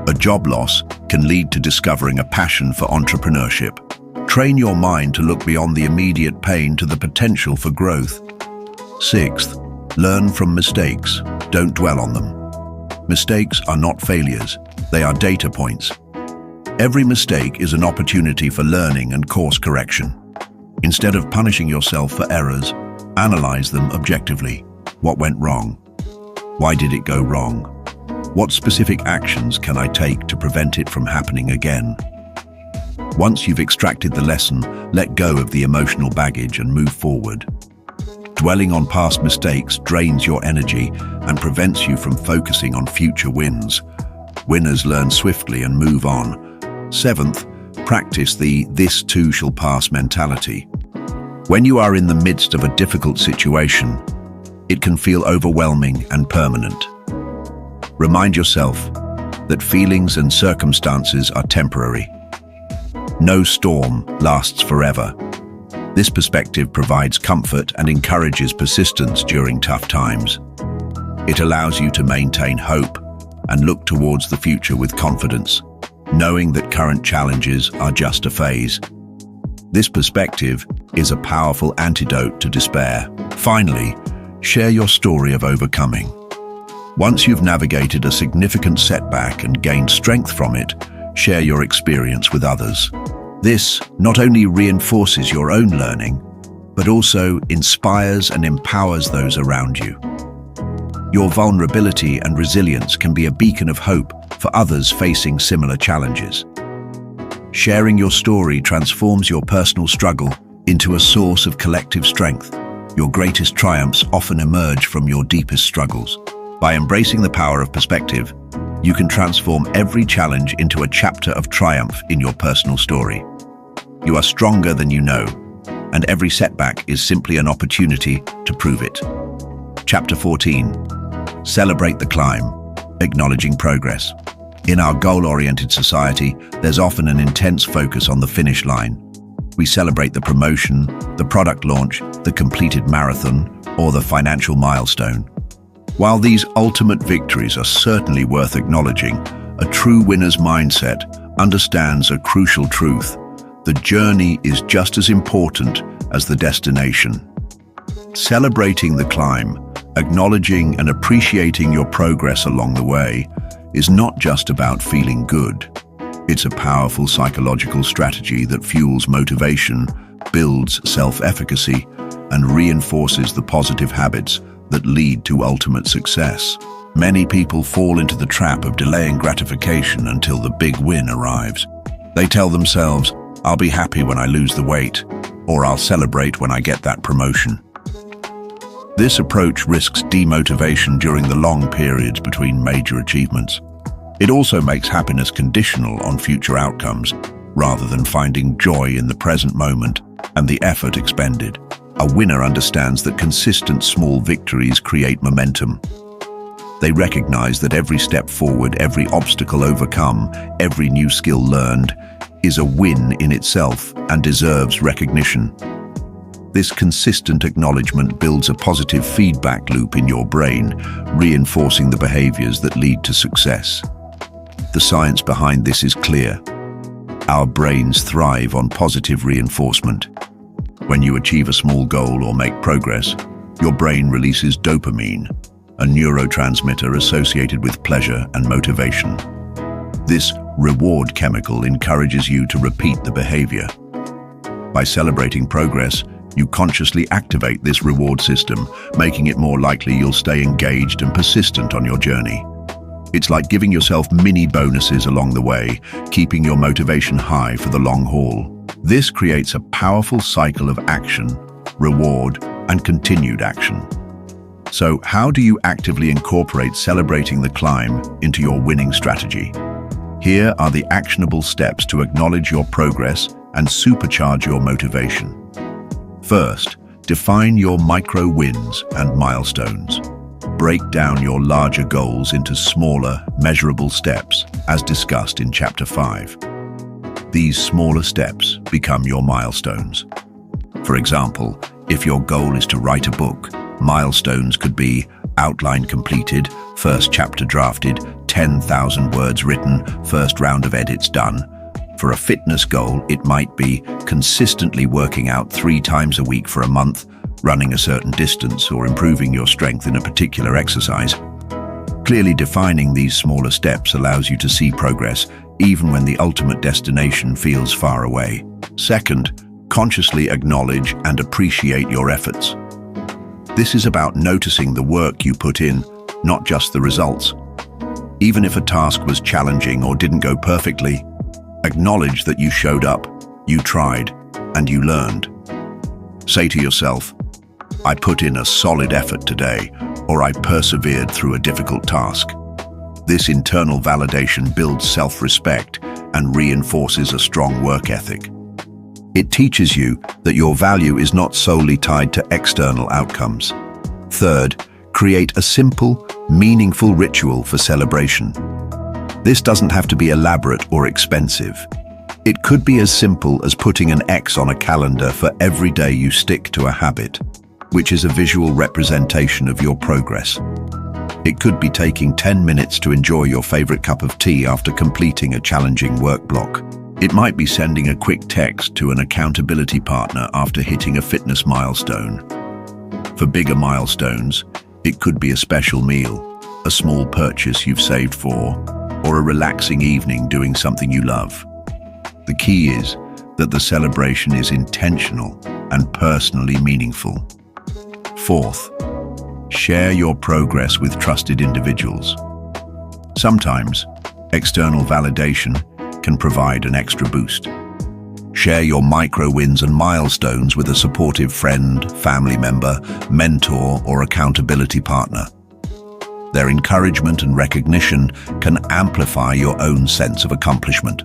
A job loss can lead to discovering a passion for entrepreneurship. Train your mind to look beyond the immediate pain to the potential for growth. Sixth, learn from mistakes. Don't dwell on them. Mistakes are not failures, they are data points. Every mistake is an opportunity for learning and course correction. Instead of punishing yourself for errors, analyze them objectively. What went wrong? Why did it go wrong? What specific actions can I take to prevent it from happening again? Once you've extracted the lesson, let go of the emotional baggage and move forward. Dwelling on past mistakes drains your energy and prevents you from focusing on future wins. Winners learn swiftly and move on. 7th, practice the "this too shall pass" mentality. When you are in the midst of a difficult situation, it can feel overwhelming and permanent. Remind yourself that feelings and circumstances are temporary. No storm lasts forever. This perspective provides comfort and encourages persistence during tough times. It allows you to maintain hope and look towards the future with confidence, knowing that current challenges are just a phase. This perspective is a powerful antidote to despair. Finally, share your story of overcoming. Once you've navigated a significant setback and gained strength from it, share your experience with others. This not only reinforces your own learning, but also inspires and empowers those around you. Your vulnerability and resilience can be a beacon of hope for others facing similar challenges. Sharing your story transforms your personal struggle into a source of collective strength. Your greatest triumphs often emerge from your deepest struggles. By embracing the power of perspective, you can transform every challenge into a chapter of triumph in your personal story. You are stronger than you know, and every setback is simply an opportunity to prove it. Chapter 14. Celebrate the climb, acknowledging progress. In our goal-oriented society, there's often an intense focus on the finish line. We celebrate the promotion, the product launch, the completed marathon, or the financial milestone. While these ultimate victories are certainly worth acknowledging, a true winner's mindset understands a crucial truth: the journey is just as important as the destination. Celebrating the climb, acknowledging and appreciating your progress along the way, is not just about feeling good. It's a powerful psychological strategy that fuels motivation, builds self-efficacy, and reinforces the positive habits that lead to ultimate success. Many people fall into the trap of delaying gratification until the big win arrives. They tell themselves, "I'll be happy when I lose the weight," or "I'll celebrate when I get that promotion." This approach risks demotivation during the long periods between major achievements. It also makes happiness conditional on future outcomes, rather than finding joy in the present moment and the effort expended. A winner understands that consistent small victories create momentum. They recognize that every step forward, every obstacle overcome, every new skill learned is a win in itself and deserves recognition. This consistent acknowledgement builds a positive feedback loop in your brain, reinforcing the behaviors that lead to success. The science behind this is clear. Our brains thrive on positive reinforcement. When you achieve a small goal or make progress, your brain releases dopamine, a neurotransmitter associated with pleasure and motivation. This reward chemical encourages you to repeat the behavior. By celebrating progress, you consciously activate this reward system, making it more likely you'll stay engaged and persistent on your journey. It's like giving yourself mini bonuses along the way, keeping your motivation high for the long haul. This creates a powerful cycle of action, reward, and continued action. So, how do you actively incorporate celebrating the climb into your winning strategy? Here are the actionable steps to acknowledge your progress and supercharge your motivation. First, define your micro wins and milestones. Break down your larger goals into smaller, measurable steps, as discussed in Chapter 5. These smaller steps become your milestones. For example, if your goal is to write a book, milestones could be outline completed, first chapter drafted, 10,000 words written, first round of edits done. For a fitness goal, it might be consistently working out 3 times a week for a month, running a certain distance, or improving your strength in a particular exercise. Clearly defining these smaller steps allows you to see progress even when the ultimate destination feels far away. Second, consciously acknowledge and appreciate your efforts. This is about noticing the work you put in, not just the results. Even if a task was challenging or didn't go perfectly, acknowledge that you showed up, you tried, and you learned. Say to yourself, I put in a solid effort today, or I persevered through a difficult task. This internal validation builds self-respect and reinforces a strong work ethic. It teaches you that your value is not solely tied to external outcomes. Third, create a simple, meaningful ritual for celebration. This doesn't have to be elaborate or expensive. It could be as simple as putting an X on a calendar for every day you stick to a habit, which is a visual representation of your progress. It could be taking 10 minutes to enjoy your favorite cup of tea after completing a challenging work block. It might be sending a quick text to an accountability partner after hitting a fitness milestone. For bigger milestones, it could be a special meal, a small purchase you've saved for, or a relaxing evening doing something you love. The key is that the celebration is intentional and personally meaningful. Fourth, share your progress with trusted individuals. Sometimes, external validation can provide an extra boost. Share your micro wins and milestones with a supportive friend, family member, mentor, or accountability partner. Their encouragement and recognition can amplify your own sense of accomplishment.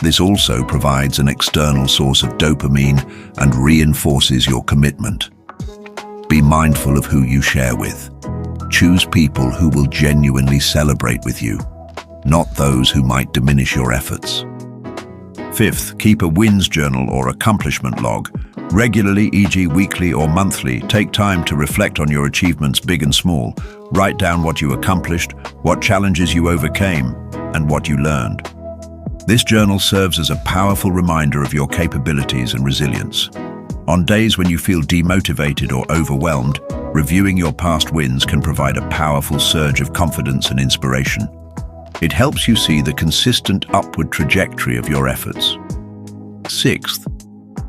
This also provides an external source of dopamine and reinforces your commitment. Be mindful of who you share with. Choose people who will genuinely celebrate with you, not those who might diminish your efforts. Fifth, keep a wins journal or accomplishment log. Regularly, e.g. weekly or monthly, take time to reflect on your achievements, big and small. Write down what you accomplished, what challenges you overcame, and what you learned. This journal serves as a powerful reminder of your capabilities and resilience. On days when you feel demotivated or overwhelmed, reviewing your past wins can provide a powerful surge of confidence and inspiration. It helps you see the consistent upward trajectory of your efforts. Sixth,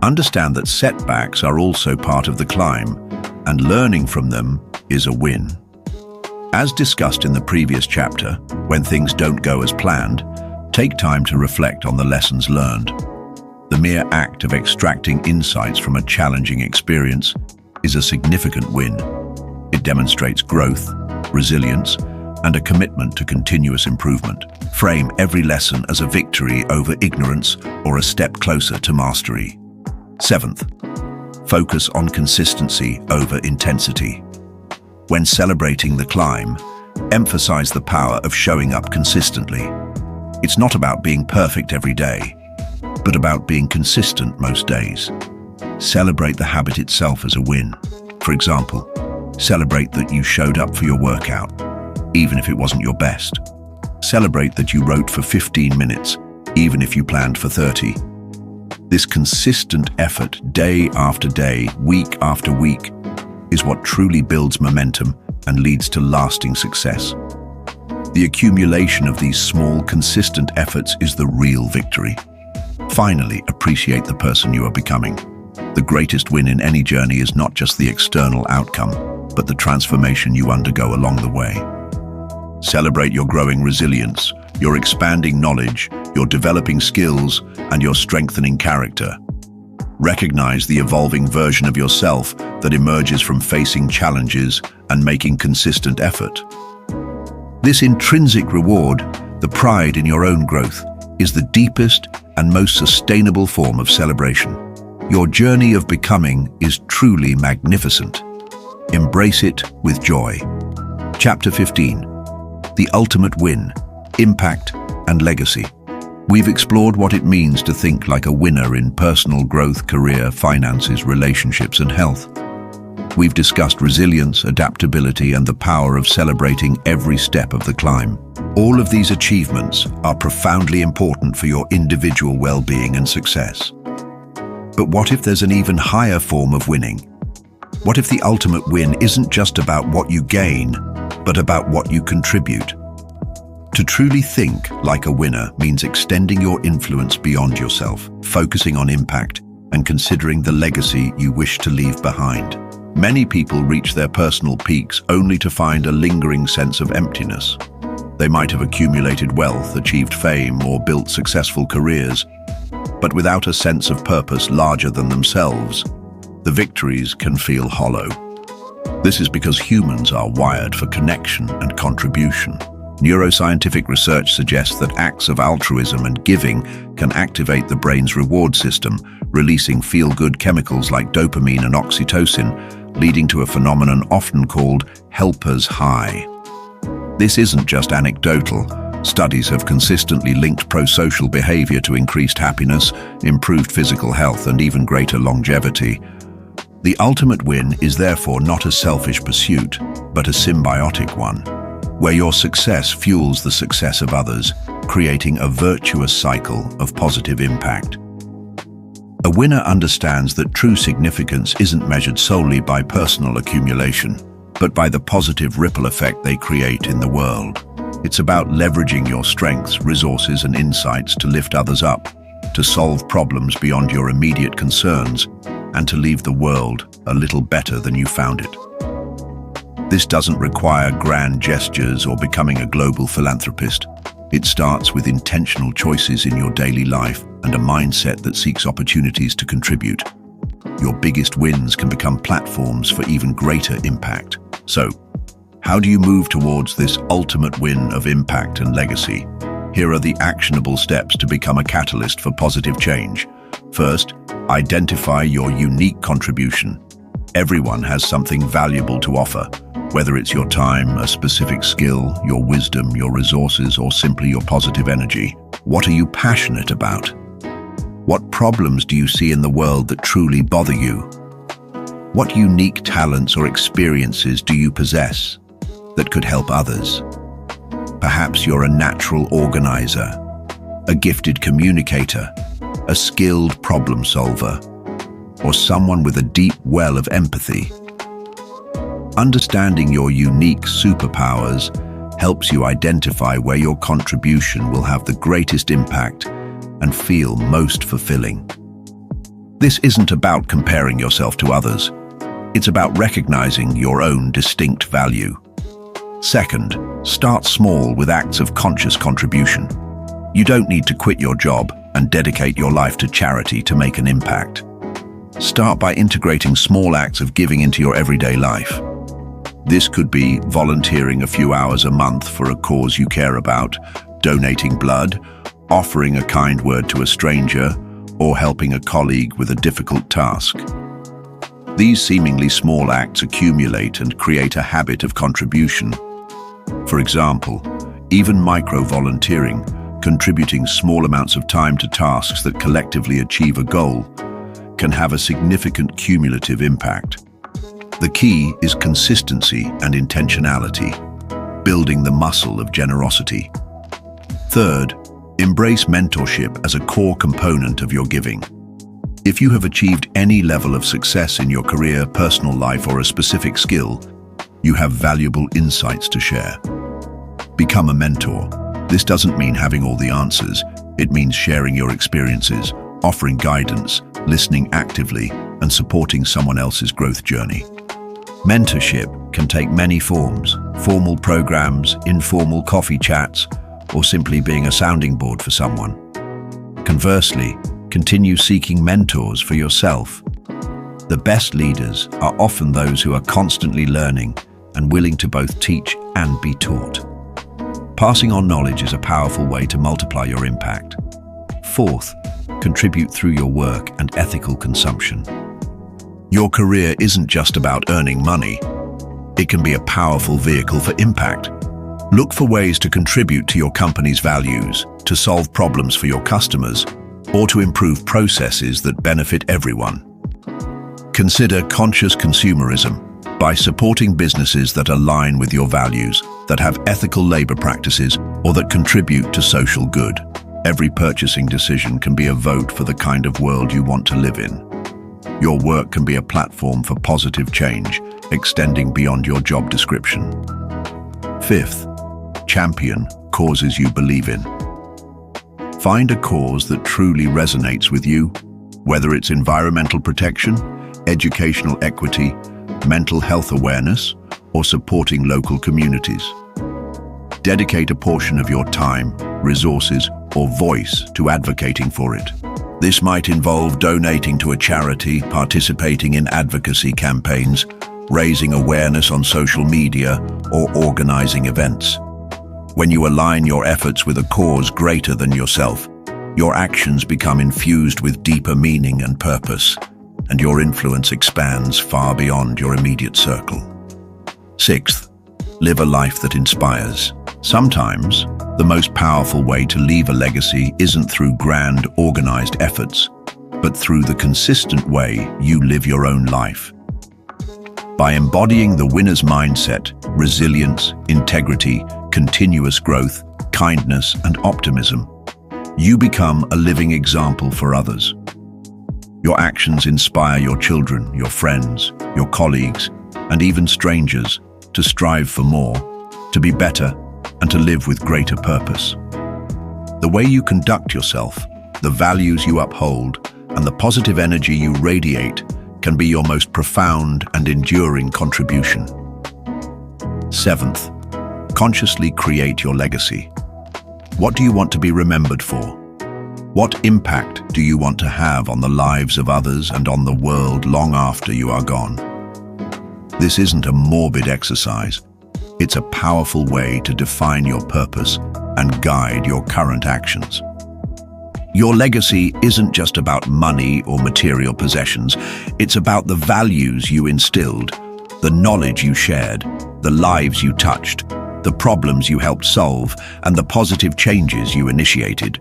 understand that setbacks are also part of the climb, and learning from them is a win. As discussed in the previous chapter, when things don't go as planned, take time to reflect on the lessons learned. The mere act of extracting insights from a challenging experience is a significant win. It demonstrates growth, resilience, and a commitment to continuous improvement. Frame every lesson as a victory over ignorance or a step closer to mastery. Seventh, focus on consistency over intensity. When celebrating the climb, emphasize the power of showing up consistently. It's not about being perfect every day, but about being consistent most days. Celebrate the habit itself as a win. For example, celebrate that you showed up for your workout, even if it wasn't your best. Celebrate that you wrote for 15 minutes, even if you planned for 30. This consistent effort, day after day, week after week, is what truly builds momentum and leads to lasting success. The accumulation of these small, consistent efforts is the real victory. Finally, appreciate the person you are becoming. The greatest win in any journey is not just the external outcome, but the transformation you undergo along the way. Celebrate your growing resilience, your expanding knowledge, your developing skills, and your strengthening character. Recognize the evolving version of yourself that emerges from facing challenges and making consistent effort. This intrinsic reward, the pride in your own growth, is the deepest and most sustainable form of celebration. Your journey of becoming is truly magnificent. Embrace it with joy. Chapter 15. The ultimate win, impact, and legacy. We've explored what it means to think like a winner in personal growth, career, finances, relationships, and health. We've discussed resilience, adaptability, and the power of celebrating every step of the climb. All of these achievements are profoundly important for your individual well-being and success. But what if there's an even higher form of winning? What if the ultimate win isn't just about what you gain, but about what you contribute? To truly think like a winner means extending your influence beyond yourself, focusing on impact, and considering the legacy you wish to leave behind. Many people reach their personal peaks only to find a lingering sense of emptiness. They might have accumulated wealth, achieved fame, or built successful careers, but without a sense of purpose larger than themselves, the victories can feel hollow. This is because humans are wired for connection and contribution. Neuroscientific research suggests that acts of altruism and giving can activate the brain's reward system, releasing feel-good chemicals like dopamine and oxytocin, leading to a phenomenon often called helper's high. This isn't just anecdotal. Studies have consistently linked pro-social behavior to increased happiness, improved physical health, and even greater longevity. The ultimate win is therefore not a selfish pursuit, but a symbiotic one, where your success fuels the success of others, creating a virtuous cycle of positive impact. A winner understands that true significance isn't measured solely by personal accumulation, but by the positive ripple effect they create in the world. It's about leveraging your strengths, resources, and insights to lift others up, to solve problems beyond your immediate concerns, and to leave the world a little better than you found it. This doesn't require grand gestures or becoming a global philanthropist. It starts with intentional choices in your daily life and a mindset that seeks opportunities to contribute. Your biggest wins can become platforms for even greater impact. So, how do you move towards this ultimate win of impact and legacy? Here are the actionable steps to become a catalyst for positive change. First, identify your unique contribution. Everyone has something valuable to offer, whether it's your time, a specific skill, your wisdom, your resources, or simply your positive energy. What are you passionate about? What problems do you see in the world that truly bother you? What unique talents or experiences do you possess that could help others? Perhaps you're a natural organizer, a gifted communicator, a skilled problem solver, or someone with a deep well of empathy. Understanding your unique superpowers helps you identify where your contribution will have the greatest impact and feel most fulfilling. This isn't about comparing yourself to others. It's about recognizing your own distinct value. Second, start small with acts of conscious contribution. You don't need to quit your job and dedicate your life to charity to make an impact. Start by integrating small acts of giving into your everyday life. This could be volunteering a few hours a month for a cause you care about, donating blood, offering a kind word to a stranger, or helping a colleague with a difficult task. These seemingly small acts accumulate and create a habit of contribution. For example, even micro-volunteering, contributing small amounts of time to tasks that collectively achieve a goal, can have a significant cumulative impact. The key is consistency and intentionality, building the muscle of generosity. Third, embrace mentorship as a core component of your giving. If you have achieved any level of success in your career, personal life, or a specific skill, you have valuable insights to share. Become a mentor. This doesn't mean having all the answers. It means sharing your experiences, offering guidance, listening actively, and supporting someone else's growth journey. Mentorship can take many forms: formal programs, informal coffee chats, or simply being a sounding board for someone. Conversely, continue seeking mentors for yourself. The best leaders are often those who are constantly learning and willing to both teach and be taught. Passing on knowledge is a powerful way to multiply your impact. Fourth, contribute through your work and ethical consumption. Your career isn't just about earning money. It can be a powerful vehicle for impact. Look for ways to contribute to your company's values, to solve problems for your customers, or to improve processes that benefit everyone. Consider conscious consumerism by supporting businesses that align with your values, that have ethical labor practices, or that contribute to social good. Every purchasing decision can be a vote for the kind of world you want to live in. Your work can be a platform for positive change, extending beyond your job description. Fifth, champion causes you believe in. Find a cause that truly resonates with you, whether it's environmental protection, educational equity, mental health awareness, or supporting local communities. Dedicate a portion of your time, resources, or voice to advocating for it. This might involve donating to a charity, participating in advocacy campaigns, raising awareness on social media, or organizing events. When you align your efforts with a cause greater than yourself, your actions become infused with deeper meaning and purpose, and your influence expands far beyond your immediate circle. Sixth, live a life that inspires. Sometimes, the most powerful way to leave a legacy isn't through grand, organized efforts, but through the consistent way you live your own life. By embodying the winner's mindset, resilience, integrity, continuous growth, kindness, and optimism, you become a living example for others. Your actions inspire your children, your friends, your colleagues, and even strangers to strive for more, to be better, and to live with greater purpose. The way you conduct yourself, the values you uphold, and the positive energy you radiate can be your most profound and enduring contribution. Seventh, consciously create your legacy. What do you want to be remembered for? What impact do you want to have on the lives of others and on the world long after you are gone? This isn't a morbid exercise. It's a powerful way to define your purpose and guide your current actions. Your legacy isn't just about money or material possessions. It's about the values you instilled, the knowledge you shared, the lives you touched, the problems you helped solve, and the positive changes you initiated.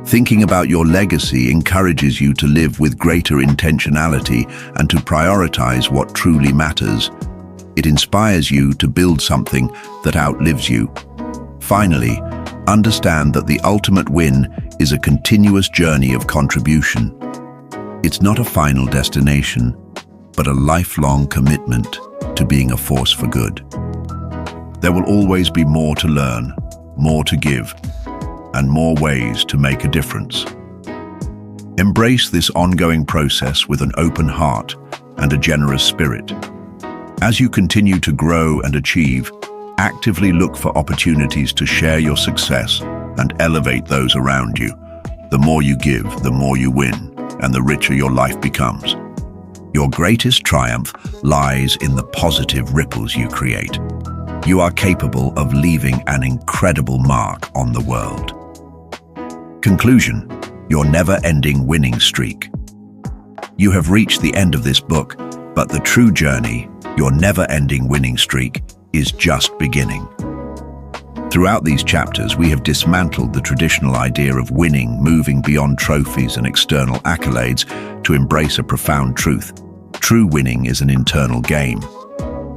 Thinking about your legacy encourages you to live with greater intentionality and to prioritize what truly matters. It inspires you to build something that outlives you. Finally, understand that the ultimate win is a continuous journey of contribution. It's not a final destination, but a lifelong commitment to being a force for good. There will always be more to learn, more to give, and more ways to make a difference. Embrace this ongoing process with an open heart and a generous spirit. As you continue to grow and achieve, actively look for opportunities to share your success and elevate those around you. The more you give, the more you win, and the richer your life becomes. Your greatest triumph lies in the positive ripples you create. You are capable of leaving an incredible mark on the world. Conclusion: your never-ending winning streak. You have reached the end of this book, but the true journey, your never-ending winning streak, is just beginning. Throughout these chapters, we have dismantled the traditional idea of winning, moving beyond trophies and external accolades to embrace a profound truth. True winning is an internal game.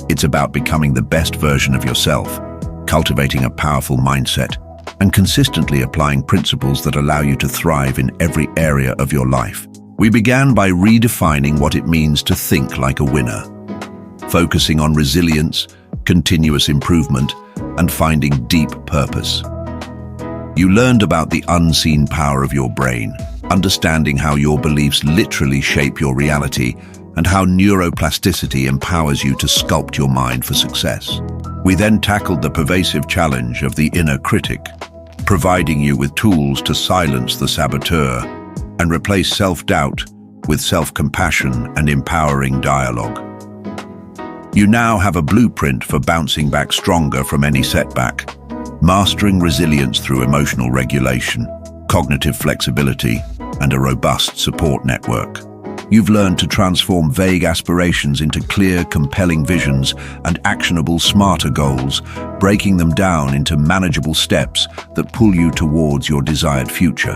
It's about becoming the best version of yourself, cultivating a powerful mindset, and consistently applying principles that allow you to thrive in every area of your life. We began by redefining what it means to think like a winner, focusing on resilience, continuous improvement, and finding deep purpose. You learned about the unseen power of your brain, understanding how your beliefs literally shape your reality, and how neuroplasticity empowers you to sculpt your mind for success. We then tackled the pervasive challenge of the inner critic, providing you with tools to silence the saboteur and replace self-doubt with self-compassion and empowering dialogue. You now have a blueprint for bouncing back stronger from any setback, mastering resilience through emotional regulation, cognitive flexibility, and a robust support network. You've learned to transform vague aspirations into clear, compelling visions and actionable, smarter goals, breaking them down into manageable steps that pull you towards your desired future.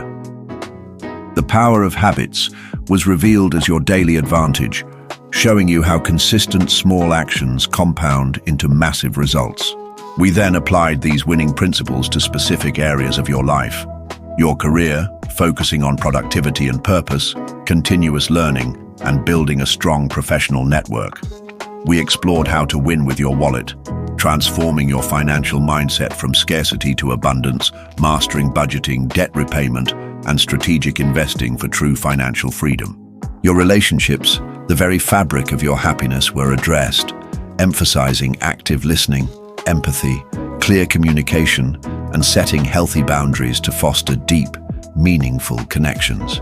The power of habits was revealed as your daily advantage, showing you how consistent small actions compound into massive results. We then applied these winning principles to specific areas of your life. Your career, focusing on productivity and purpose, continuous learning, and building a strong professional network. We explored how to win with your wallet, transforming your financial mindset from scarcity to abundance, mastering budgeting, debt repayment, and strategic investing for true financial freedom. Your relationships, the very fabric of your happiness, were addressed, emphasizing active listening, empathy, clear communication, and setting healthy boundaries to foster deep, meaningful connections.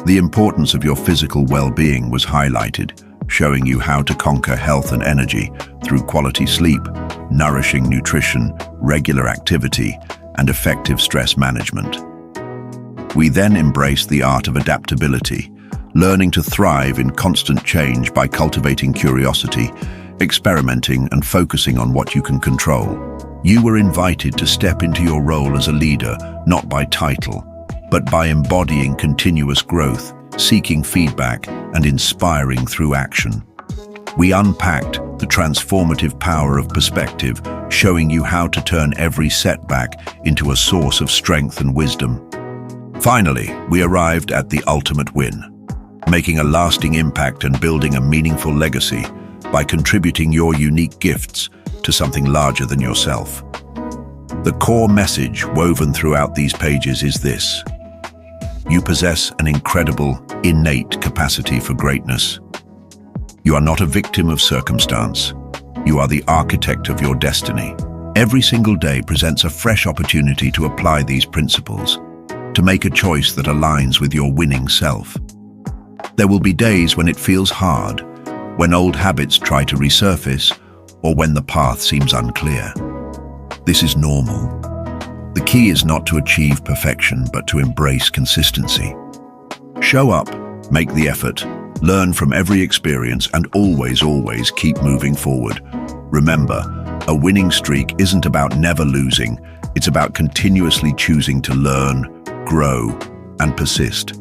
The importance of your physical well-being was highlighted, showing you how to conquer health and energy through quality sleep, nourishing nutrition, regular activity, and effective stress management. We then embraced the art of adaptability, learning to thrive in constant change by cultivating curiosity, experimenting, and focusing on what you can control. You were invited to step into your role as a leader, not by title, but by embodying continuous growth, seeking feedback, and inspiring through action. We unpacked the transformative power of perspective, showing you how to turn every setback into a source of strength and wisdom. Finally, we arrived at the ultimate win, making a lasting impact and building a meaningful legacy by contributing your unique gifts to something larger than yourself. The core message woven throughout these pages is this: you possess an incredible, innate capacity for greatness. You are not a victim of circumstance. You are the architect of your destiny. Every single day presents a fresh opportunity to apply these principles, to make a choice that aligns with your winning self. There will be days when it feels hard, when old habits try to resurface, or when the path seems unclear. This is normal. The key is not to achieve perfection, but to embrace consistency. Show up, make the effort, learn from every experience, and always keep moving forward. Remember, a winning streak isn't about never losing. It's about continuously choosing to learn, grow, and persist.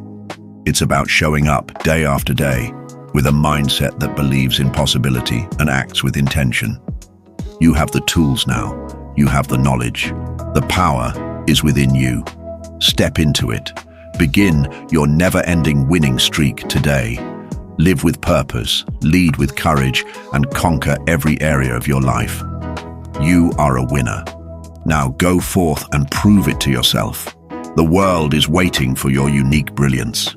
It's about showing up day after day with a mindset that believes in possibility and acts with intention. You have the tools now. You have the knowledge. The power is within you. Step into it. Begin your never-ending winning streak today. Live with purpose, lead with courage, and conquer every area of your life. You are a winner. Now go forth and prove it to yourself. The world is waiting for your unique brilliance.